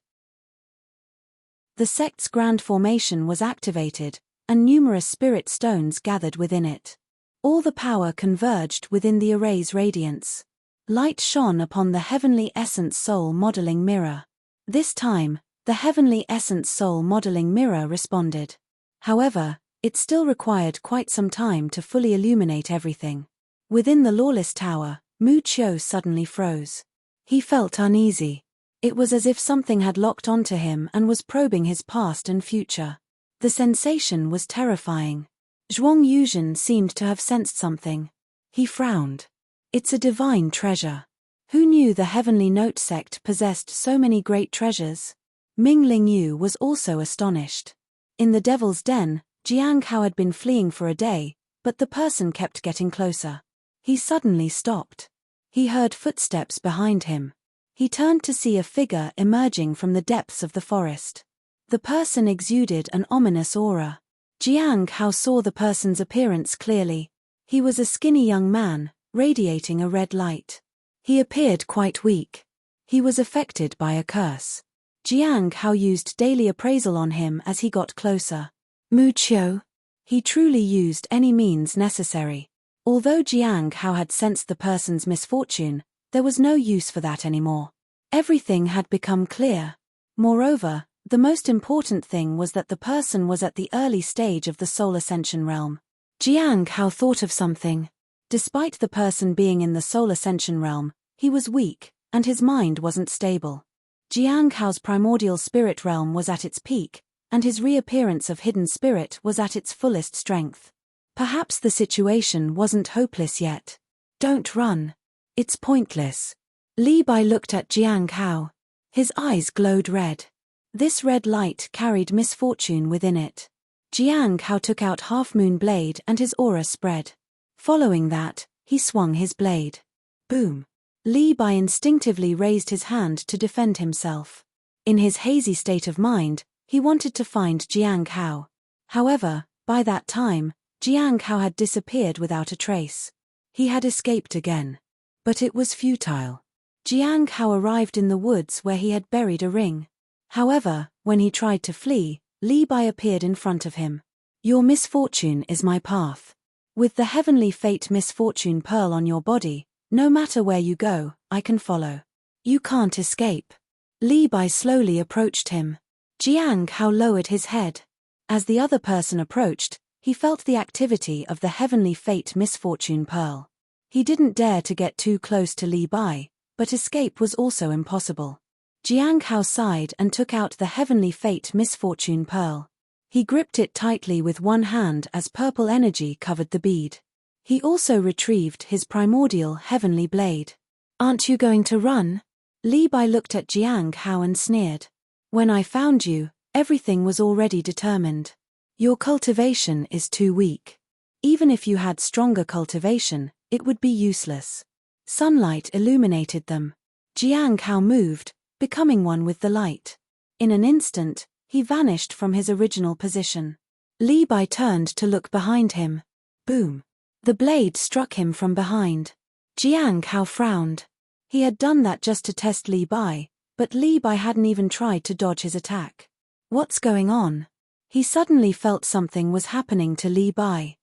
The sect's grand formation was activated, and numerous spirit stones gathered within it. All the power converged within the array's radiance. Light shone upon the heavenly essence soul modeling mirror. This time, the heavenly essence soul modeling mirror responded. However, it still required quite some time to fully illuminate everything. Within the lawless tower, Mu Qiu suddenly froze. He felt uneasy. It was as if something had locked onto him and was probing his past and future. The sensation was terrifying. Zhuang Yuzhen seemed to have sensed something. He frowned. It's a divine treasure. Who knew the Heavenly Note sect possessed so many great treasures? Ming Lingyu was also astonished. In the Devil's Den, Jiang Hao had been fleeing for a day, but the person kept getting closer. He suddenly stopped. He heard footsteps behind him. He turned to see a figure emerging from the depths of the forest. The person exuded an ominous aura. Jiang Hao saw the person's appearance clearly. He was a skinny young man, radiating a red light. He appeared quite weak. He was affected by a curse. Jiang Hao used daily appraisal on him as he got closer. Mu Qiu. He truly used any means necessary. Although Jiang Hao had sensed the person's misfortune, there was no use for that anymore. Everything had become clear. Moreover, the most important thing was that the person was at the early stage of the soul ascension realm. Jiang Hao thought of something. Despite the person being in the soul ascension realm, he was weak, and his mind wasn't stable. Jiang Hao's primordial spirit realm was at its peak, and his reappearance of hidden spirit was at its fullest strength. Perhaps the situation wasn't hopeless yet. Don't run. It's pointless. Li Bai looked at Jiang Hao. His eyes glowed red. This red light carried misfortune within it. Jiang Hao took out Half Moon Blade and his aura spread. Following that, he swung his blade. Boom. Li Bai instinctively raised his hand to defend himself. In his hazy state of mind, he wanted to find Jiang Hao. However, by that time, Jiang Hao had disappeared without a trace. He had escaped again. But it was futile. Jiang Hao arrived in the woods where he had buried a ring. However, when he tried to flee, Li Bai appeared in front of him. Your misfortune is my path. With the heavenly fate misfortune pearl on your body, no matter where you go, I can follow. You can't escape. Li Bai slowly approached him. Jiang Hao lowered his head. As the other person approached, he felt the activity of the heavenly fate misfortune pearl. He didn't dare to get too close to Li Bai, but escape was also impossible. Jiang Hao sighed and took out the heavenly fate misfortune pearl. He gripped it tightly with one hand as purple energy covered the bead. He also retrieved his primordial heavenly blade. Aren't you going to run? Li Bai looked at Jiang Hao and sneered. When I found you, everything was already determined. Your cultivation is too weak. Even if you had stronger cultivation, it would be useless. Sunlight illuminated them. Jiang Hao moved, becoming one with the light. In an instant, he vanished from his original position. Li Bai turned to look behind him. Boom! The blade struck him from behind. Jiang Hao frowned. He had done that just to test Li Bai, but Li Bai hadn't even tried to dodge his attack. What's going on? He suddenly felt something was happening to Li Bai.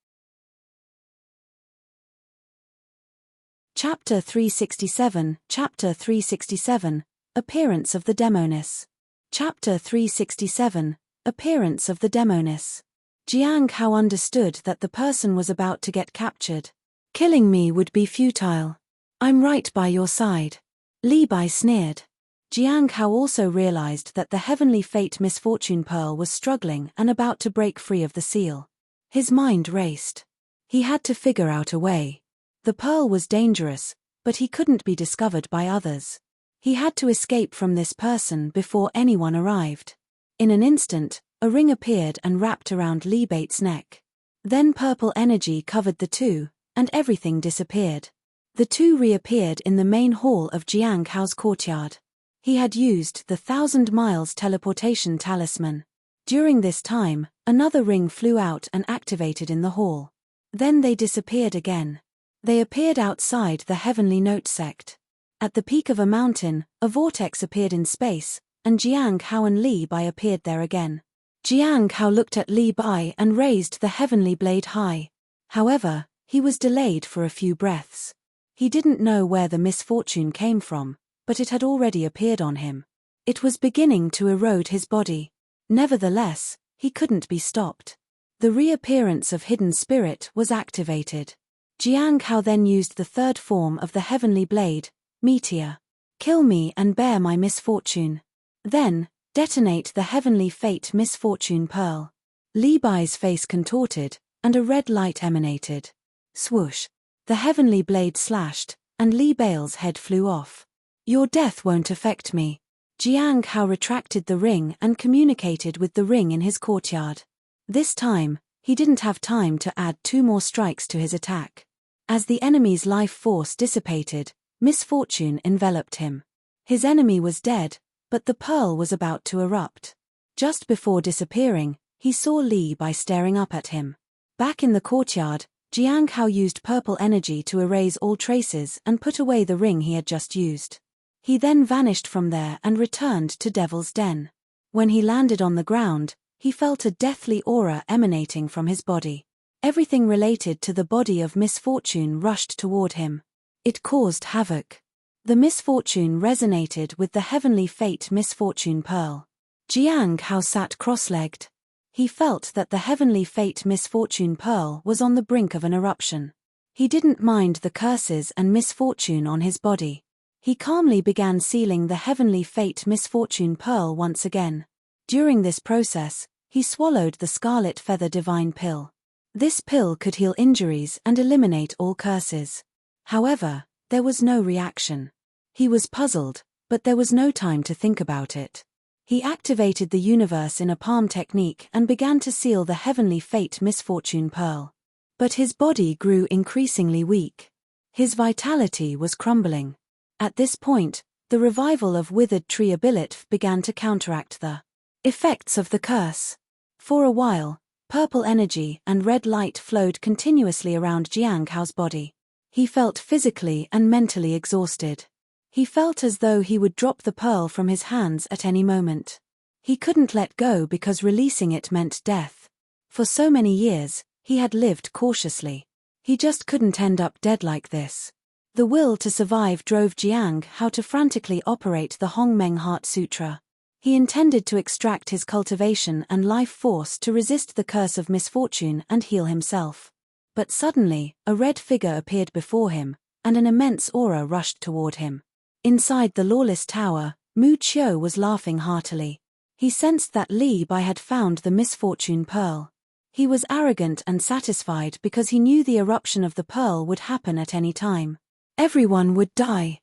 Chapter 367, Chapter 367, Appearance of the Demoness. Chapter 367, Appearance of the Demoness. Jiang Hao understood that the person was about to get captured. Killing me would be futile. I'm right by your side. Li Bai sneered. Jiang Hao also realized that the heavenly fate misfortune pearl was struggling and about to break free of the seal. His mind raced. He had to figure out a way. The pearl was dangerous, but he couldn't be discovered by others. He had to escape from this person before anyone arrived. In an instant, a ring appeared and wrapped around Li Bai's neck. Then purple energy covered the two, and everything disappeared. The two reappeared in the main hall of Jiang Hao's courtyard. He had used the 1,000 miles teleportation talisman. During this time, another ring flew out and activated in the hall. Then they disappeared again. They appeared outside the Heavenly Note sect. At the peak of a mountain, a vortex appeared in space, and Jiang Hao and Li Bai appeared there again. Jiang Hao looked at Li Bai and raised the heavenly blade high. However, he was delayed for a few breaths. He didn't know where the misfortune came from, but it had already appeared on him. It was beginning to erode his body. Nevertheless, he couldn't be stopped. The reappearance of Hidden Spirit was activated. Jiang Hao then used the third form of the heavenly blade, Meteor. Kill me and bear my misfortune. Then, detonate the heavenly fate misfortune pearl. Li Bai's face contorted, and a red light emanated. Swoosh! The heavenly blade slashed, and Li Bai's head flew off. Your death won't affect me. Jiang Hao retracted the ring and communicated with the ring in his courtyard. This time, he didn't have time to add 2 more strikes to his attack. As the enemy's life force dissipated, misfortune enveloped him. His enemy was dead, but the pearl was about to erupt. Just before disappearing, he saw Li Bai staring up at him. Back in the courtyard, Jiang Hao used purple energy to erase all traces and put away the ring he had just used. He then vanished from there and returned to Devil's Den. When he landed on the ground, he felt a deathly aura emanating from his body. Everything related to the body of misfortune rushed toward him. It caused havoc. The misfortune resonated with the heavenly fate misfortune pearl. Jiang Hao sat cross-legged. He felt that the heavenly fate misfortune pearl was on the brink of an eruption. He didn't mind the curses and misfortune on his body. He calmly began sealing the heavenly fate misfortune pearl once again. During this process, he swallowed the scarlet feather divine pill. This pill could heal injuries and eliminate all curses. However, there was no reaction. He was puzzled, but there was no time to think about it. He activated the universe in a palm technique and began to seal the heavenly fate misfortune pearl. But his body grew increasingly weak. His vitality was crumbling. At this point, the revival of withered tree ability began to counteract the effects of the curse. For a while, purple energy and red light flowed continuously around Jiang Hao's body. He felt physically and mentally exhausted. He felt as though he would drop the pearl from his hands at any moment. He couldn't let go because releasing it meant death. For so many years, he had lived cautiously. He just couldn't end up dead like this. The will to survive drove Jiang Hao to frantically operate the Hongmeng Heart Sutra. He intended to extract his cultivation and life force to resist the curse of misfortune and heal himself. But suddenly, a red figure appeared before him, and an immense aura rushed toward him. Inside the lawless tower, Mu Qiu was laughing heartily. He sensed that Li Bai had found the misfortune pearl. He was arrogant and satisfied because he knew the eruption of the pearl would happen at any time. Everyone would die.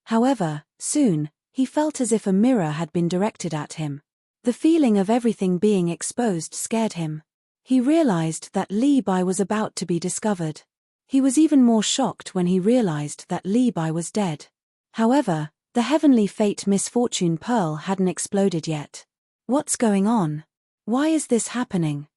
However, soon, he felt as if a mirror had been directed at him. The feeling of everything being exposed scared him. He realized that Li Bai was about to be discovered. He was even more shocked when he realized that Li Bai was dead. However, the heavenly fate misfortune pearl hadn't exploded yet. What's going on? Why is this happening?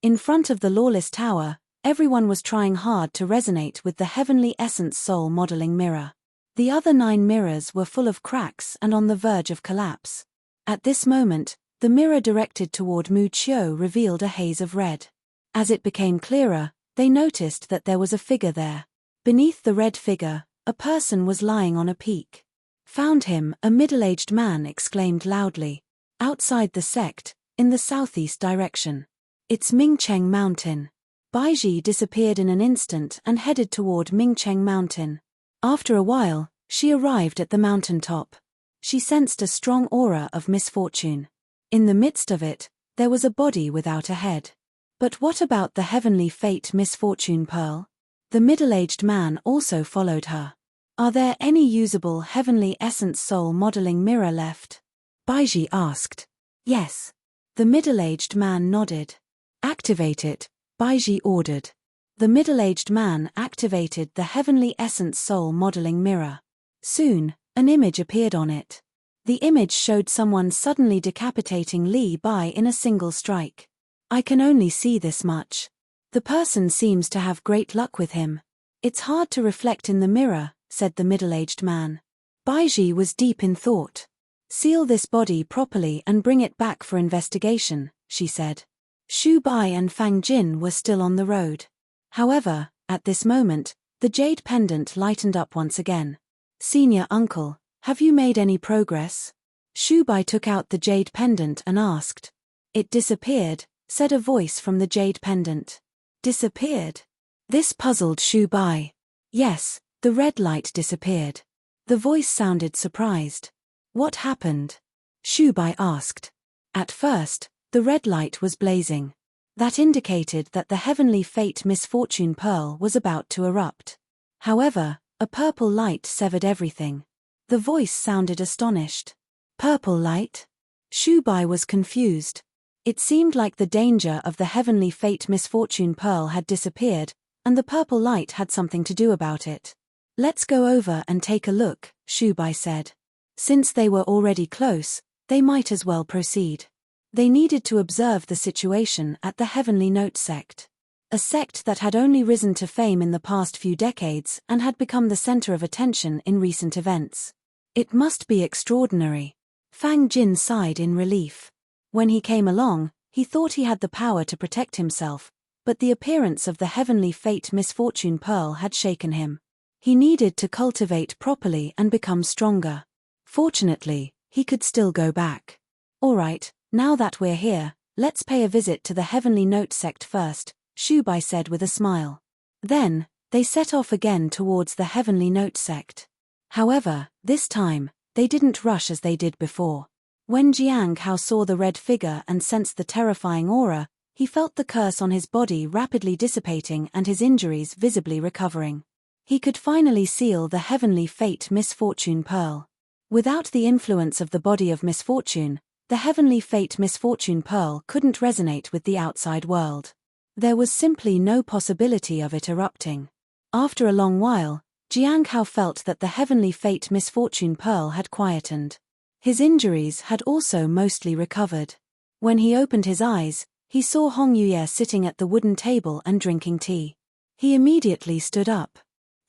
In front of the lawless tower, everyone was trying hard to resonate with the heavenly essence soul modeling mirror. The other 9 mirrors were full of cracks and on the verge of collapse. At this moment, the mirror directed toward Mu Qiu revealed a haze of red. As it became clearer, they noticed that there was a figure there. Beneath the red figure, a person was lying on a peak. Found him, a middle-aged man exclaimed loudly. Outside the sect, in the southeast direction. It's Mingcheng Mountain. Baiji disappeared in an instant and headed toward Mingcheng Mountain. After a while, she arrived at the mountaintop. She sensed a strong aura of misfortune. In the midst of it, there was a body without a head. But what about the heavenly fate misfortune pearl? The middle-aged man also followed her. Are there any usable heavenly essence soul modeling mirror left? Baiji asked. Yes. The middle-aged man nodded. Activate it, Baiji ordered. The middle-aged man activated the heavenly essence soul modeling mirror. Soon, an image appeared on it. The image showed someone suddenly decapitating Li Bai in a single strike. I can only see this much. The person seems to have great luck with him. It's hard to reflect in the mirror, said the middle-aged man. Baiji was deep in thought. Seal this body properly and bring it back for investigation, she said. Xu Bai and Fang Jin were still on the road. However, at this moment, the jade pendant lightened up once again. Senior uncle, have you made any progress? Xu Bai took out the jade pendant and asked. It disappeared, said a voice from the jade pendant. Disappeared? This puzzled Xu Bai. Yes, the red light disappeared. The voice sounded surprised. What happened? Xu Bai asked. At first, the red light was blazing. That indicated that the heavenly fate misfortune pearl was about to erupt. However, a purple light severed everything. The voice sounded astonished. Purple light? Xu Bai was confused. It seemed like the danger of the heavenly fate misfortune pearl had disappeared, and the purple light had something to do about it. Let's go over and take a look, Xu Bai said. Since they were already close, they might as well proceed. They needed to observe the situation at the Heavenly Note sect. A sect that had only risen to fame in the past few decades and had become the center of attention in recent events. It must be extraordinary. Fang Jin sighed in relief. When he came along, he thought he had the power to protect himself, but the appearance of the heavenly fate misfortune pearl had shaken him. He needed to cultivate properly and become stronger. Fortunately, he could still go back. All right, now that we're here, let's pay a visit to the Heavenly Note sect first, Xu Bai said with a smile. Then, they set off again towards the Heavenly Note sect. However, this time, they didn't rush as they did before. When Jiang Hao saw the red figure and sensed the terrifying aura, he felt the curse on his body rapidly dissipating and his injuries visibly recovering. He could finally seal the heavenly fate misfortune pearl. Without the influence of the body of misfortune, the heavenly fate misfortune pearl couldn't resonate with the outside world. There was simply no possibility of it erupting. After a long while, Jiang Hao felt that the heavenly fate misfortune pearl had quietened. His injuries had also mostly recovered. When he opened his eyes, he saw Hong Yuye sitting at the wooden table and drinking tea. He immediately stood up.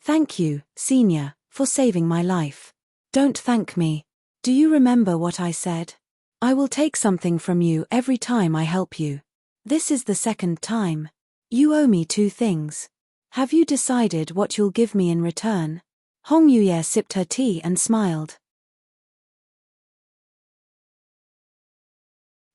Thank you, Senior, for saving my life. Don't thank me. Do you remember what I said? I will take something from you every time I help you. This is the second time. You owe me 2 things. Have you decided what you'll give me in return? Hong Yuye sipped her tea and smiled.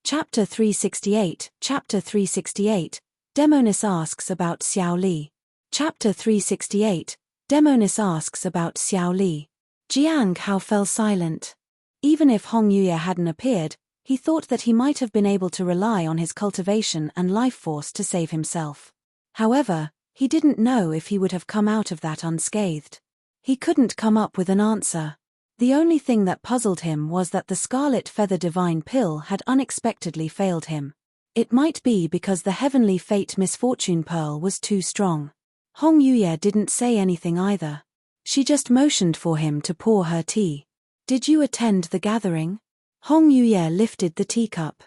Chapter 368, Chapter 368, Demoness asks about Xiao Li. Chapter 368, Demoness asks about Xiao Li. Jiang Hao fell silent. Even if Hong Yuye hadn't appeared, he thought that he might have been able to rely on his cultivation and life force to save himself. However, he didn't know if he would have come out of that unscathed. He couldn't come up with an answer. The only thing that puzzled him was that the Scarlet Feather Divine Pill had unexpectedly failed him. It might be because the Heavenly Fate Misfortune Pearl was too strong. Hong Yuye didn't say anything either. She just motioned for him to pour her tea. Did you attend the gathering? Hong Yuye lifted the teacup.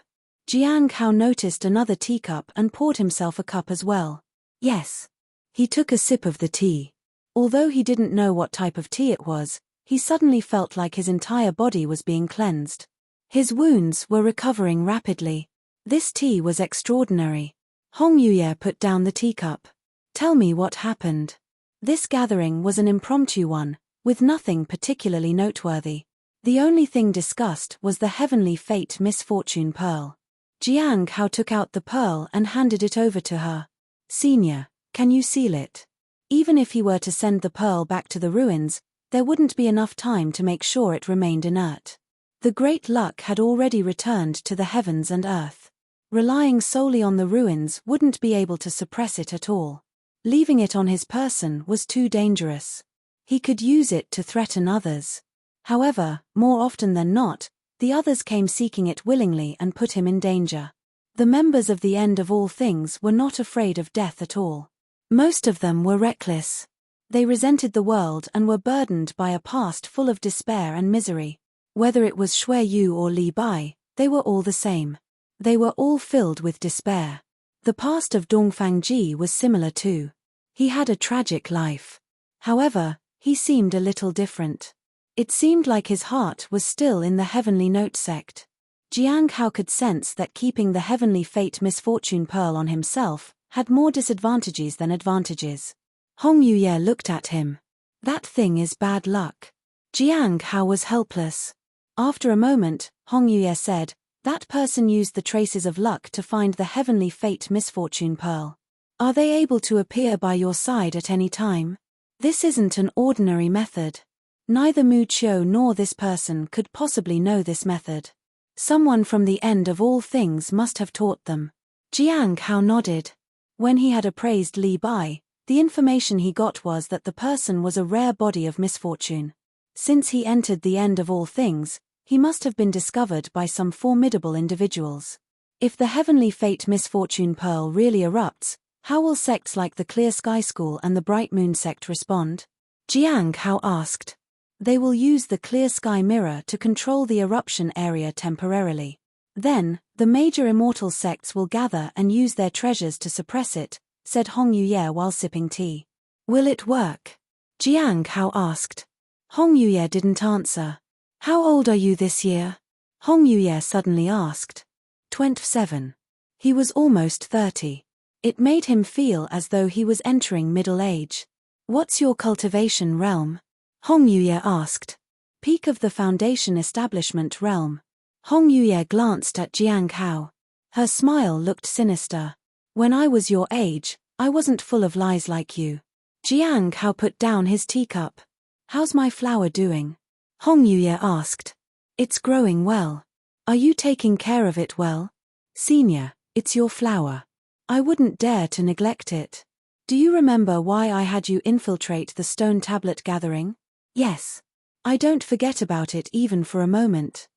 Jiang Hao noticed another teacup and poured himself a cup as well. Yes. He took a sip of the tea. Although he didn't know what type of tea it was, he suddenly felt like his entire body was being cleansed. His wounds were recovering rapidly. This tea was extraordinary. Hong Yuye put down the teacup. Tell me what happened. This gathering was an impromptu one, with nothing particularly noteworthy. The only thing discussed was the Heavenly Fate Misfortune Pearl. Jiang Hao took out the pearl and handed it over to her. Senior, can you seal it? Even if he were to send the pearl back to the ruins, there wouldn't be enough time to make sure it remained inert. The great luck had already returned to the heavens and earth. Relying solely on the ruins wouldn't be able to suppress it at all. Leaving it on his person was too dangerous. He could use it to threaten others. However, more often than not, the others came seeking it willingly and put him in danger. The members of the End of All Things were not afraid of death at all. Most of them were reckless. They resented the world and were burdened by a past full of despair and misery. Whether it was Shui Yu or Li Bai, they were all the same. They were all filled with despair. The past of Dongfang Ji was similar too. He had a tragic life. However, he seemed a little different. It seemed like his heart was still in the Heavenly Note sect. Jiang Hao could sense that keeping the Heavenly Fate Misfortune Pearl on himself had more disadvantages than advantages. Hong Yuye looked at him. That thing is bad luck. Jiang Hao was helpless. After a moment, Hong Yuye said, that person used the traces of luck to find the Heavenly Fate Misfortune Pearl. Are they able to appear by your side at any time? This isn't an ordinary method. Neither Mu Qiu nor this person could possibly know this method. Someone from the End of All Things must have taught them. Jiang Hao nodded. When he had appraised Li Bai, the information he got was that the person was a rare body of misfortune. Since he entered the End of All Things, he must have been discovered by some formidable individuals. If the Heavenly Fate Misfortune Pearl really erupts, how will sects like the Clear Sky School and the Bright Moon sect respond? Jiang Hao asked. They will use the Clear Sky Mirror to control the eruption area temporarily. Then, the major immortal sects will gather and use their treasures to suppress it, said Hong Yuye while sipping tea. Will it work? Jiang Hao asked. Hong Yuye didn't answer. How old are you this year? Hong Yuye suddenly asked. 27. He was almost 30. It made him feel as though he was entering middle age. What's your cultivation realm? Hong Yuye asked. Peak of the Foundation Establishment realm. Hong Yuye glanced at Jiang Hao. Her smile looked sinister. When I was your age, I wasn't full of lies like you. Jiang Hao put down his teacup. How's my flower doing? Hong Yuye asked. It's growing well. Are you taking care of it well? Senior, it's your flower. I wouldn't dare to neglect it. Do you remember why I had you infiltrate the stone tablet gathering? Yes. I don't forget about it even for a moment.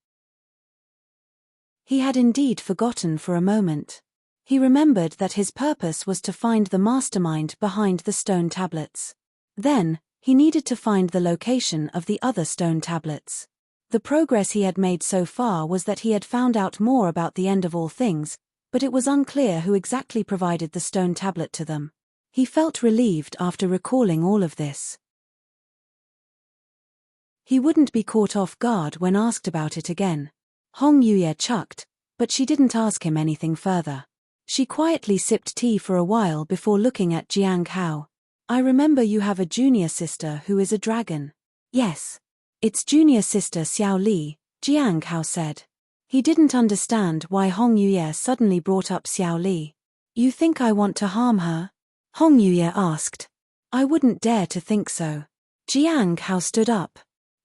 He had indeed forgotten for a moment. He remembered that his purpose was to find the mastermind behind the stone tablets. Then, he needed to find the location of the other stone tablets. The progress he had made so far was that he had found out more about the End of All Things, but it was unclear who exactly provided the stone tablet to them. He felt relieved after recalling all of this. He wouldn't be caught off guard when asked about it again. Hong Yuye chucked, but she didn't ask him anything further. She quietly sipped tea for a while before looking at Jiang Hao. I remember you have a junior sister who is a dragon. Yes. It's junior sister Xiao Li, Jiang Hao said. He didn't understand why Hong Yuye suddenly brought up Xiao Li. You think I want to harm her? Hong Yuye asked. I wouldn't dare to think so. Jiang Hao stood up.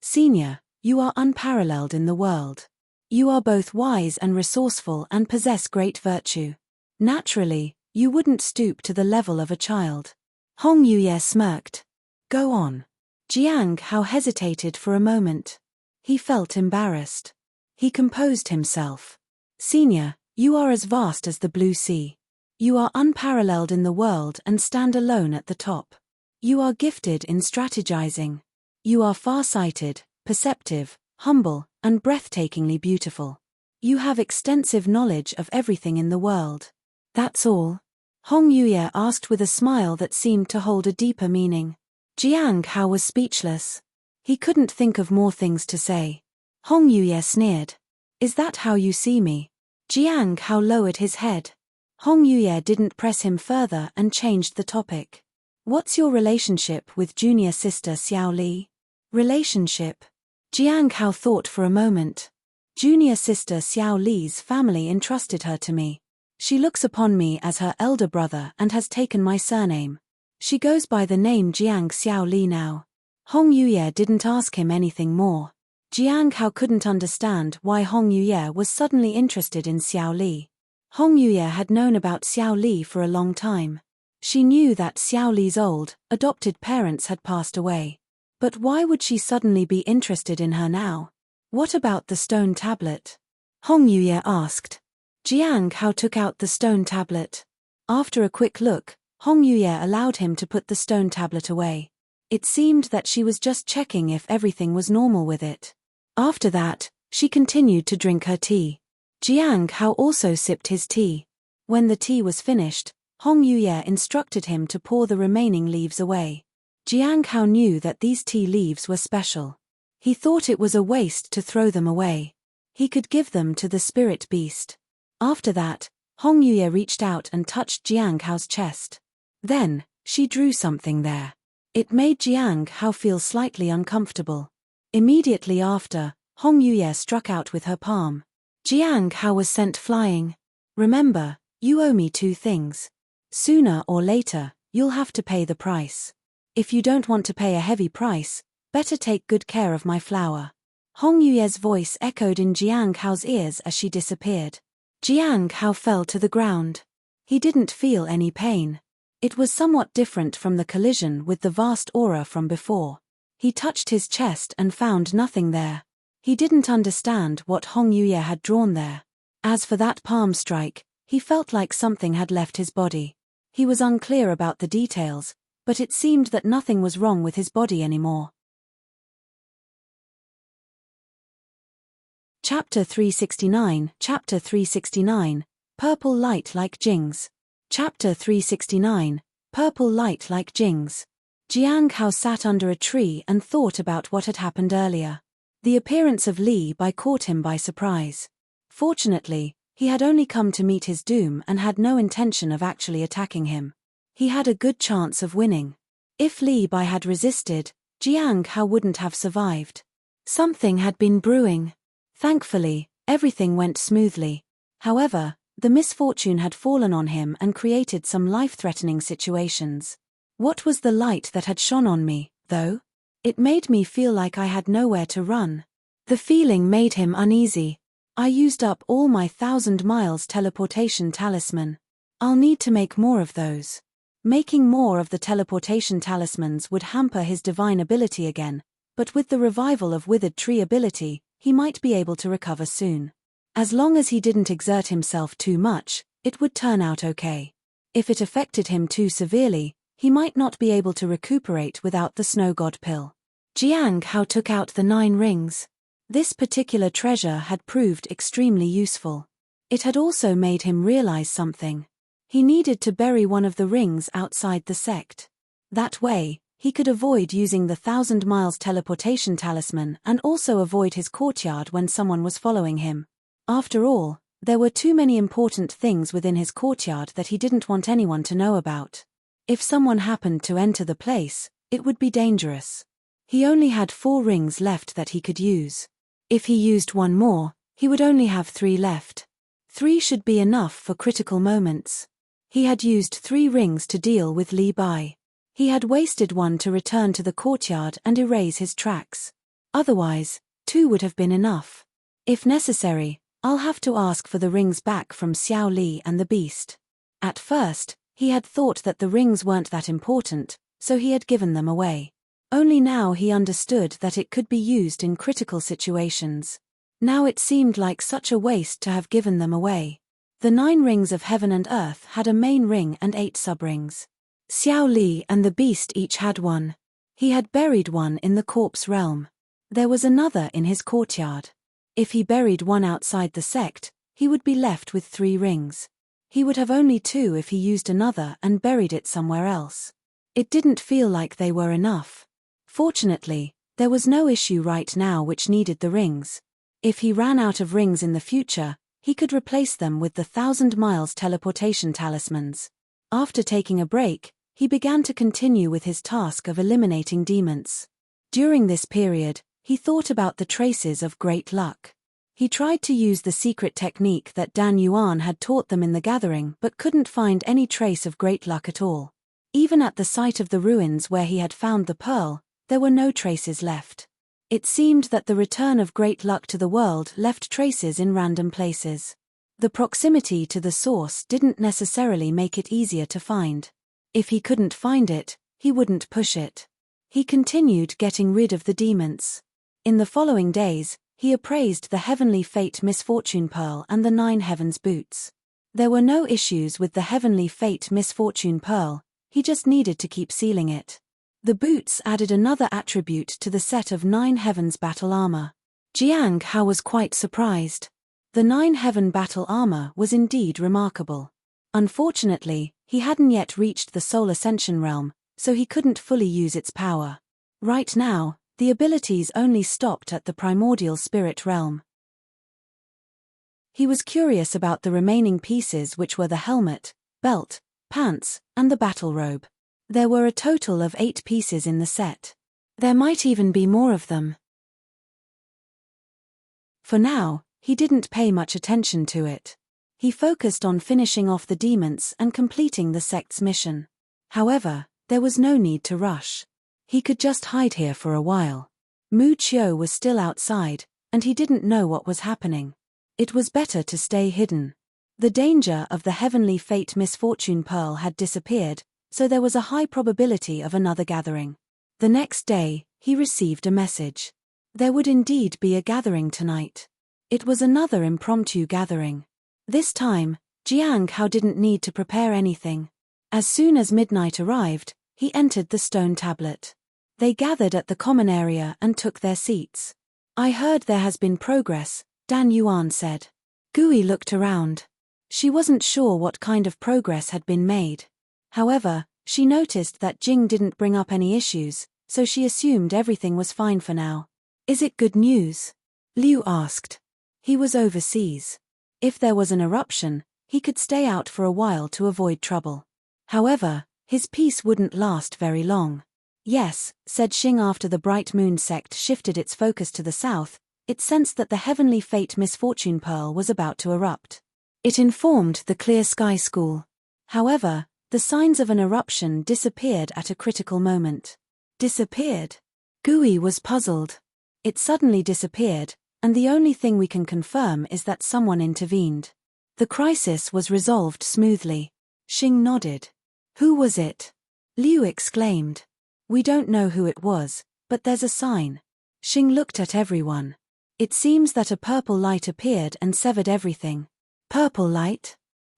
Senior, you are unparalleled in the world. You are both wise and resourceful and possess great virtue. Naturally, you wouldn't stoop to the level of a child. Hong Yuye smirked. Go on. Jiang Hao hesitated for a moment. He felt embarrassed. He composed himself. Senior, you are as vast as the blue sea. You are unparalleled in the world and stand alone at the top. You are gifted in strategizing. You are far-sighted, perceptive, humble, and breathtakingly beautiful. You have extensive knowledge of everything in the world. That's all? Hong Yuye asked with a smile that seemed to hold a deeper meaning. Jiang Hao was speechless. He couldn't think of more things to say. Hong Yuye sneered. Is that how you see me? Jiang Hao lowered his head. Hong Yuye didn't press him further and changed the topic. What's your relationship with junior sister Xiao Li? Relationship? Jiang Hao thought for a moment. Junior sister Xiao Li's family entrusted her to me. She looks upon me as her elder brother and has taken my surname. She goes by the name Jiang Xiao Li now. Hong Yuye didn't ask him anything more. Jiang Hao couldn't understand why Hong Yuye was suddenly interested in Xiao Li. Hong Yuye had known about Xiao Li for a long time. She knew that Xiao Li's old, adopted parents had passed away. But why would she suddenly be interested in her now? What about the stone tablet? Hong Yuye asked. Jiang Hao took out the stone tablet. After a quick look, Hong Yuye allowed him to put the stone tablet away. It seemed that she was just checking if everything was normal with it. After that, she continued to drink her tea. Jiang Hao also sipped his tea. When the tea was finished, Hong Yuye instructed him to pour the remaining leaves away. Jiang Hao knew that these tea leaves were special. He thought it was a waste to throw them away. He could give them to the spirit beast. After that, Hong Yuye reached out and touched Jiang Hao's chest. Then, she drew something there. It made Jiang Hao feel slightly uncomfortable. Immediately after, Hong Yuye struck out with her palm. Jiang Hao was sent flying. Remember, you owe me 2 things. Sooner or later, you'll have to pay the price. If you don't want to pay a heavy price, better take good care of my flower. Hong Yuye's voice echoed in Jiang Hao's ears as she disappeared. Jiang Hao fell to the ground. He didn't feel any pain. It was somewhat different from the collision with the vast aura from before. He touched his chest and found nothing there. He didn't understand what Hong Yuye had drawn there. As for that palm strike, he felt like something had left his body. He was unclear about the details, but it seemed that nothing was wrong with his body anymore. Chapter 369, Chapter 369, Purple Light Like Jings. Chapter 369, Purple Light Like Jings. Jiang Hao sat under a tree and thought about what had happened earlier. The appearance of Li Bai caught him by surprise. Fortunately, he had only come to meet his doom and had no intention of actually attacking him. He had a good chance of winning. If Li Bai had resisted, Jiang Hao wouldn't have survived. Something had been brewing. Thankfully, everything went smoothly. However, the misfortune had fallen on him and created some life-threatening situations. What was the light that had shone on me, though? It made me feel like I had nowhere to run. The feeling made him uneasy. I used up all my 1,000 miles teleportation talisman. I'll need to make more of those. Making more of the teleportation talismans would hamper his divine ability again, but with the revival of withered tree ability, he might be able to recover soon. As long as he didn't exert himself too much, it would turn out okay. If it affected him too severely, he might not be able to recuperate without the snow god pill. Jiang Hao took out the 9 rings. This particular treasure had proved extremely useful. It had also made him realize something. He needed to bury one of the rings outside the sect. That way, He could avoid using the 1,000 miles teleportation talisman and also avoid his courtyard when someone was following him. After all, there were too many important things within his courtyard that he didn't want anyone to know about. If someone happened to enter the place, it would be dangerous. He only had 4 rings left that he could use. If he used one more, he would only have 3 left. 3 should be enough for critical moments. He had used 3 rings to deal with Li Bai. He had wasted one to return to the courtyard and erase his tracks. Otherwise, 2 would have been enough. If necessary, I'll have to ask for the rings back from Xiao Li and the beast. At first, he had thought that the rings weren't that important, so he had given them away. Only now he understood that it could be used in critical situations. Now it seemed like such a waste to have given them away. The 9 rings of heaven and earth had a main ring and 8 sub-rings. Xiao Li and the beast each had one. He had buried one in the corpse realm. There was another in his courtyard. If he buried one outside the sect, he would be left with 3 rings. He would have only 2 if he used another and buried it somewhere else. It didn't feel like they were enough. Fortunately, there was no issue right now which needed the rings. If he ran out of rings in the future, he could replace them with the 1,000 miles teleportation talismans. After taking a break, he began to continue with his task of eliminating demons. During this period, he thought about the traces of great luck. He tried to use the secret technique that Dan Yuan had taught them in the gathering but couldn't find any trace of great luck at all. Even at the site of the ruins where he had found the pearl, there were no traces left. It seemed that the return of great luck to the world left traces in random places. The proximity to the source didn't necessarily make it easier to find. If he couldn't find it, he wouldn't push it. He continued getting rid of the demons. In the following days, he appraised the Heavenly Fate Misfortune Pearl and the 9 Heavens Boots. There were no issues with the Heavenly Fate Misfortune Pearl, he just needed to keep sealing it. The boots added another attribute to the set of 9 Heavens battle armor. Jiang Hao was quite surprised. The 9 Heaven battle armor was indeed remarkable. Unfortunately, he hadn't yet reached the Soul Ascension realm, so he couldn't fully use its power. Right now, the abilities only stopped at the primordial spirit realm. He was curious about the remaining pieces, which were the helmet, belt, pants, and the battle robe. There were a total of 8 pieces in the set. There might even be more of them. For now, he didn't pay much attention to it. He focused on finishing off the demons and completing the sect's mission. However, there was no need to rush. He could just hide here for a while. Mu Qiu was still outside, and he didn't know what was happening. It was better to stay hidden. The danger of the Heavenly Fate Misfortune Pearl had disappeared, so there was a high probability of another gathering. The next day, he received a message. There would indeed be a gathering tonight. It was another impromptu gathering. This time, Jiang Hao didn't need to prepare anything. As soon as midnight arrived, he entered the stone tablet. They gathered at the common area and took their seats. I heard there has been progress, Dan Yuan said. Gui looked around. She wasn't sure what kind of progress had been made. However, she noticed that Jing didn't bring up any issues, so she assumed everything was fine for now. Is it good news? Liu asked. He was overseas. If there was an eruption, he could stay out for a while to avoid trouble. However, his peace wouldn't last very long. Yes, said Xing after the Bright Moon sect shifted its focus to the south, it sensed that the Heavenly Fate Misfortune Pearl was about to erupt. It informed the Clear Sky School. However, the signs of an eruption disappeared at a critical moment. Disappeared? Gui was puzzled. It suddenly disappeared, and the only thing we can confirm is that someone intervened. The crisis was resolved smoothly. Xing nodded. Who was it? Liu exclaimed. We don't know who it was, but there's a sign. Xing looked at everyone. It seems that a purple light appeared and severed everything. Purple light?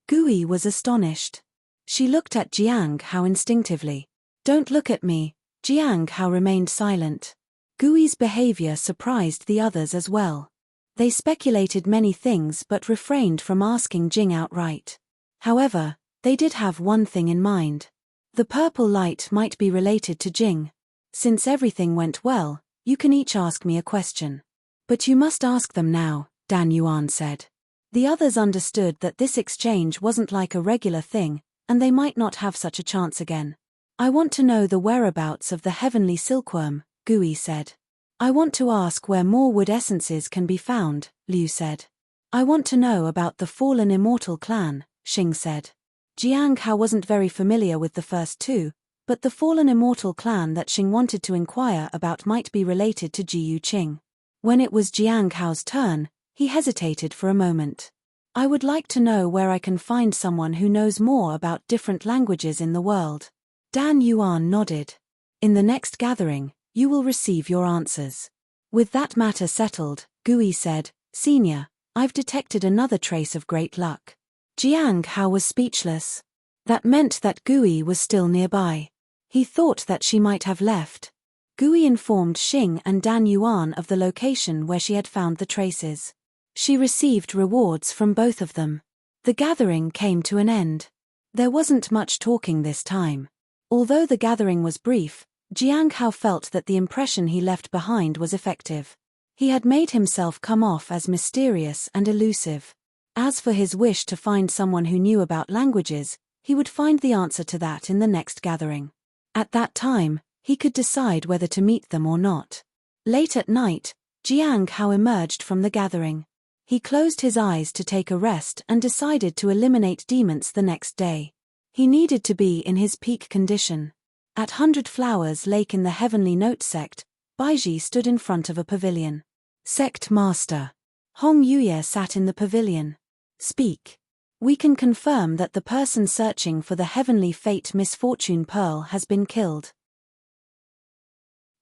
Gui was astonished. She looked at Jiang Hao instinctively. Don't look at me. Jiang Hao remained silent. Gui's behavior surprised the others as well. They speculated many things but refrained from asking Jing outright. However, they did have one thing in mind. The purple light might be related to Jing. Since everything went well, you can each ask me a question. But you must ask them now, Dan Yuan said. The others understood that this exchange wasn't like a regular thing, and they might not have such a chance again. I want to know the whereabouts of the heavenly silkworm, Gui said. I want to ask where more wood essences can be found, Liu said. I want to know about the fallen immortal clan, Xing said. Jiang Hao wasn't very familiar with the first two, but the fallen immortal clan that Xing wanted to inquire about might be related to Jiyu Qing. When it was Jiang Hao's turn, he hesitated for a moment. I would like to know where I can find someone who knows more about different languages in the world. Dan Yuan nodded. In the next gathering, you will receive your answers. With that matter settled, Gui said, Senior, I've detected another trace of great luck. Jiang Hao was speechless. That meant that Gui was still nearby. He thought that she might have left. Gui informed Xing and Dan Yuan of the location where she had found the traces. She received rewards from both of them. The gathering came to an end. There wasn't much talking this time. Although the gathering was brief, Jiang Hao felt that the impression he left behind was effective. He had made himself come off as mysterious and elusive. As for his wish to find someone who knew about languages, he would find the answer to that in the next gathering. At that time, he could decide whether to meet them or not. Late at night, Jiang Hao emerged from the gathering. He closed his eyes to take a rest and decided to eliminate demons the next day. He needed to be in his peak condition. At 100 Flowers Lake in the Heavenly Note sect, Baiji stood in front of a pavilion. Sect Master Hong Yuye sat in the pavilion. Speak. We can confirm that the person searching for the Heavenly Fate Misfortune Pearl has been killed.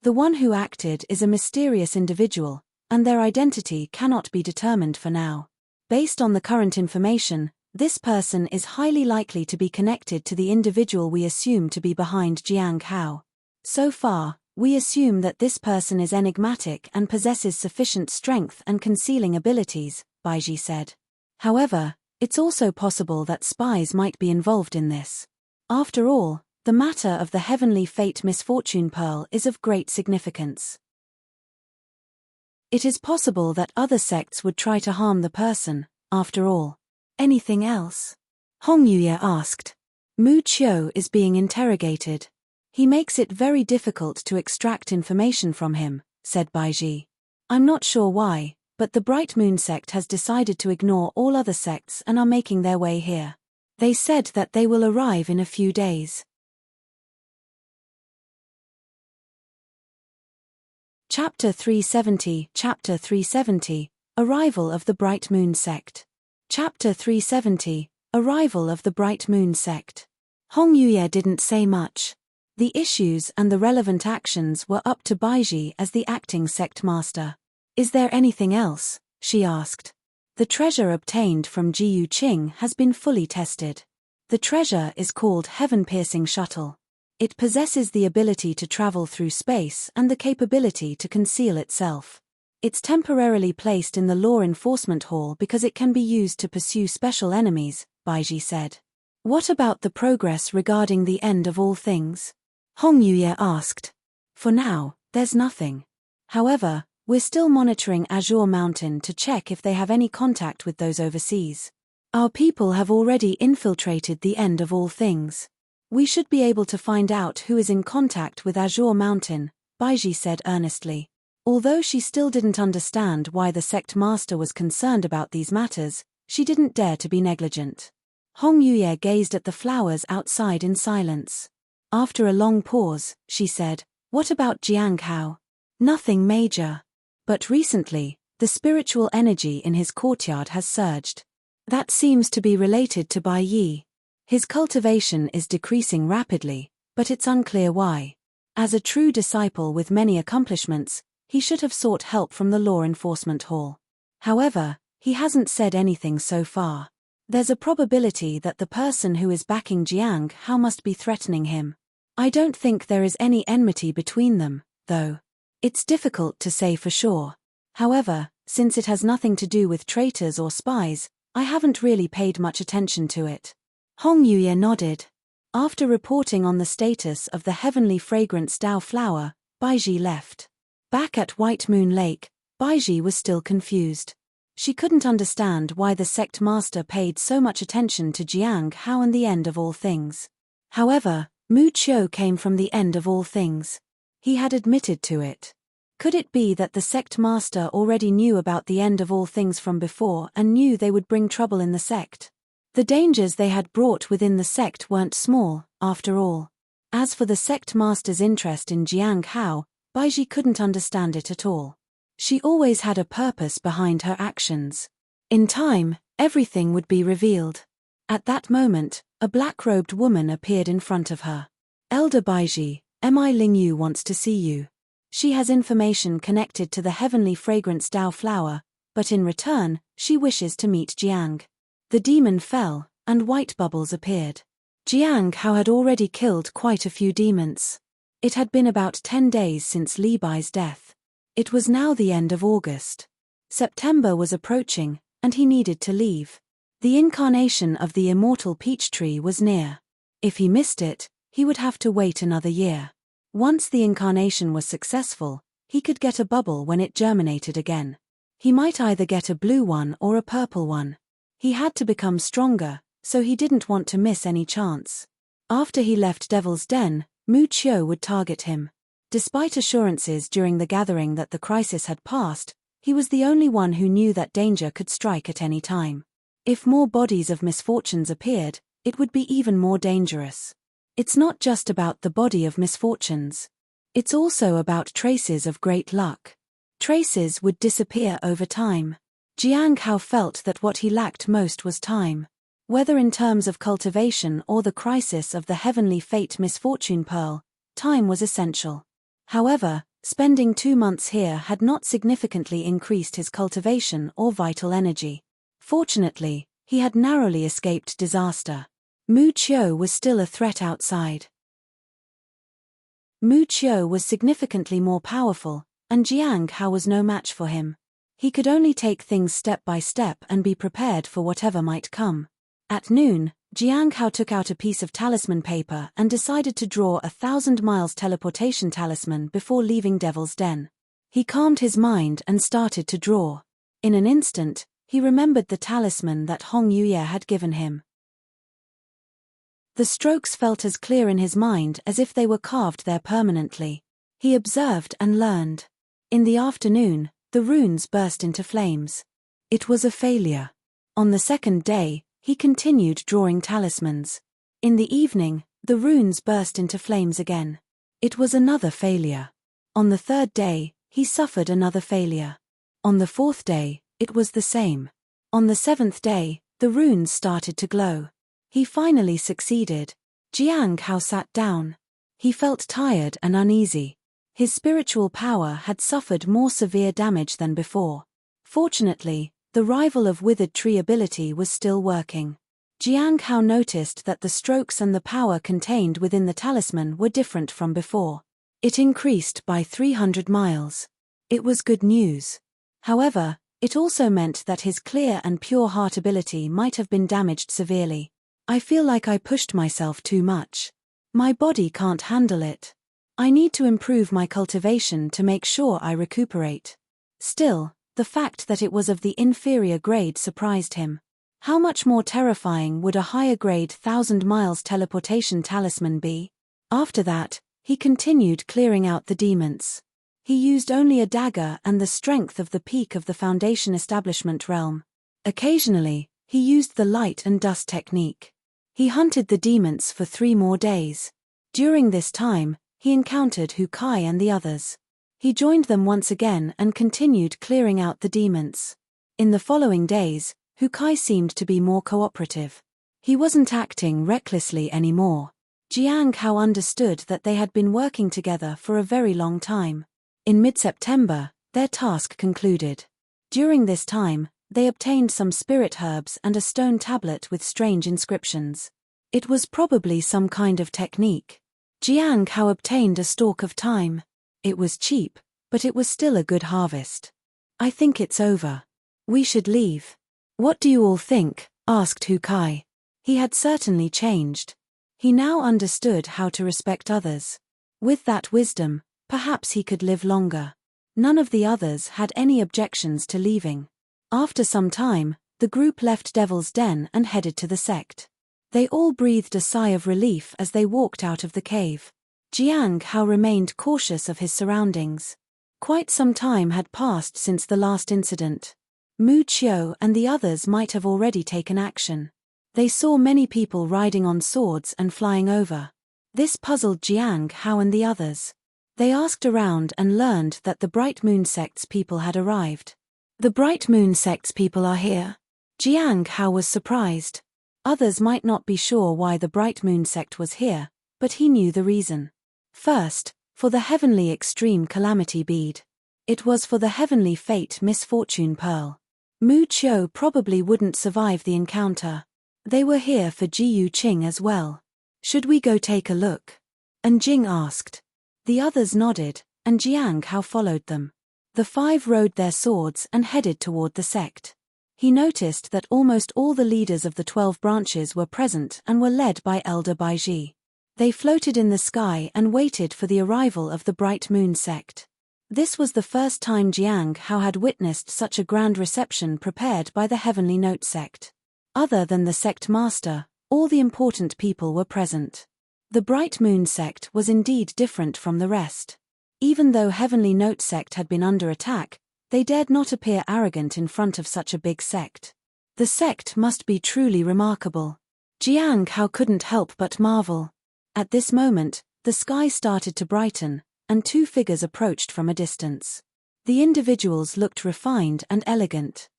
The one who acted is a mysterious individual, and their identity cannot be determined for now. Based on the current information, this person is highly likely to be connected to the individual we assume to be behind Jiang Hao. So far, we assume that this person is enigmatic and possesses sufficient strength and concealing abilities, Baiji said. However, it's also possible that spies might be involved in this. After all, the matter of the Heavenly Fate Misfortune Pearl is of great significance. It is possible that other sects would try to harm the person, after all. Anything else? Hong Yuye asked. Mu Qiu is being interrogated. He makes it very difficult to extract information from him, said Baiji. I'm not sure why, but the Bright Moon sect has decided to ignore all other sects and are making their way here. They said that they will arrive in a few days. Chapter 370 Chapter 370 Arrival of the Bright Moon sect. Chapter 370 Arrival of the Bright Moon sect. Hong Yuye didn't say much. The issues and the relevant actions were up to Baiji as the acting sect master. Is there anything else? She asked. The treasure obtained from Jiyu Qing has been fully tested. The treasure is called Heaven-Piercing Shuttle. It possesses the ability to travel through space and the capability to conceal itself. It's temporarily placed in the Law Enforcement Hall because it can be used to pursue special enemies, Baiji said. What about the progress regarding the end of all things? Hong Yuye asked. For now, there's nothing. However, we're still monitoring Azure Mountain to check if they have any contact with those overseas. Our people have already infiltrated the end of all things. We should be able to find out who is in contact with Azure Mountain, Baiji said earnestly. Although she still didn't understand why the sect master was concerned about these matters, she didn't dare to be negligent. Hong Yuye gazed at the flowers outside in silence. After a long pause, she said, What about Jiang Hao? Nothing major. But recently, the spiritual energy in his courtyard has surged. That seems to be related to Bai Yi. His cultivation is decreasing rapidly, but it's unclear why. As a true disciple with many accomplishments, he should have sought help from the Law Enforcement Hall. However, he hasn't said anything so far. There's a probability that the person who is backing Jiang Hao must be threatening him. I don't think there is any enmity between them, though. It's difficult to say for sure. However, since it has nothing to do with traitors or spies, I haven't really paid much attention to it. Hong Yuye nodded. After reporting on the status of the heavenly fragrance Dao flower, Baiji left. Back at White Moon Lake, Baiji was still confused. She couldn't understand why the sect master paid so much attention to Jiang Hao and the end of all things. However, Mu Qiu came from the end of all things. He had admitted to it. Could it be that the sect master already knew about the end of all things from before and knew they would bring trouble in the sect? The dangers they had brought within the sect weren't small, after all. As for the sect master's interest in Jiang Hao, Baiji couldn't understand it at all. She always had a purpose behind her actions. In time, everything would be revealed. At that moment, a black-robed woman appeared in front of her. Elder Baiji, Mi Lingyu wants to see you. She has information connected to the heavenly fragrance Dao flower, but in return, she wishes to meet Jiang. The demon fell, and white bubbles appeared. Jiang Hao had already killed quite a few demons. It had been about 10 days since Li Bai's death. It was now the end of August. September was approaching, and he needed to leave. The incarnation of the immortal peach tree was near. If he missed it, he would have to wait another year. Once the incarnation was successful, he could get a bubble when it germinated again. He might either get a blue one or a purple one. He had to become stronger, so he didn't want to miss any chance. After he left Devil's Den, Mu Qiu would target him. Despite assurances during the gathering that the crisis had passed, he was the only one who knew that danger could strike at any time. If more bodies of misfortunes appeared, it would be even more dangerous. It's not just about the body of misfortunes. It's also about traces of great luck. Traces would disappear over time. Jiang Hao felt that what he lacked most was time. Whether in terms of cultivation or the crisis of the heavenly fate misfortune pearl, time was essential. However, spending 2 months here had not significantly increased his cultivation or vital energy. Fortunately, he had narrowly escaped disaster. Mu Qiu was still a threat outside. Mu Qiu was significantly more powerful, and Jiang Hao was no match for him. He could only take things step by step and be prepared for whatever might come. At noon, Jiang Hao took out a piece of talisman paper and decided to draw 1,000 miles teleportation talisman before leaving Devil's Den. He calmed his mind and started to draw. In an instant, he remembered the talisman that Hong Yuye had given him. The strokes felt as clear in his mind as if they were carved there permanently. He observed and learned. In the afternoon, the runes burst into flames. It was a failure. On the second day, he continued drawing talismans. In the evening, the runes burst into flames again. It was another failure. On the third day, he suffered another failure. On the fourth day, it was the same. On the seventh day, the runes started to glow. He finally succeeded. Jiang Hao sat down. He felt tired and uneasy. His spiritual power had suffered more severe damage than before. Fortunately, the rival of Withered Tree ability was still working. Jiang Hao noticed that the strokes and the power contained within the talisman were different from before. It increased by 300 miles. It was good news. However, it also meant that his clear and pure heart ability might have been damaged severely. I feel like I pushed myself too much. My body can't handle it. I need to improve my cultivation to make sure I recuperate. Still, the fact that it was of the inferior grade surprised him. How much more terrifying would a higher grade 1,000 miles teleportation talisman be? After that, he continued clearing out the demons. He used only a dagger and the strength of the peak of the Foundation Establishment realm. Occasionally, he used the light and dust technique. He hunted the demons for 3 more days. During this time, he encountered Hu Kai and the others. He joined them once again and continued clearing out the demons. In the following days, Hu Kai seemed to be more cooperative. He wasn't acting recklessly anymore. Jiang Hao understood that they had been working together for a very long time. In mid-September, their task concluded. During this time, they obtained some spirit herbs and a stone tablet with strange inscriptions. It was probably some kind of technique. Jiang Hao obtained a stalk of thyme. It was cheap, but it was still a good harvest. I think it's over. We should leave. What do you all think? Asked Hu Kai. He had certainly changed. He now understood how to respect others. With that wisdom, Perhaps he could live longer. None of the others had any objections to leaving. After some time, the group left Devil's Den and headed to the sect. They all breathed a sigh of relief as they walked out of the cave. Jiang Hao remained cautious of his surroundings. Quite some time had passed since the last incident. Mu Qiu and the others might have already taken action. They saw many people riding on swords and flying over. This puzzled Jiang Hao and the others. They asked around and learned that the Bright Moon Sect's people had arrived. The Bright Moon Sect's people are here. Jiang Hao was surprised. Others might not be sure why the Bright Moon Sect was here, but he knew the reason. First, for the Heavenly Extreme Calamity Bead. It was for the Heavenly Fate Misfortune Pearl. Mu Qiu probably wouldn't survive the encounter. They were here for Jiu Qing as well. Should we go take a look? And Jing asked. The others nodded, and Jiang Hao followed them. The five rode their swords and headed toward the sect. He noticed that almost all the leaders of the 12 branches were present and were led by Elder Baiji. They floated in the sky and waited for the arrival of the Bright Moon Sect. This was the first time Jiang Hao had witnessed such a grand reception prepared by the Heavenly Note Sect. Other than the sect master, all the important people were present. The Bright Moon Sect was indeed different from the rest. Even though Heavenly Note Sect had been under attack, they dared not appear arrogant in front of such a big sect. The sect must be truly remarkable. Jiang Hao couldn't help but marvel. At this moment, the sky started to brighten, and two figures approached from a distance. The individuals looked refined and elegant.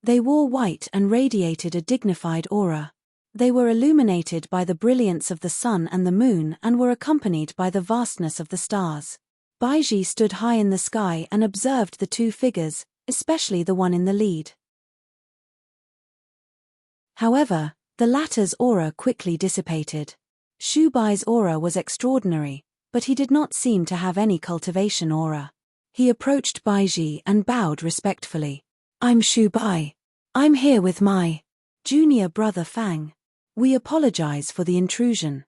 They wore white and radiated a dignified aura. They were illuminated by the brilliance of the sun and the moon and were accompanied by the vastness of the stars. Baiji stood high in the sky and observed the two figures, especially the one in the lead. However, the latter's aura quickly dissipated. Shu Bai's aura was extraordinary, but he did not seem to have any cultivation aura. He approached Baiji and bowed respectfully. I'm Shu Bai. I'm here with my junior brother Fang. We apologize for the intrusion.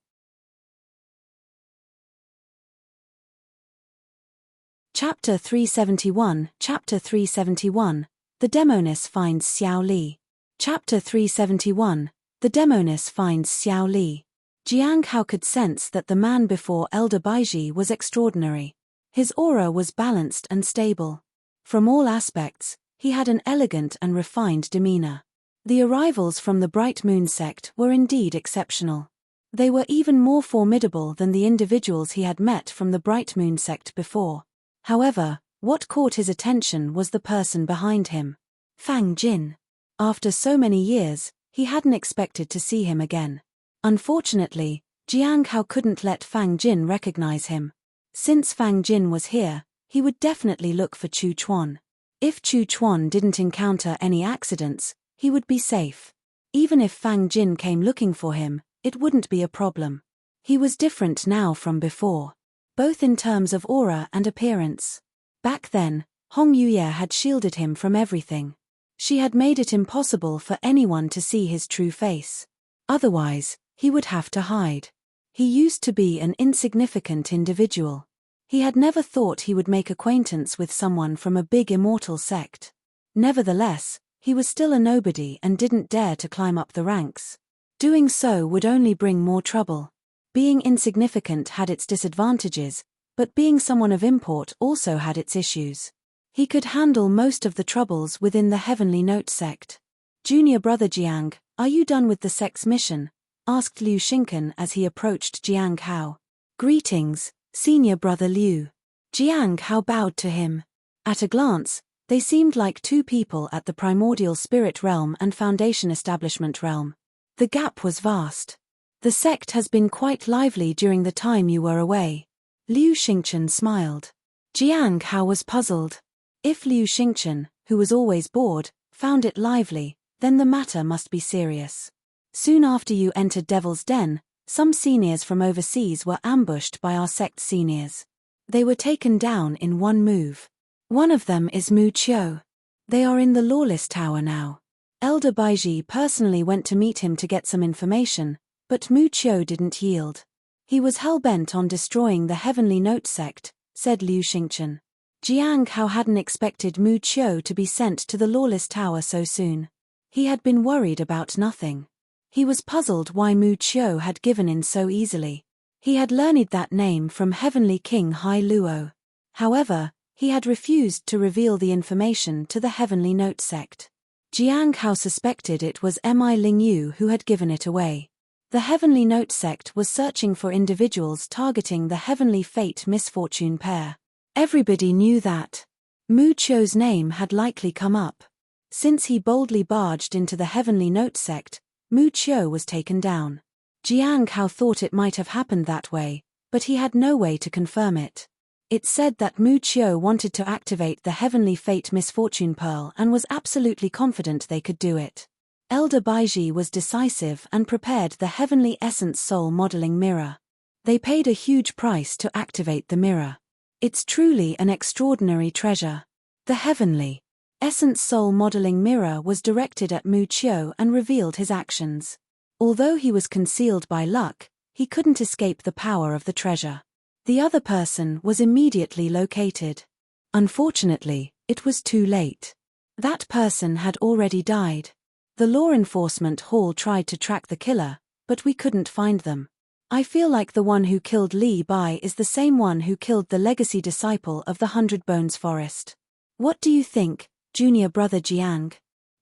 Chapter 371, Chapter 371, The Demoness finds Xiao Li. Chapter 371, The Demoness finds Xiao Li. Jiang Hao could sense that the man before Elder Baiji was extraordinary. His aura was balanced and stable. From all aspects, he had an elegant and refined demeanor. The arrivals from the Bright Moon Sect were indeed exceptional. They were even more formidable than the individuals he had met from the Bright Moon Sect before. However, what caught his attention was the person behind him. Fang Jin. After so many years, he hadn't expected to see him again. Unfortunately, Jiang Hao couldn't let Fang Jin recognize him. Since Fang Jin was here, he would definitely look for Chu Chuan. If Chu Chuan didn't encounter any accidents, he would be safe. Even if Fang Jin came looking for him, it wouldn't be a problem. He was different now from before, both in terms of aura and appearance. Back then, Hong Yuye had shielded him from everything. She had made it impossible for anyone to see his true face. Otherwise, he would have to hide. He used to be an insignificant individual. He had never thought he would make acquaintance with someone from a big immortal sect. Nevertheless, he was still a nobody and didn't dare to climb up the ranks. Doing so would only bring more trouble. Being insignificant had its disadvantages, but being someone of import also had its issues. He could handle most of the troubles within the Heavenly Note Sect. Junior brother Jiang, are you done with the sect's mission? Asked Liu Xinken as he approached Jiang Hao. Greetings, senior brother Liu. Jiang Hao bowed to him. At a glance, they seemed like two people at the primordial spirit realm and foundation establishment realm. The gap was vast. The sect has been quite lively during the time you were away. Liu Xingchen smiled. Jiang Hao was puzzled. If Liu Xingchen, who was always bored, found it lively, then the matter must be serious. Soon after you entered Devil's Den, some seniors from overseas were ambushed by our sect seniors. They were taken down in one move. One of them is Mu Qiu. They are in the Lawless Tower now. Elder Baiji personally went to meet him to get some information, but Mu Qiu didn't yield. He was hell-bent on destroying the Heavenly Note sect, said Liu Xingchen. Jiang Hao hadn't expected Mu Qiu to be sent to the Lawless Tower so soon. He had been worried about nothing. He was puzzled why Mu Qiu had given in so easily. He had learned that name from Heavenly King Hai Luo. However, he had refused to reveal the information to the Heavenly Note sect. Jiang Hao suspected it was Mi Lingyu who had given it away. The Heavenly Note sect was searching for individuals targeting the Heavenly Fate Misfortune pair. Everybody knew that. Mu Qiu's name had likely come up. Since he boldly barged into the Heavenly Note sect, Mu Qiu was taken down. Jiang Hao thought it might have happened that way, but he had no way to confirm it. It said that Mu Qiu wanted to activate the Heavenly Fate Misfortune Pearl and was absolutely confident they could do it. Elder Baiji was decisive and prepared the Heavenly Essence Soul Modeling Mirror. They paid a huge price to activate the mirror. It's truly an extraordinary treasure. The Heavenly Essence Soul Modeling Mirror was directed at Mu Qiu and revealed his actions. Although he was concealed by luck, he couldn't escape the power of the treasure. The other person was immediately located. Unfortunately, it was too late. That person had already died. The law enforcement hall tried to track the killer, but we couldn't find them. I feel like the one who killed Li Bai is the same one who killed the legacy disciple of the 100 Bones Forest. What do you think, junior brother Jiang?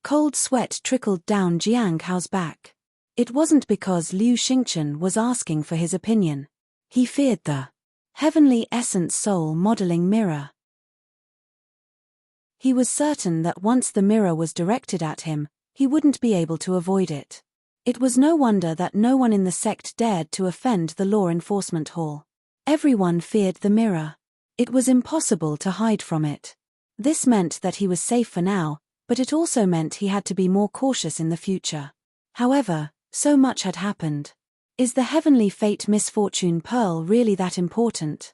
Cold sweat trickled down Jiang Hao's back. It wasn't because Liu Xingchen was asking for his opinion. He feared the Heavenly Essence Soul Modeling Mirror. He was certain that once the mirror was directed at him, he wouldn't be able to avoid it. It was no wonder that no one in the sect dared to offend the law enforcement hall. Everyone feared the mirror. It was impossible to hide from it. This meant that he was safe for now, but it also meant he had to be more cautious in the future. However, so much had happened. Is the Heavenly Fate Misfortune Pearl really that important?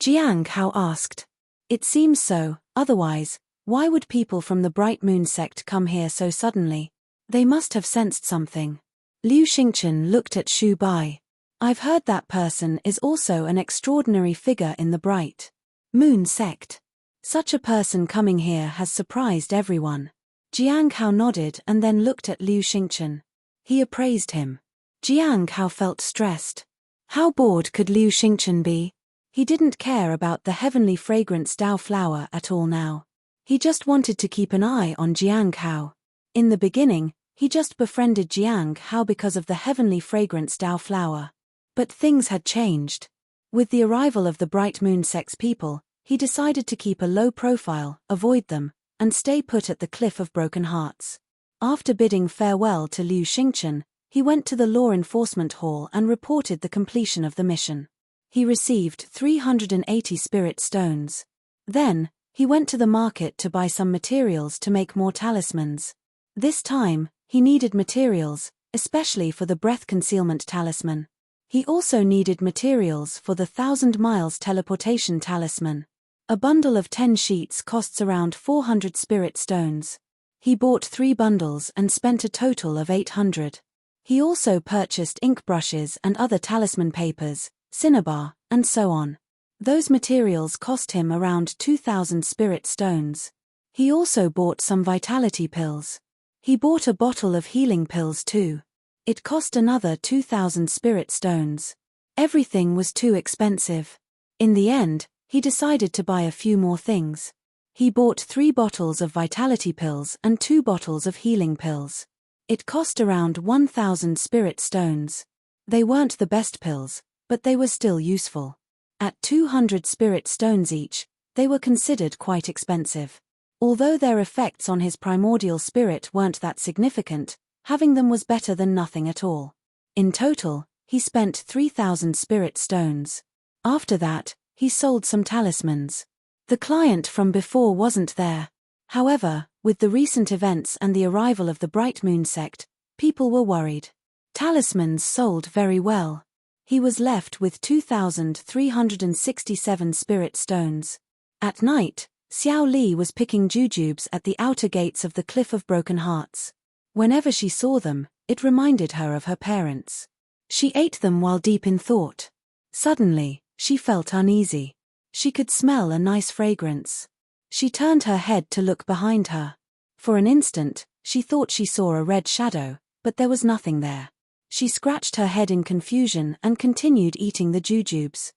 Jiang Hao asked. It seems so, otherwise, why would people from the Bright Moon sect come here so suddenly? They must have sensed something. Liu Xingchen looked at Shu Bai. I've heard that person is also an extraordinary figure in the Bright Moon sect. Such a person coming here has surprised everyone. Jiang Hao nodded and then looked at Liu Xingchen. He appraised him. Jiang Hao felt stressed. How bored could Liu Xingchen be? He didn't care about the heavenly fragrance Dao flower at all now. He just wanted to keep an eye on Jiang Hao. In the beginning, he just befriended Jiang Hao because of the heavenly fragrance Dao flower. But things had changed. With the arrival of the Bright Moon sect's people, he decided to keep a low profile, avoid them, and stay put at the Cliff of Broken Hearts. After bidding farewell to Liu Xingchen, he went to the law enforcement hall and reported the completion of the mission. He received 380 spirit stones. Then, he went to the market to buy some materials to make more talismans. This time, he needed materials, especially for the breath concealment talisman. He also needed materials for the 1,000 miles teleportation talisman. A bundle of 10 sheets costs around 400 spirit stones. He bought 3 bundles and spent a total of 800. He also purchased ink brushes and other talisman papers, cinnabar, and so on. Those materials cost him around 2,000 spirit stones. He also bought some vitality pills. He bought a bottle of healing pills too. It cost another 2,000 spirit stones. Everything was too expensive. In the end, he decided to buy a few more things. He bought 3 bottles of vitality pills and 2 bottles of healing pills. It cost around 1,000 spirit stones. They weren't the best pills, but they were still useful. At 200 spirit stones each, they were considered quite expensive. Although their effects on his primordial spirit weren't that significant, having them was better than nothing at all. In total, he spent 3,000 spirit stones. After that, he sold some talismans. The client from before wasn't there. However, with the recent events and the arrival of the Bright Moon sect, people were worried. Talismans sold very well. He was left with 2,367 spirit stones. At night, Xiao Li was picking jujubes at the outer gates of the Cliff of Broken Hearts. Whenever she saw them, it reminded her of her parents. She ate them while deep in thought. Suddenly, she felt uneasy. She could smell a nice fragrance. She turned her head to look behind her. For an instant, she thought she saw a red shadow, but there was nothing there. She scratched her head in confusion and continued eating the jujubes.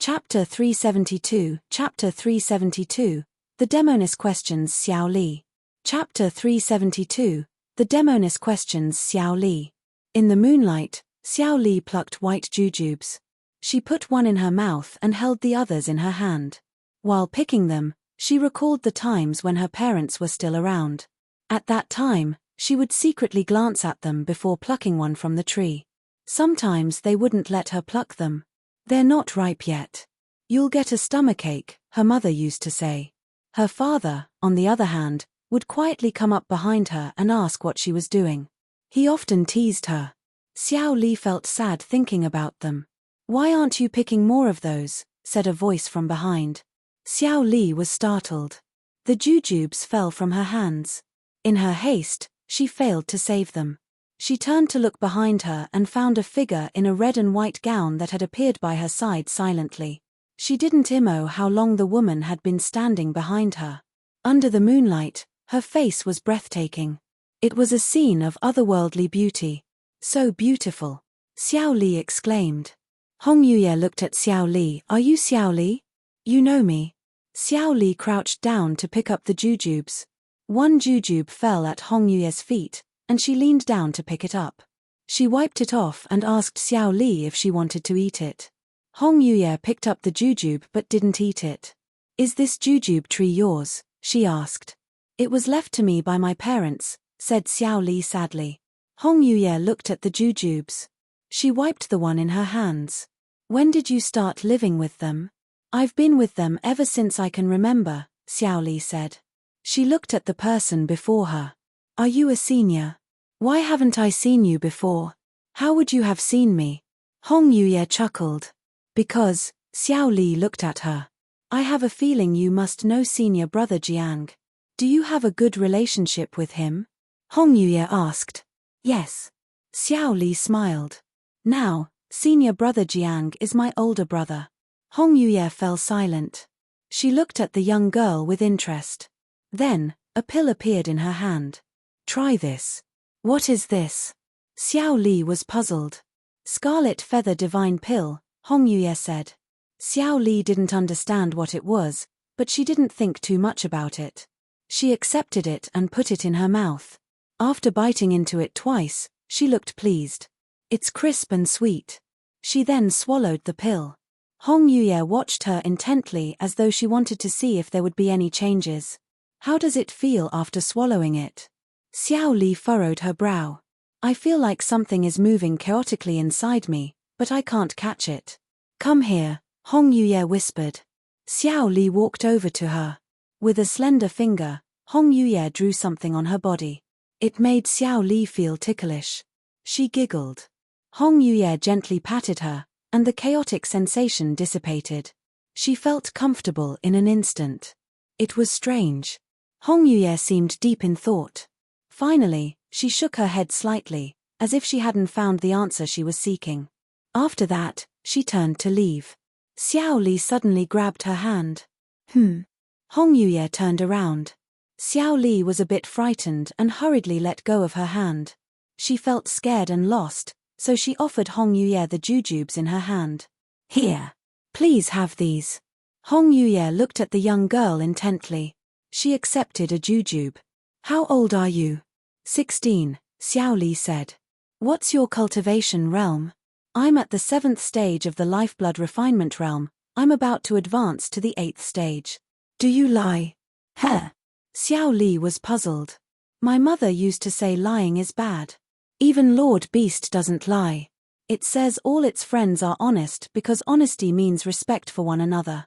Chapter 372. Chapter 372. The Demoness questions Xiao Li. Chapter 372. The Demoness questions Xiao Li. In the moonlight, Xiao Li plucked white jujubes. She put one in her mouth and held the others in her hand. While picking them, she recalled the times when her parents were still around. At that time, she would secretly glance at them before plucking one from the tree. Sometimes they wouldn't let her pluck them. "They're not ripe yet. You'll get a stomachache," her mother used to say. Her father, on the other hand, would quietly come up behind her and ask what she was doing. He often teased her. Xiao Li felt sad thinking about them. "Why aren't you picking more of those?" said a voice from behind. Xiao Li was startled. The jujubes fell from her hands. In her haste, she failed to save them. She turned to look behind her and found a figure in a red and white gown that had appeared by her side silently. She didn't know how long the woman had been standing behind her. Under the moonlight, her face was breathtaking. It was a scene of otherworldly beauty. "So beautiful!" Xiao Li exclaimed. Hong Yuye looked at Xiao Li. "Are you Xiao Li? You know me." Xiao Li crouched down to pick up the jujubes. One jujube fell at Hong Yuye's feet, and she leaned down to pick it up. She wiped it off and asked Xiao Li if she wanted to eat it. Hong Yuye picked up the jujube but didn't eat it. "Is this jujube tree yours?" she asked. "It was left to me by my parents," said Xiao Li sadly. Hong Yuye looked at the jujubes. She wiped the one in her hands. "When did you start living with them?" "I've been with them ever since I can remember," Xiao Li said. She looked at the person before her. "Are you a senior? Why haven't I seen you before? How would you have seen me?" Hong Yuye chuckled. "Because," Xiao Li looked at her. "I have a feeling you must know senior brother Jiang. Do you have a good relationship with him?" Hong Yuye asked. "Yes." Xiao Li smiled. "Now, senior brother Jiang is my older brother." Hong Yuye fell silent. She looked at the young girl with interest. Then, a pill appeared in her hand. "Try this." "What is this?" Xiao Li was puzzled. "Scarlet feather divine pill," Hong Yuye said. Xiao Li didn't understand what it was, but she didn't think too much about it. She accepted it and put it in her mouth. After biting into it twice, she looked pleased. "It's crisp and sweet." She then swallowed the pill. Hong Yuye watched her intently as though she wanted to see if there would be any changes. "How does it feel after swallowing it?" Xiao Li furrowed her brow. "I feel like something is moving chaotically inside me, but I can't catch it." "Come here," Hong Yuye whispered. Xiao Li walked over to her. With a slender finger, Hong Yuye drew something on her body. It made Xiao Li feel ticklish. She giggled. Hong Yuye gently patted her, and the chaotic sensation dissipated. She felt comfortable in an instant. It was strange. Hong Yuye seemed deep in thought. Finally, she shook her head slightly, as if she hadn't found the answer she was seeking. After that, she turned to leave. Xiao Li suddenly grabbed her hand. Hong Yuye turned around. Xiao Li was a bit frightened and hurriedly let go of her hand. She felt scared and lost, so she offered Hong Yuye the jujubes in her hand. "Here. Please have these." Hong Yuye looked at the young girl intently. She accepted a jujube. "How old are you?" 16, Xiao Li said. "What's your cultivation realm?" "I'm at the 7th stage of the lifeblood refinement realm. I'm about to advance to the 8th stage." "Do you lie?" "Huh." Xiao Li was puzzled. "My mother used to say lying is bad. Even Lord Beast doesn't lie. It says all its friends are honest because honesty means respect for one another."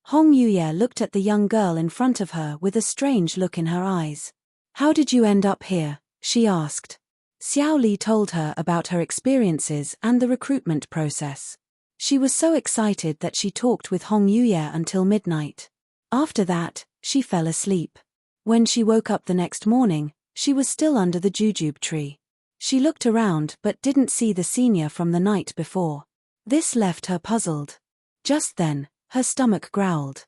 Hong Yuye looked at the young girl in front of her with a strange look in her eyes. "How did you end up here?" she asked. Xiao Li told her about her experiences and the recruitment process. She was so excited that she talked with Hong Yuye until midnight. After that, she fell asleep. When she woke up the next morning, she was still under the jujube tree. She looked around but didn't see the senior from the night before. This left her puzzled. Just then, her stomach growled.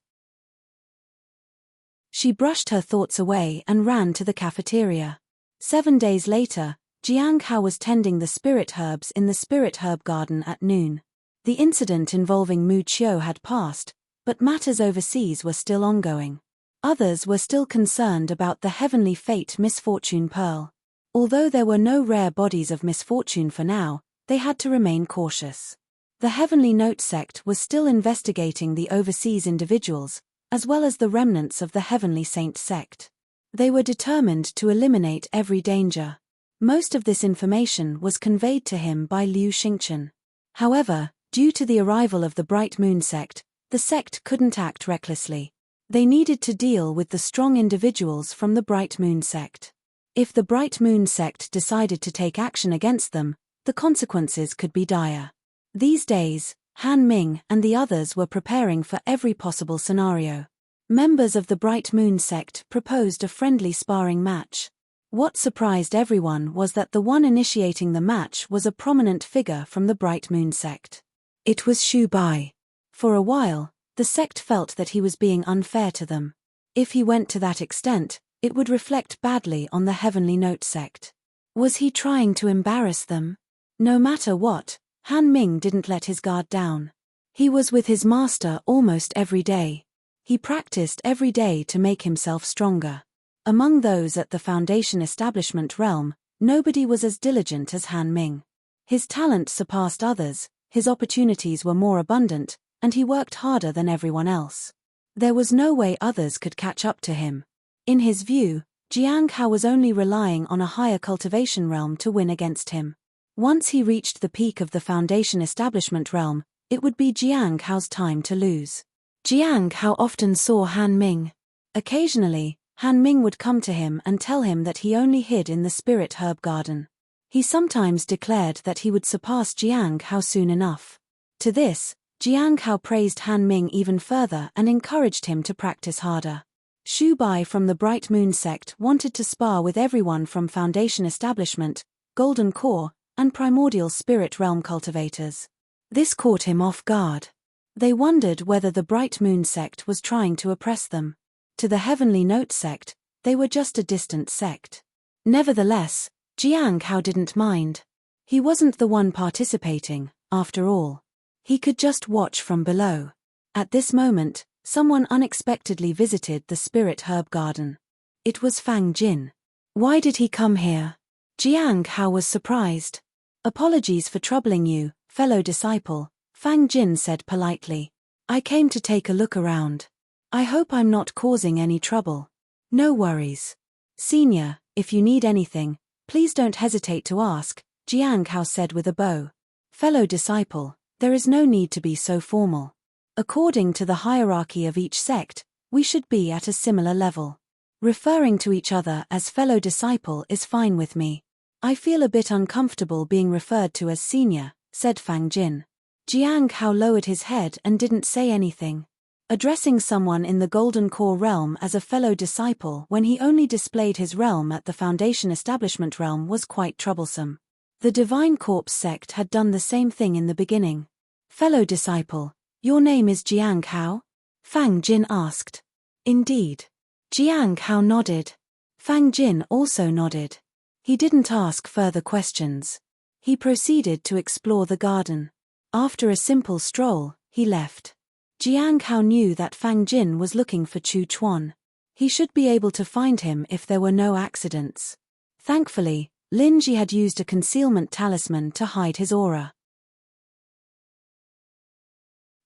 She brushed her thoughts away and ran to the cafeteria. 7 days later, Jiang Hao was tending the spirit herbs in the spirit herb garden at noon. The incident involving Mu Qiu had passed, but matters overseas were still ongoing. Others were still concerned about the heavenly fate misfortune pearl. Although there were no rare bodies of misfortune for now, they had to remain cautious. The Heavenly Note sect was still investigating the overseas individuals, as well as the remnants of the Heavenly Saint sect. They were determined to eliminate every danger. Most of this information was conveyed to him by Liu Xingchen. However, due to the arrival of the Bright Moon sect, the sect couldn't act recklessly. They needed to deal with the strong individuals from the Bright Moon sect. If the Bright Moon sect decided to take action against them, the consequences could be dire. These days, Han Ming and the others were preparing for every possible scenario. Members of the Bright Moon sect proposed a friendly sparring match. What surprised everyone was that the one initiating the match was a prominent figure from the Bright Moon sect. It was Xu Bai. For a while, the sect felt that he was being unfair to them. If he went to that extent, it would reflect badly on the Heavenly Note sect. Was he trying to embarrass them? No matter what, Han Ming didn't let his guard down. He was with his master almost every day. He practiced every day to make himself stronger. Among those at the Foundation establishment realm, nobody was as diligent as Han Ming. His talent surpassed others, his opportunities were more abundant, and he worked harder than everyone else. There was no way others could catch up to him. In his view, Jiang Hao was only relying on a higher cultivation realm to win against him. Once he reached the peak of the Foundation establishment realm, it would be Jiang Hao's time to lose. Jiang Hao often saw Han Ming. Occasionally, Han Ming would come to him and tell him that he only hid in the spirit herb garden. He sometimes declared that he would surpass Jiang Hao soon enough. To this, Jiang Hao praised Han Ming even further and encouraged him to practice harder. Xu Bai from the Bright Moon sect wanted to spar with everyone from Foundation establishment, Golden Core, and Primordial Spirit Realm cultivators. This caught him off guard. They wondered whether the Bright Moon sect was trying to oppress them. To the Heavenly Note sect, they were just a distant sect. Nevertheless, Jiang Hao didn't mind. He wasn't the one participating, after all. He could just watch from below. At this moment, someone unexpectedly visited the Spirit Herb Garden. It was Fang Jin. Why did he come here? Jiang Hao was surprised. Apologies for troubling you, fellow disciple, Fang Jin said politely. I came to take a look around. I hope I'm not causing any trouble. No worries. Senior, if you need anything, please don't hesitate to ask, Jiang Hao said with a bow. Fellow disciple, there is no need to be so formal. According to the hierarchy of each sect, we should be at a similar level. Referring to each other as fellow disciple is fine with me. I feel a bit uncomfortable being referred to as senior, said Fang Jin. Jiang Hao lowered his head and didn't say anything. Addressing someone in the Golden Core realm as a fellow disciple when he only displayed his realm at the Foundation establishment realm was quite troublesome. The Divine Corpse sect had done the same thing in the beginning. Fellow disciple, your name is Jiang Hao? Fang Jin asked. Indeed. Jiang Hao nodded. Fang Jin also nodded. He didn't ask further questions. He proceeded to explore the garden. After a simple stroll, he left. Jiang Hao knew that Fang Jin was looking for Chu Chuan. He should be able to find him if there were no accidents. Thankfully, Lin Ji had used a concealment talisman to hide his aura.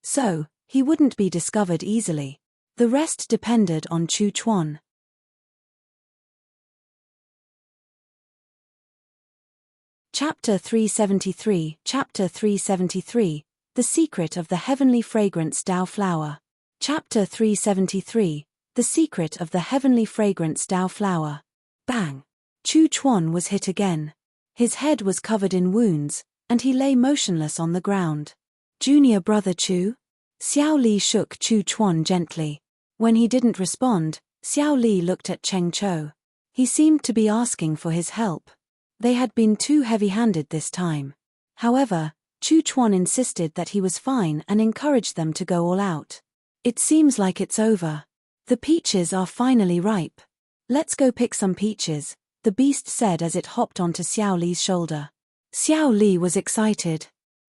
So, he wouldn't be discovered easily. The rest depended on Chu Chuan. Chapter 373 Chapter 373 The Secret of the Heavenly Fragrance Dao Flower. Chapter 373 The Secret of the Heavenly Fragrance Dao Flower. Bang! Chu Chuan was hit again. His head was covered in wounds, and he lay motionless on the ground. Junior brother Chu? Xiao Li shook Chu Chuan gently. When he didn't respond, Xiao Li looked at Cheng Chou. He seemed to be asking for his help. They had been too heavy-handed this time. However, Chu Chuan insisted that he was fine and encouraged them to go all out. It seems like it's over. The peaches are finally ripe. Let's go pick some peaches, the beast said as it hopped onto Xiao Li's shoulder. Xiao Li was excited.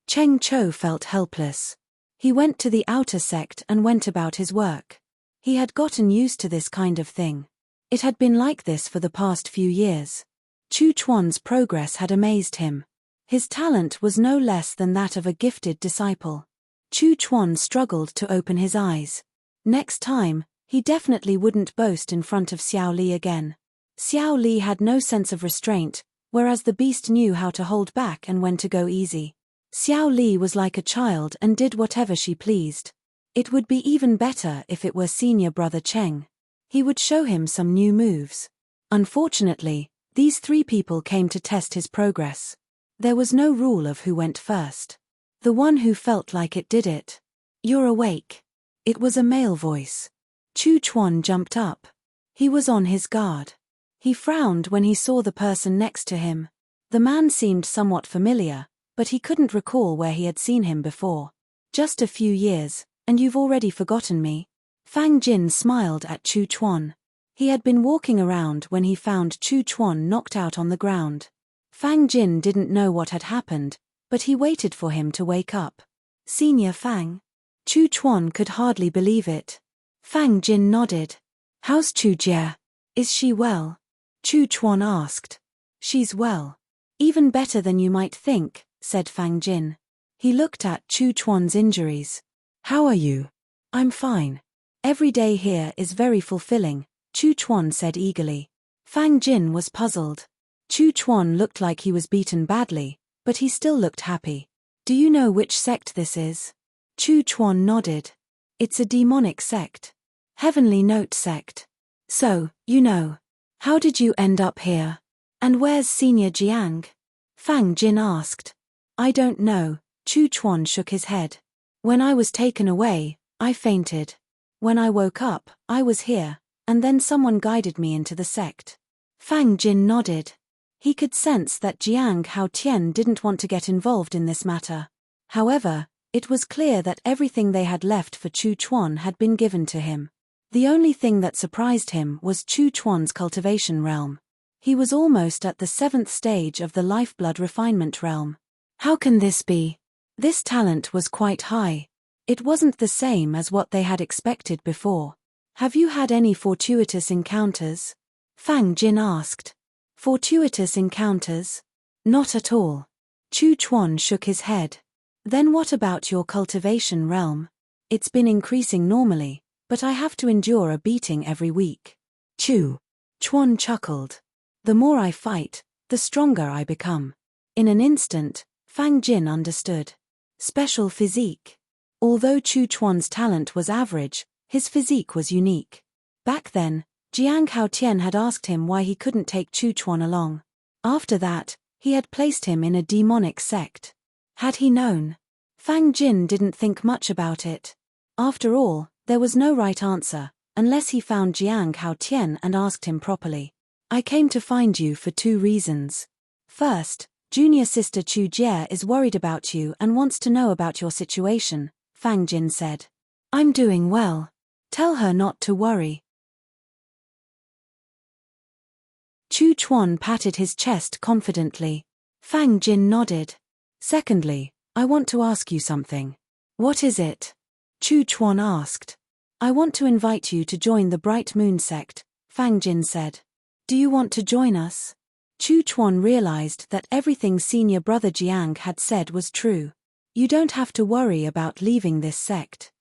Cheng Chou felt helpless. He went to the outer sect and went about his work. He had gotten used to this kind of thing. It had been like this for the past few years. Chu Chuan's progress had amazed him. His talent was no less than that of a gifted disciple. Chu Chuan struggled to open his eyes. Next time, he definitely wouldn't boast in front of Xiao Li again. Xiao Li had no sense of restraint, whereas the beast knew how to hold back and when to go easy. Xiao Li was like a child and did whatever she pleased. It would be even better if it were senior brother Cheng. He would show him some new moves. Unfortunately, these three people came to test his progress. There was no rule of who went first. The one who felt like it did it. You're awake. It was a male voice. Chu Chuan jumped up. He was on his guard. He frowned when he saw the person next to him. The man seemed somewhat familiar, but he couldn't recall where he had seen him before. Just a few years, and you've already forgotten me? Fang Jin smiled at Chu Chuan. He had been walking around when he found Chu Chuan knocked out on the ground. Fang Jin didn't know what had happened, but he waited for him to wake up. Senior Fang? Chu Chuan could hardly believe it. Fang Jin nodded. How's Chu Jie? Is she well? Chu Chuan asked. She's well. Even better than you might think, said Fang Jin. He looked at Chu Chuan's injuries. How are you? I'm fine. Every day here is very fulfilling, Chu Chuan said eagerly. Fang Jin was puzzled. Chu Chuan looked like he was beaten badly, but he still looked happy. Do you know which sect this is? Chu Chuan nodded. It's a demonic sect. Heavenly Note sect. So, you know. How did you end up here? And where's Senior Jiang? Fang Jin asked. I don't know, Chu Chuan shook his head. When I was taken away, I fainted. When I woke up, I was here, and then someone guided me into the sect. Fang Jin nodded. He could sense that Jiang Hao Tian didn't want to get involved in this matter. However, it was clear that everything they had left for Chu Chuan had been given to him. The only thing that surprised him was Chu Chuan's cultivation realm. He was almost at the 7th stage of the lifeblood refinement realm. How can this be? This talent was quite high. It wasn't the same as what they had expected before. Have you had any fortuitous encounters? Fang Jin asked. Fortuitous encounters? Not at all. Chu Chuan shook his head. Then what about your cultivation realm? It's been increasing normally, but I have to endure a beating every week. Chu Chuan chuckled. The more I fight, the stronger I become. In an instant, Fang Jin understood. Special physique. Although Chu Chuan's talent was average, his physique was unique. Back then, Jiang Hao Tian had asked him why he couldn't take Chu Chuan along. After that, he had placed him in a demonic sect. Had he known? Fang Jin didn't think much about it. After all, there was no right answer, unless he found Jiang Hao Tian and asked him properly. I came to find you for 2 reasons. First, junior sister Chu Jie is worried about you and wants to know about your situation, Fang Jin said. I'm doing well. Tell her not to worry. Chu Chuan patted his chest confidently. Fang Jin nodded. Secondly, I want to ask you something. What is it? Chu Chuan asked. I want to invite you to join the Bright Moon sect, Fang Jin said. Do you want to join us? Chu Chuan realized that everything senior brother Jiang had said was true. You don't have to worry about leaving this sect.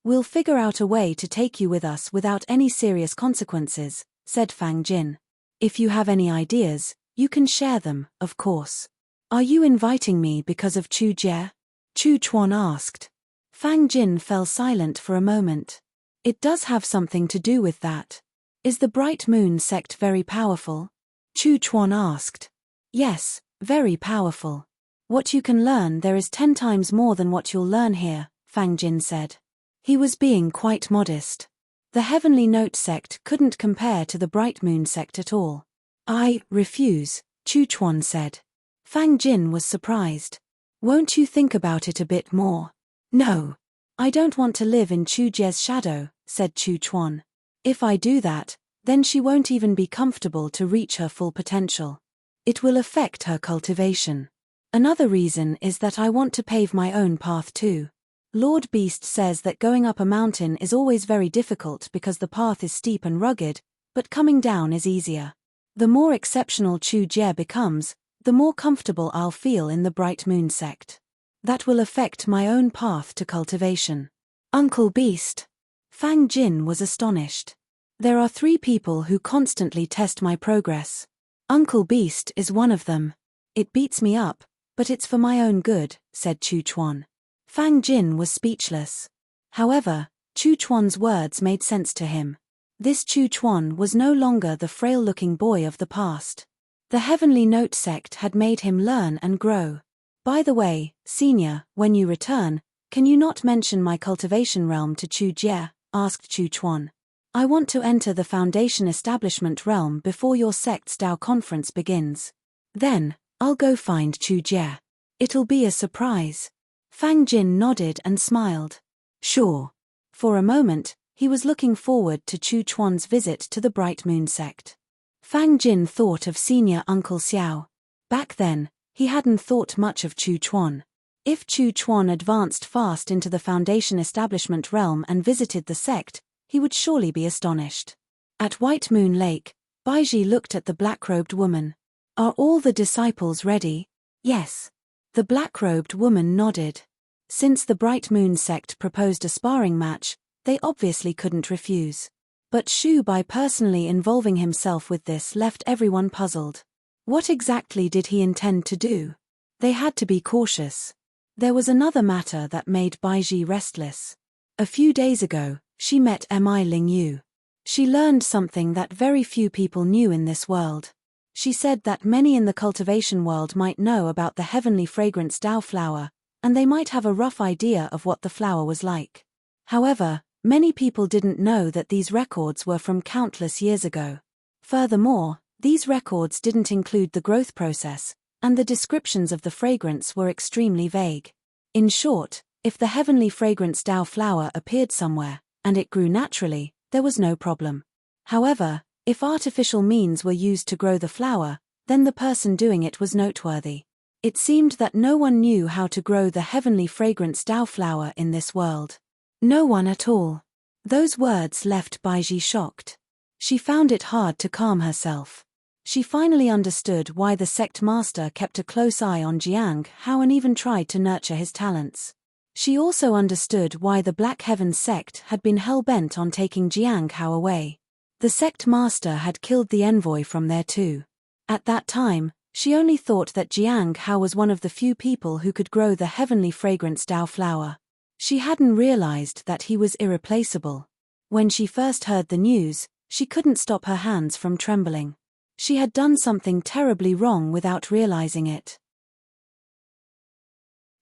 We'll figure out a way to take you with us without any serious consequences, said Fang Jin. If you have any ideas, you can share them, of course. Are you inviting me because of Chu Jie? Chu Chuan asked. Fang Jin fell silent for a moment. It does have something to do with that. Is the Bright Moon sect very powerful? Chu Chuan asked. Yes, very powerful. What you can learn there is 10 times more than what you'll learn here, Fang Jin said. He was being quite modest. The Heavenly Note sect couldn't compare to the Bright Moon sect at all. I refuse, Chu Chuan said. Fang Jin was surprised. Won't you think about it a bit more? No. I don't want to live in Chu Jie's shadow, said Chu Chuan. If I do that, then she won't even be comfortable to reach her full potential. It will affect her cultivation. Another reason is that I want to pave my own path too. Lord Beast says that going up a mountain is always very difficult because the path is steep and rugged, but coming down is easier. The more exceptional Chu Jie becomes, the more comfortable I'll feel in the Bright Moon sect. That will affect my own path to cultivation. Uncle Beast. Fang Jin was astonished. There are 3 people who constantly test my progress. Uncle Beast is one of them. It beats me up, but it's for my own good, said Chu Chuan. Fang Jin was speechless. However, Chu Chuan's words made sense to him. This Chu Chuan was no longer the frail-looking boy of the past. The Heavenly Note sect had made him learn and grow. By the way, Senior, when you return, can you not mention my cultivation realm to Chu Jie? Asked Chu Chuan. I want to enter the Foundation Establishment realm before your sect's Dao conference begins. Then, I'll go find Chu Jie. It'll be a surprise. Fang Jin nodded and smiled. Sure. For a moment, he was looking forward to Chu Chuan's visit to the Bright Moon sect. Fang Jin thought of Senior Uncle Xiao. Back then, he hadn't thought much of Chu Chuan. If Chu Chuan advanced fast into the Foundation Establishment realm and visited the sect, he would surely be astonished. At White Moon Lake, Baiji looked at the black-robed woman. Are all the disciples ready? Yes. The black-robed woman nodded. Since the Bright Moon sect proposed a sparring match, they obviously couldn't refuse. But Shu Bai personally involving himself with this left everyone puzzled. What exactly did he intend to do? They had to be cautious. There was another matter that made Baiji restless. A few days ago, she met Mi Ling Yu. She learned something that very few people knew in this world. She said that many in the cultivation world might know about the heavenly fragrance Dao flower, and they might have a rough idea of what the flower was like. However, many people didn't know that these records were from countless years ago. Furthermore, these records didn't include the growth process, and the descriptions of the fragrance were extremely vague. In short, if the heavenly fragrance Dao flower appeared somewhere, and it grew naturally, there was no problem. However, if artificial means were used to grow the flower, then the person doing it was noteworthy. It seemed that no one knew how to grow the heavenly fragrance Dao flower in this world. No one at all. Those words left Baiji shocked. She found it hard to calm herself. She finally understood why the sect master kept a close eye on Jiang Hao and even tried to nurture his talents. She also understood why the Black Heaven sect had been hell-bent on taking Jiang Hao away. The sect master had killed the envoy from there too. At that time, she only thought that Jiang Hao was one of the few people who could grow the heavenly fragrance Dao flower. She hadn't realized that he was irreplaceable. When she first heard the news, she couldn't stop her hands from trembling. She had done something terribly wrong without realizing it.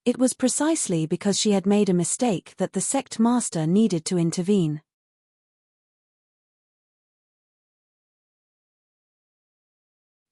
It was precisely because she had made a mistake that the sect master needed to intervene.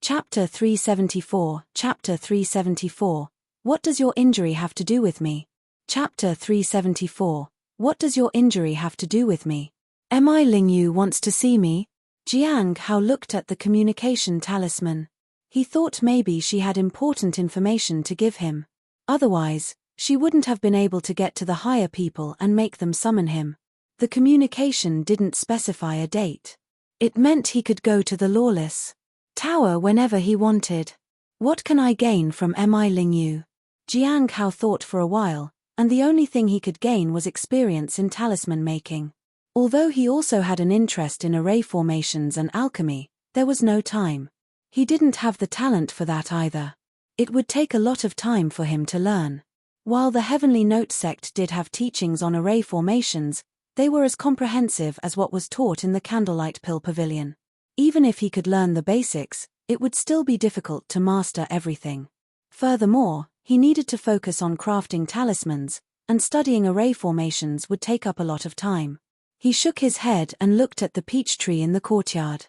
Chapter 374, Chapter 374. What does your injury have to do with me? Chapter 374. What does your injury have to do with me? Mi Ling Yu wants to see me? Jiang Hao looked at the communication talisman. He thought maybe she had important information to give him. Otherwise, she wouldn't have been able to get to the higher people and make them summon him. The communication didn't specify a date. It meant he could go to the Lawless Tower whenever he wanted. What can I gain from Mi Ling Yu? Jiang Hao thought for a while, and the only thing he could gain was experience in talisman making. Although he also had an interest in array formations and alchemy, there was no time. He didn't have the talent for that either. It would take a lot of time for him to learn. While the Heavenly Note sect did have teachings on array formations, they were as comprehensive as what was taught in the Candlelight Pill Pavilion. Even if he could learn the basics, it would still be difficult to master everything. Furthermore, he needed to focus on crafting talismans, and studying array formations would take up a lot of time. He shook his head and looked at the peach tree in the courtyard.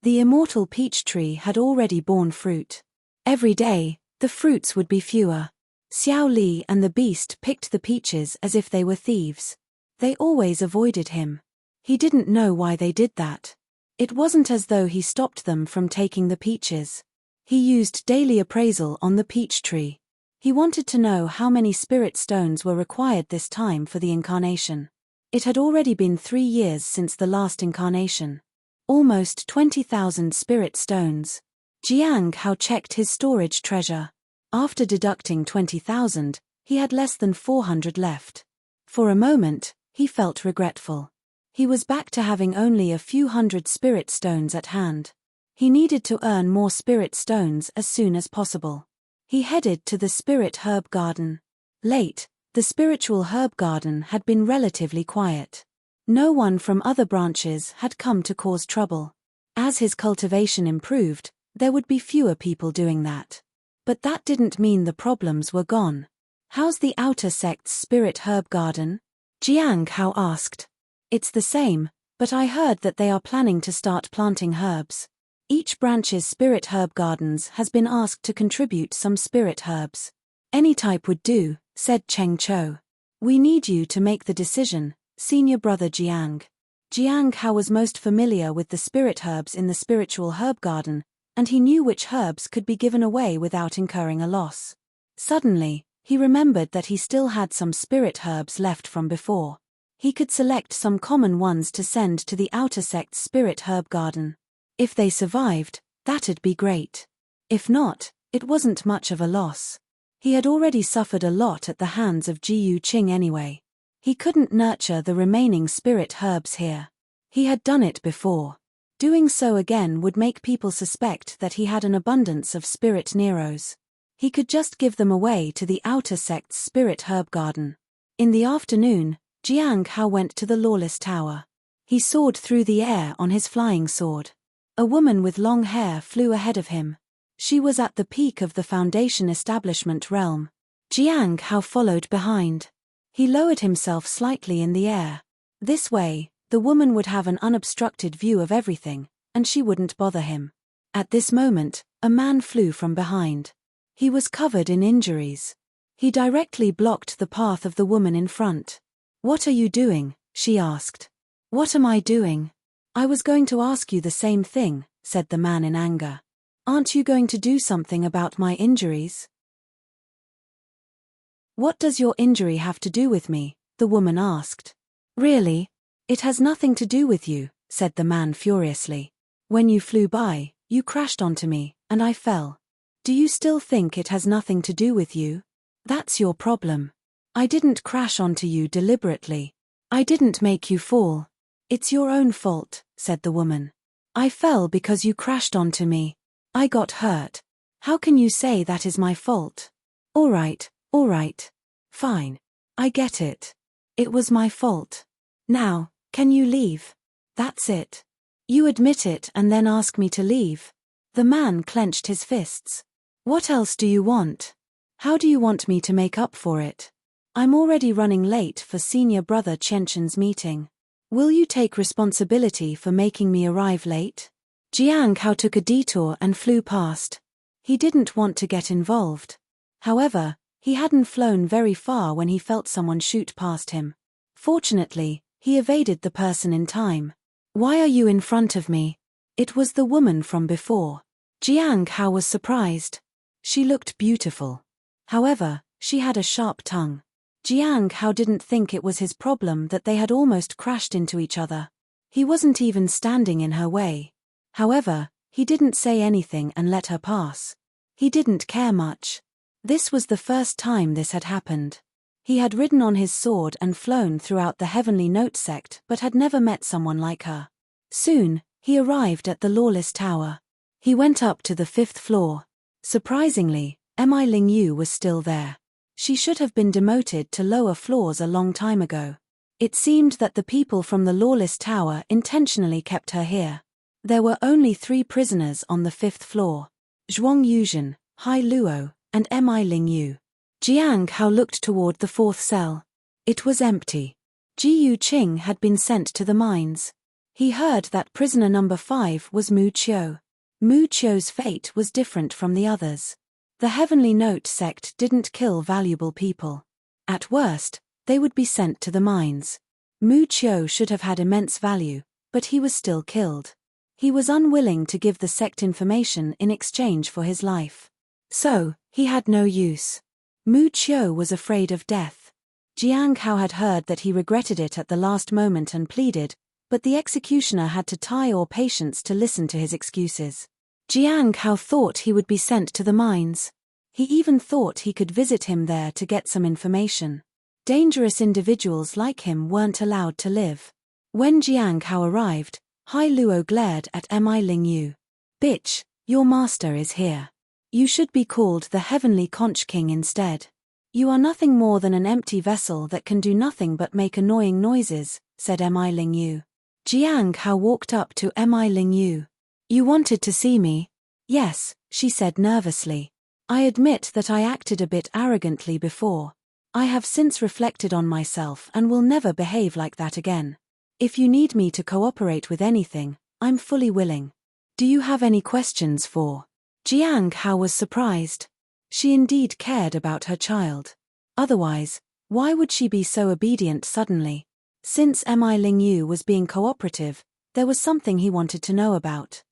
The immortal peach tree had already borne fruit. Every day, the fruits would be fewer. Xiao Li and the beast picked the peaches as if they were thieves. They always avoided him. He didn't know why they did that. It wasn't as though he stopped them from taking the peaches. He used daily appraisal on the peach tree. He wanted to know how many spirit stones were required this time for the incarnation. It had already been 3 years since the last incarnation. Almost 20,000 spirit stones. Jiang Hao checked his storage treasure. After deducting 20,000, he had less than 400 left. For a moment, he felt regretful. He was back to having only a few hundred spirit stones at hand. He needed to earn more spirit stones as soon as possible. He headed to the spirit herb garden. Late, the spiritual herb garden had been relatively quiet. No one from other branches had come to cause trouble. As his cultivation improved, there would be fewer people doing that. But that didn't mean the problems were gone. "How's the outer sect's spirit herb garden?" Jiang Hao asked. "It's the same, but I heard that they are planning to start planting herbs. Each branch's spirit herb gardens has been asked to contribute some spirit herbs." "Any type would do," said Cheng Chou. "We need you to make the decision, senior brother Jiang." Jiang Hao was most familiar with the spirit herbs in the spiritual herb garden, and he knew which herbs could be given away without incurring a loss. Suddenly, he remembered that he still had some spirit herbs left from before. He could select some common ones to send to the outer sect's spirit herb garden. If they survived, that'd be great. If not, it wasn't much of a loss. He had already suffered a lot at the hands of Jiu Qing anyway. He couldn't nurture the remaining spirit herbs here. He had done it before. Doing so again would make people suspect that he had an abundance of spirit Neros. He could just give them away to the outer sect's spirit herb garden. In the afternoon, Jiang Hao went to the Lawless Tower. He soared through the air on his flying sword. A woman with long hair flew ahead of him. She was at the peak of the Foundation establishment realm. Jiang Hao followed behind. He lowered himself slightly in the air. This way, the woman would have an unobstructed view of everything, and she wouldn't bother him. At this moment, a man flew from behind. He was covered in injuries. He directly blocked the path of the woman in front. "What are you doing?" she asked. "What am I doing? I was going to ask you the same thing," said the man in anger. "Aren't you going to do something about my injuries?" "What does your injury have to do with me?" the woman asked. "Really? It has nothing to do with you," said the man furiously. "When you flew by, you crashed onto me, and I fell. Do you still think it has nothing to do with you? That's your problem. I didn't crash onto you deliberately. I didn't make you fall. It's your own fault," said the woman. "I fell because you crashed onto me. I got hurt. How can you say that is my fault?" All right. Fine. I get it. It was my fault. Now, can you leave? That's it. You admit it and then ask me to leave." The man clenched his fists. "What else do you want? How do you want me to make up for it? I'm already running late for senior brother Qianshen's meeting. Will you take responsibility for making me arrive late?" Jiang Hao took a detour and flew past. He didn't want to get involved. However, he hadn't flown very far when he felt someone shoot past him. Fortunately, he evaded the person in time. "Why are you in front of me?" It was the woman from before. Jiang Hao was surprised. She looked beautiful. However, she had a sharp tongue. Jiang Hao didn't think it was his problem that they had almost crashed into each other. He wasn't even standing in her way. However, he didn't say anything and let her pass. He didn't care much. This was the first time this had happened. He had ridden on his sword and flown throughout the Heavenly Note sect but had never met someone like her. Soon, he arrived at the Lawless Tower. He went up to the 5th floor. Surprisingly, Mi Lingyu was still there. She should have been demoted to lower floors a long time ago. It seemed that the people from the Lawless Tower intentionally kept her here. There were only 3 prisoners on the 5th floor. Zhuang Yuzhen, Hai Luo, and Mi Lingyu. Jiang Hao looked toward the 4th cell. It was empty. Jiu Qing had been sent to the mines. He heard that prisoner number 5 was Mu Qiu. Mu Qiu's fate was different from the others. The Heavenly Note sect didn't kill valuable people. At worst, they would be sent to the mines. Mu Qiu should have had immense value, but he was still killed. He was unwilling to give the sect information in exchange for his life. So, he had no use. Mu Qiu was afraid of death. Jiang Hao had heard that he regretted it at the last moment and pleaded, but the executioner had to tie or patience to listen to his excuses. Jiang Hao thought he would be sent to the mines. He even thought he could visit him there to get some information. Dangerous individuals like him weren't allowed to live. When Jiang Hao arrived, Hai Luo glared at Mi Lingyu. "Bitch, your master is here. You should be called the Heavenly Conch King instead. You are nothing more than an empty vessel that can do nothing but make annoying noises," said Mi Lingyu. Jiang Hao walked up to Mi Lingyu. "You wanted to see me?" "Yes," she said nervously. "I admit that I acted a bit arrogantly before. I have since reflected on myself and will never behave like that again. If you need me to cooperate with anything, I'm fully willing. Do you have any questions for?" Jiang Hao was surprised. She indeed cared about her child. Otherwise, why would she be so obedient suddenly? Since Mi Lingyu was being cooperative, there was something he wanted to know about.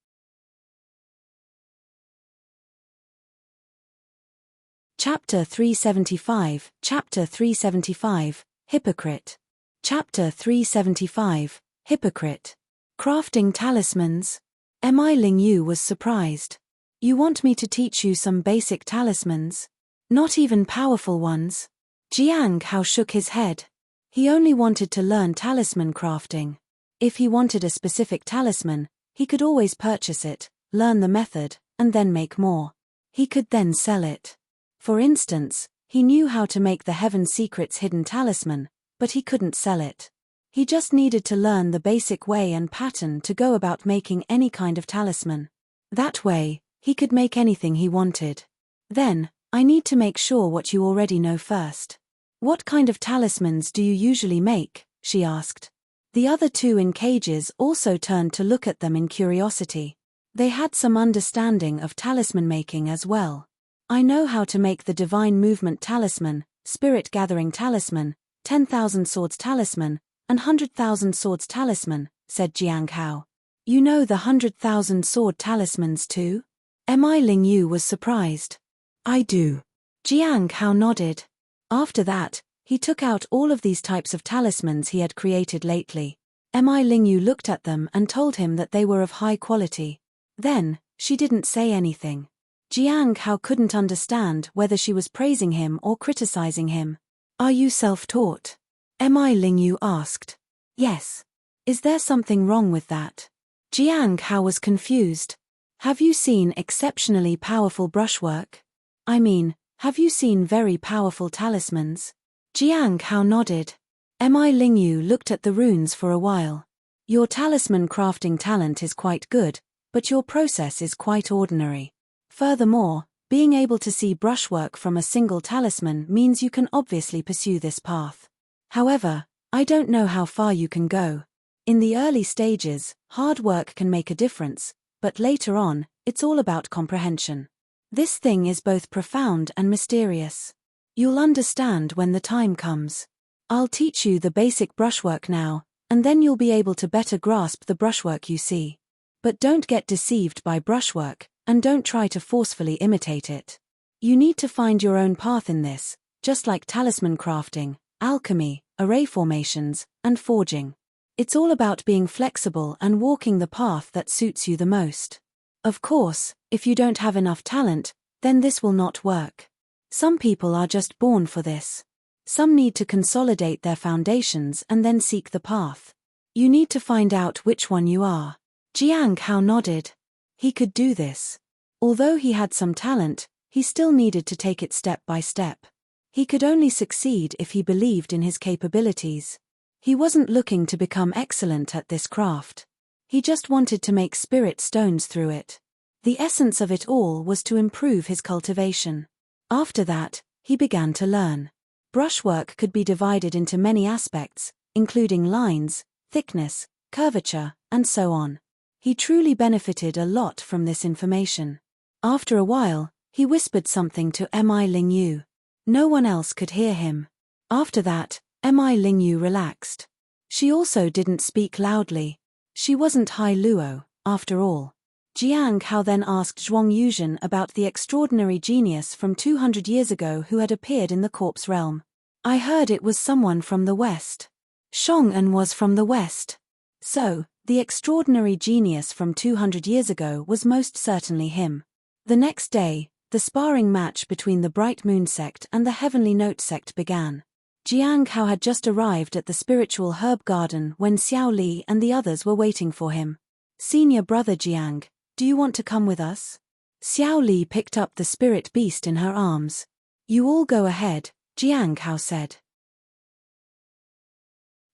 Chapter 375, Chapter 375, Hypocrite. Chapter 375, Hypocrite. Crafting talismans. Mi Lingyu was surprised. "You want me to teach you some basic talismans? Not even powerful ones?" Jiang Hao shook his head. He only wanted to learn talisman crafting. If he wanted a specific talisman, he could always purchase it, learn the method, and then make more. He could then sell it. For instance, he knew how to make the Heaven Secret's hidden talisman, but he couldn't sell it. He just needed to learn the basic way and pattern to go about making any kind of talisman. That way, he could make anything he wanted. "Then, I need to make sure what you already know first. What kind of talismans do you usually make?" she asked. The other two in cages also turned to look at them in curiosity. They had some understanding of talisman making as well. "I know how to make the Divine Movement Talisman, Spirit Gathering Talisman, 10,000 Swords Talisman, and 100,000 Swords Talisman," said Jiang Hao. "You know the 100,000 Sword Talismans too?" Mi Lingyu was surprised. "I do." Jiang Hao nodded. After that, he took out all of these types of talismans he had created lately. Mi Lingyu looked at them and told him that they were of high quality. Then, she didn't say anything. Jiang Hao couldn't understand whether she was praising him or criticizing him. "Are you self-taught?" Mi Lingyu asked. "Yes. Is there something wrong with that?" Jiang Hao was confused. "Have you seen exceptionally powerful brushwork? I mean, have you seen very powerful talismans?" Jiang Hao nodded. Mi Lingyu looked at the runes for a while. "Your talisman crafting talent is quite good, but your process is quite ordinary. Furthermore, being able to see brushwork from a single talisman means you can obviously pursue this path. However, I don't know how far you can go. In the early stages, hard work can make a difference, but later on, it's all about comprehension. This thing is both profound and mysterious. You'll understand when the time comes. I'll teach you the basic brushwork now, and then you'll be able to better grasp the brushwork you see. But don't get deceived by brushwork, and don't try to forcefully imitate it. You need to find your own path in this, just like talisman crafting, alchemy, array formations, and forging. It's all about being flexible and walking the path that suits you the most. Of course, if you don't have enough talent, then this will not work. Some people are just born for this. Some need to consolidate their foundations and then seek the path. You need to find out which one you are." Jiang Hao nodded. He could do this. Although he had some talent, he still needed to take it step by step. He could only succeed if he believed in his capabilities. He wasn't looking to become excellent at this craft. He just wanted to make spirit stones through it. The essence of it all was to improve his cultivation. After that, he began to learn. Brushwork could be divided into many aspects, including lines, thickness, curvature, and so on. He truly benefited a lot from this information. After a while, he whispered something to Mi Lingyu. No one else could hear him. After that, Mi Lingyu relaxed. She also didn't speak loudly. She wasn't Hai Luo, after all. Jiang Hao then asked Zhuang Yuzhen about the extraordinary genius from 200 years ago who had appeared in the corpse realm. I heard it was someone from the west. Shong'an was from the west. So, the extraordinary genius from 200 years ago was most certainly him. The next day, the sparring match between the Bright Moon sect and the Heavenly Note sect began. Jiang Hao had just arrived at the spiritual herb garden when Xiao Li and the others were waiting for him. Senior brother Jiang, do you want to come with us? Xiao Li picked up the spirit beast in her arms. You all go ahead, Jiang Hao said.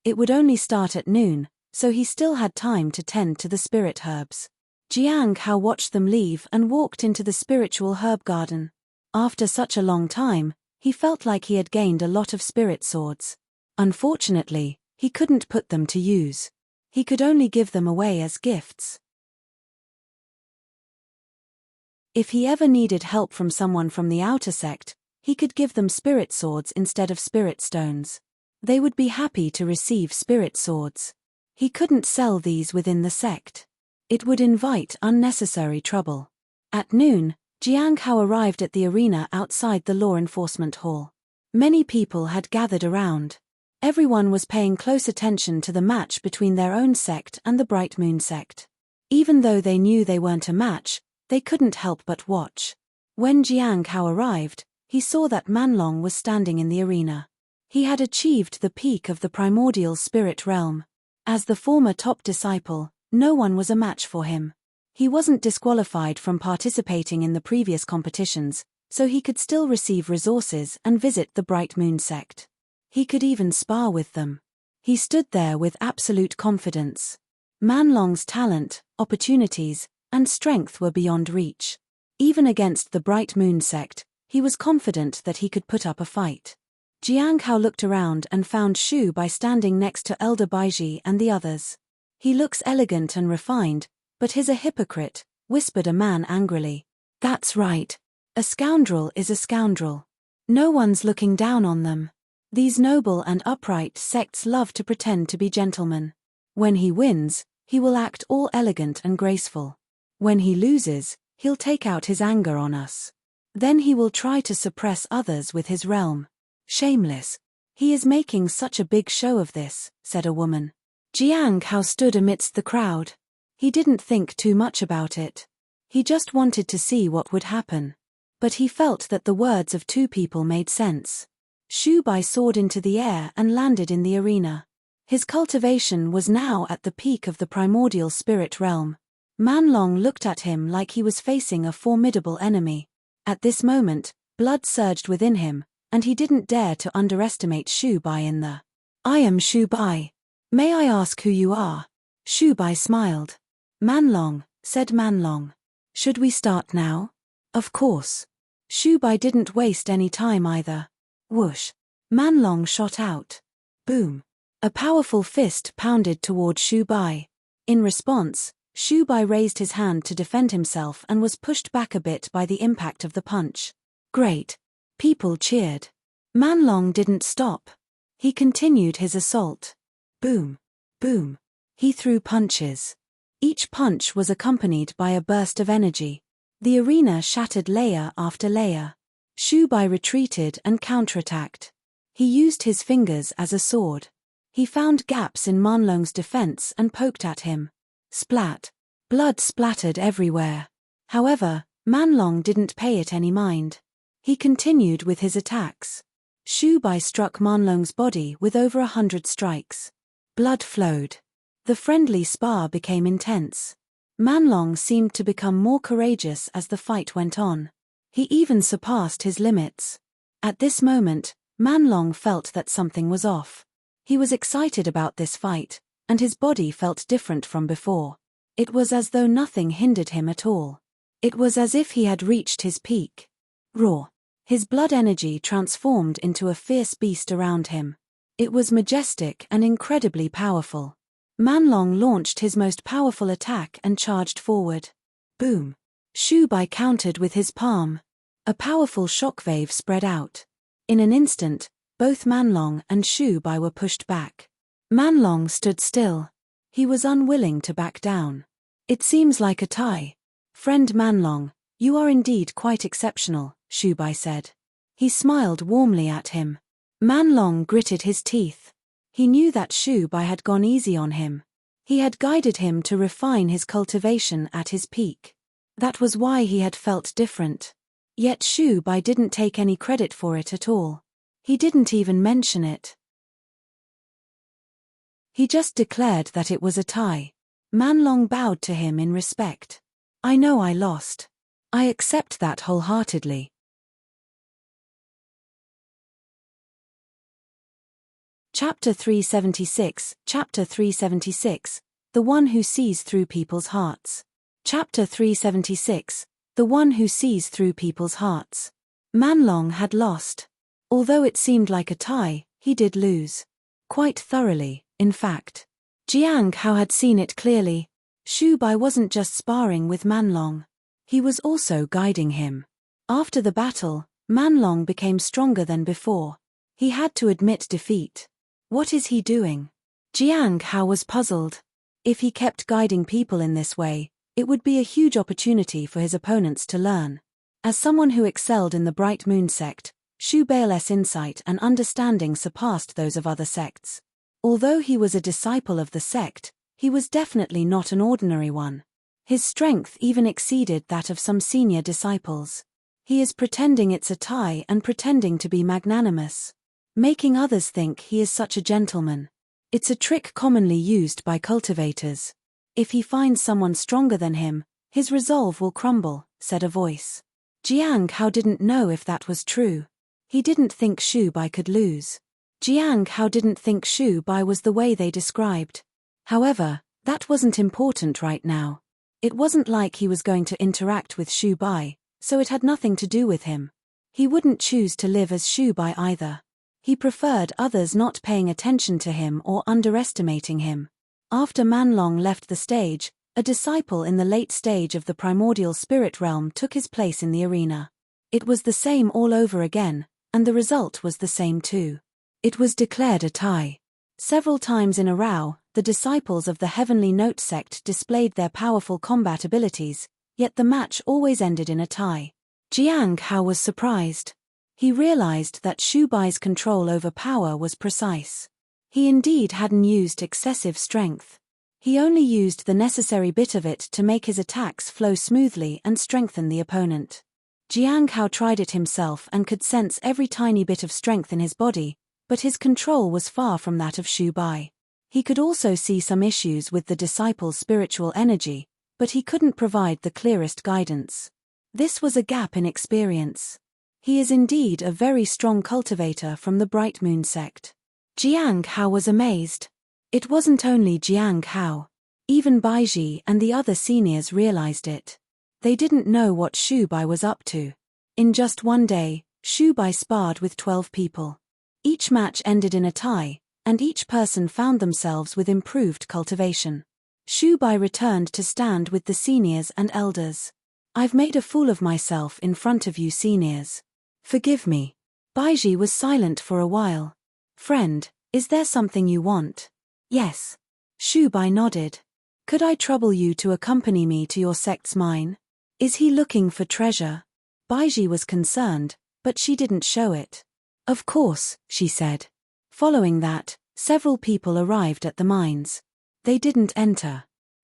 It would only start at noon, so he still had time to tend to the spirit herbs. Jiang Hao watched them leave and walked into the spiritual herb garden. After such a long time, he felt like he had gained a lot of spirit swords. Unfortunately, he couldn't put them to use. He could only give them away as gifts. If he ever needed help from someone from the outer sect, he could give them spirit swords instead of spirit stones. They would be happy to receive spirit swords. He couldn't sell these within the sect. It would invite unnecessary trouble. At noon, Jiang Hao arrived at the arena outside the law enforcement hall. Many people had gathered around. Everyone was paying close attention to the match between their own sect and the Bright Moon sect. Even though they knew they weren't a match, they couldn't help but watch. When Jiang Hao arrived, he saw that Manlong was standing in the arena. He had achieved the peak of the primordial spirit realm. As the former top disciple, no one was a match for him. He wasn't disqualified from participating in the previous competitions, so he could still receive resources and visit the Bright Moon sect. He could even spar with them. He stood there with absolute confidence. Manlong's talent, opportunities, and strength were beyond reach. Even against the Bright Moon sect, he was confident that he could put up a fight. Jiang Hao looked around and found Shu Bai standing next to Elder Baiji and the others. He looks elegant and refined, but he's a hypocrite, whispered a man angrily. That's right. A scoundrel is a scoundrel. No one's looking down on them. These noble and upright sects love to pretend to be gentlemen. When he wins, he will act all elegant and graceful. When he loses, he'll take out his anger on us. Then he will try to suppress others with his realm. Shameless. He is making such a big show of this, said a woman. Jiang Hao stood amidst the crowd. He didn't think too much about it. He just wanted to see what would happen. But he felt that the words of two people made sense. Shu Bai soared into the air and landed in the arena. His cultivation was now at the peak of the primordial spirit realm. Manlong looked at him like he was facing a formidable enemy. At this moment, blood surged within him, and he didn't dare to underestimate Shu Bai in the I am Shu Bai. May I ask who you are? Shu Bai smiled. Manlong, said Manlong. Should we start now? Of course. Shu Bai didn't waste any time either. Whoosh. Manlong shot out. Boom. A powerful fist pounded toward Shu Bai. In response, Shu Bai raised his hand to defend himself and was pushed back a bit by the impact of the punch. Great. People cheered. Manlong didn't stop. He continued his assault. Boom. Boom. He threw punches. Each punch was accompanied by a burst of energy. The arena shattered layer after layer. Shu Bai retreated and counterattacked. He used his fingers as a sword. He found gaps in Manlong's defense and poked at him. Splat. Blood splattered everywhere. However, Manlong didn't pay it any mind. He continued with his attacks. Shu Bai struck Manlong's body with over 100 strikes. Blood flowed. The friendly spar became intense. Manlong seemed to become more courageous as the fight went on. He even surpassed his limits. At this moment, Manlong felt that something was off. He was excited about this fight, and his body felt different from before. It was as though nothing hindered him at all. It was as if he had reached his peak. Raw. His blood energy transformed into a fierce beast around him. It was majestic and incredibly powerful. Manlong launched his most powerful attack and charged forward. Boom! Shu Bai countered with his palm. A powerful shockwave spread out. In an instant, both Manlong and Shu Bai were pushed back. Manlong stood still. He was unwilling to back down. It seems like a tie. Friend Manlong, you are indeed quite exceptional, Shu Bai said. He smiled warmly at him. Manlong gritted his teeth. He knew that Shu Bai had gone easy on him. He had guided him to refine his cultivation at his peak. That was why he had felt different. Yet Shu Bai didn't take any credit for it at all. He didn't even mention it. He just declared that it was a tie. Manlong bowed to him in respect. I know I lost. I accept that wholeheartedly. Chapter 376, Chapter 376, The One Who Sees Through People's Hearts. Chapter 376, The One Who Sees Through People's Hearts. Manlong had lost. Although it seemed like a tie, he did lose. Quite thoroughly, in fact. Jiang Hao had seen it clearly. Shu Bai wasn't just sparring with Manlong. He was also guiding him. After the battle, Manlong became stronger than before. He had to admit defeat. What is he doing? Jiang Hao was puzzled. If he kept guiding people in this way, it would be a huge opportunity for his opponents to learn. As someone who excelled in the Bright Moon sect, Shu Bai's insight and understanding surpassed those of other sects. Although he was a disciple of the sect, he was definitely not an ordinary one. His strength even exceeded that of some senior disciples. He is pretending it's a tie and pretending to be magnanimous, making others think he is such a gentleman. It's a trick commonly used by cultivators. If he finds someone stronger than him, his resolve will crumble, said a voice. Jiang Hao didn't know if that was true. He didn't think Shu Bai could lose. Jiang Hao didn't think Shu Bai was the way they described. However, that wasn't important right now. It wasn't like he was going to interact with Shu Bai, so it had nothing to do with him. He wouldn't choose to live as Shu Bai either. He preferred others not paying attention to him or underestimating him. After Manlong left the stage, a disciple in the late stage of the primordial spirit realm took his place in the arena. It was the same all over again, and the result was the same too. It was declared a tie. Several times in a row, the disciples of the Heavenly Note sect displayed their powerful combat abilities, yet the match always ended in a tie. Jiang Hao was surprised. He realized that Shu Bai's control over power was precise. He indeed hadn't used excessive strength. He only used the necessary bit of it to make his attacks flow smoothly and strengthen the opponent. Jiang Hao tried it himself and could sense every tiny bit of strength in his body, but his control was far from that of Shu Bai. He could also see some issues with the disciple's spiritual energy, but he couldn't provide the clearest guidance. This was a gap in experience. He is indeed a very strong cultivator from the Bright Moon sect. Jiang Hao was amazed. It wasn't only Jiang Hao. Even Baiji and the other seniors realized it. They didn't know what Shu Bai was up to. In just one day, Shu Bai sparred with 12 people. Each match ended in a tie, and each person found themselves with improved cultivation. Shu Bai returned to stand with the seniors and elders. I've made a fool of myself in front of you seniors. Forgive me. Baiji was silent for a while. Friend, is there something you want? Yes. Shu Bai nodded. Could I trouble you to accompany me to your sect's mine? Is he looking for treasure? Baiji was concerned, but she didn't show it. Of course, she said. Following that, several people arrived at the mines. They didn't enter.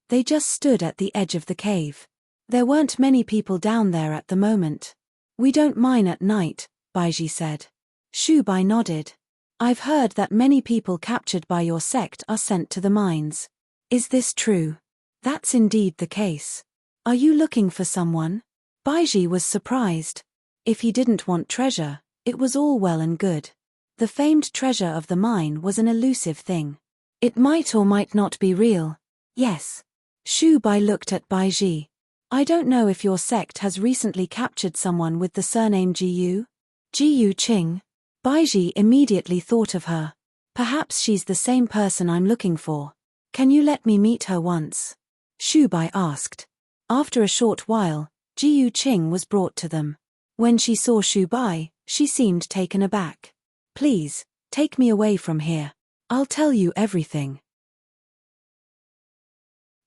They just stood at the edge of the cave. There weren't many people down there at the moment. We don't mine at night, Baiji said. Shu Bai nodded. I've heard that many people captured by your sect are sent to the mines. Is this true? That's indeed the case. Are you looking for someone? Baiji was surprised. If he didn't want treasure, it was all well and good. The famed treasure of the mine was an elusive thing. It might or might not be real. Yes. Shu Bai looked at Baiji. I don't know if your sect has recently captured someone with the surname Jiyu? Jiyu Qing? Baiji immediately thought of her. Perhaps she's the same person I'm looking for. Can you let me meet her once? Shu Bai asked. After a short while, Ji Yuqing was brought to them. When she saw Shu Bai, she seemed taken aback. Please, take me away from here. I'll tell you everything.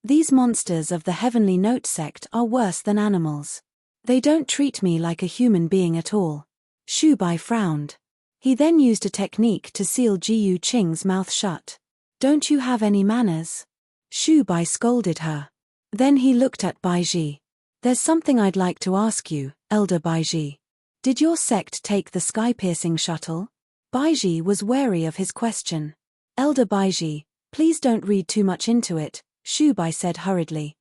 These monsters of the Heavenly Note sect are worse than animals. They don't treat me like a human being at all. Shu Bai frowned. He then used a technique to seal Ji Yuqing's mouth shut. Don't you have any manners? Shu Bai scolded her. Then he looked at Baiji. There's something I'd like to ask you, Elder Baiji. Did your sect take the sky-piercing shuttle? Baiji was wary of his question. Elder Baiji, please don't read too much into it, Shu Bai said hurriedly.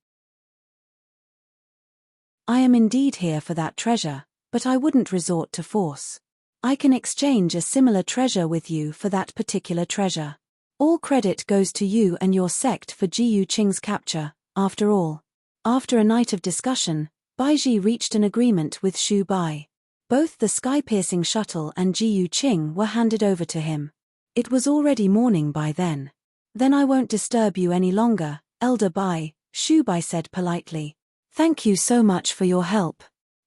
I am indeed here for that treasure, but I wouldn't resort to force. I can exchange a similar treasure with you for that particular treasure. All credit goes to you and your sect for Ji Yuqing's capture, after all. After a night of discussion, Baiji reached an agreement with Shu Bai. Both the sky-piercing shuttle and Ji Yuqing were handed over to him. It was already morning by then. Then I won't disturb you any longer, Elder Bai, Shu Bai said politely. Thank you so much for your help.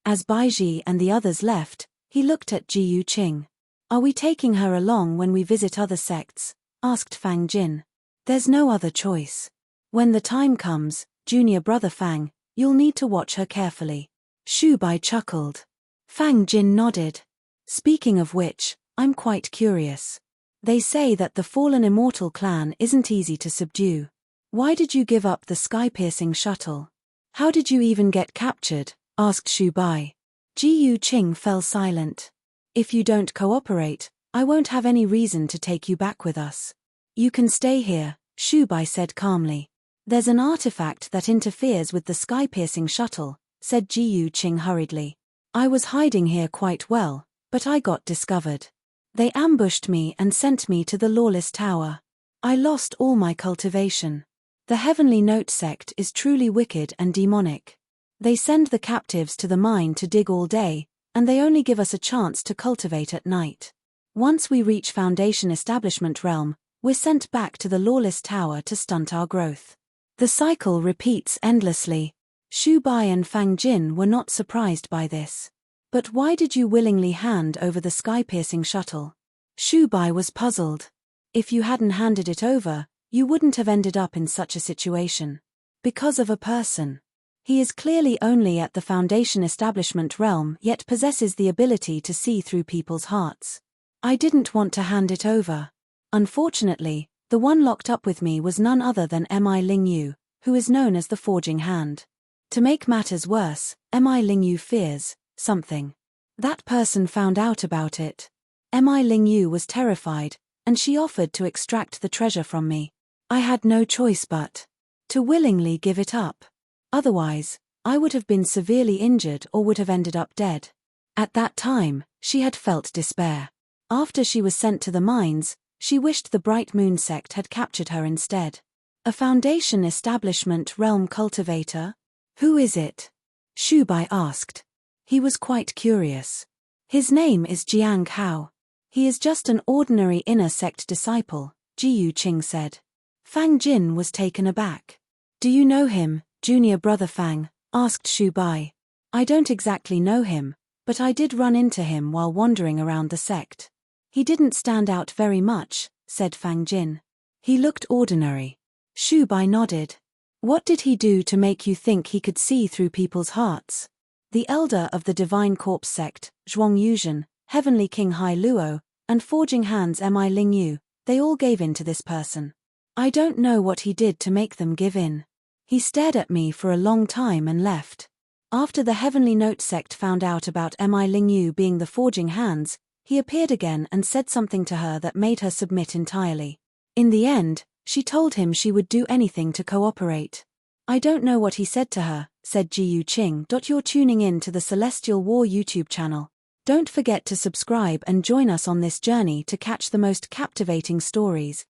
As Baiji and the others left, he looked at Ji Yuqing. Are we taking her along when we visit other sects? Asked Fang Jin. There's no other choice. When the time comes, junior brother Fang, you'll need to watch her carefully. Shu Bai chuckled. Fang Jin nodded. Speaking of which, I'm quite curious. They say that the fallen immortal clan isn't easy to subdue. Why did you give up the sky-piercing shuttle? How did you even get captured? Asked Shu Bai. Ji Yuqing fell silent. If you don't cooperate, I won't have any reason to take you back with us. You can stay here, Shu Bai said calmly. There's an artifact that interferes with the sky-piercing shuttle, said Ji Yuqing hurriedly. I was hiding here quite well, but I got discovered. They ambushed me and sent me to the Lawless Tower. I lost all my cultivation. The Heavenly Note sect is truly wicked and demonic. They send the captives to the mine to dig all day, and they only give us a chance to cultivate at night. Once we reach Foundation Establishment Realm, we're sent back to the Lawless Tower to stunt our growth. The cycle repeats endlessly. Shu Bai and Fang Jin were not surprised by this. But why did you willingly hand over the sky-piercing shuttle? Shu Bai was puzzled. If you hadn't handed it over, you wouldn't have ended up in such a situation. Because of a person. He is clearly only at the Foundation Establishment Realm yet possesses the ability to see through people's hearts. I didn't want to hand it over. Unfortunately, the one locked up with me was none other than Mi Lingyu, who is known as the Forging Hand. To make matters worse, Mi Lingyu fears something. That person found out about it. Mi Lingyu was terrified, and she offered to extract the treasure from me. I had no choice but to willingly give it up. Otherwise, I would have been severely injured or would have ended up dead. At that time, she had felt despair. After she was sent to the mines, she wished the Bright Moon sect had captured her instead. A Foundation Establishment Realm cultivator? Who is it? Shu Bai asked. He was quite curious. His name is Jiang Hao. He is just an ordinary inner sect disciple, Ji Yuqing said. Fang Jin was taken aback. Do you know him, junior brother Fang? Asked Shu Bai. I don't exactly know him, but I did run into him while wandering around the sect. He didn't stand out very much, said Fang Jin. He looked ordinary. Shu Bai nodded. What did he do to make you think he could see through people's hearts? The elder of the Divine Corpse sect, Zhuang Yuzhen, Heavenly King Hai Luo, and Forging Hands Mi Lingyu, they all gave in to this person. I don't know what he did to make them give in. He stared at me for a long time and left. After the Heavenly Note sect found out about Mi Lingyu being the Forging Hands, he appeared again and said something to her that made her submit entirely. In the end, she told him she would do anything to cooperate. I don't know what he said to her, said Ji Yuqing. You're tuning in to the Celestial War YouTube channel. Don't forget to subscribe and join us on this journey to catch the most captivating stories.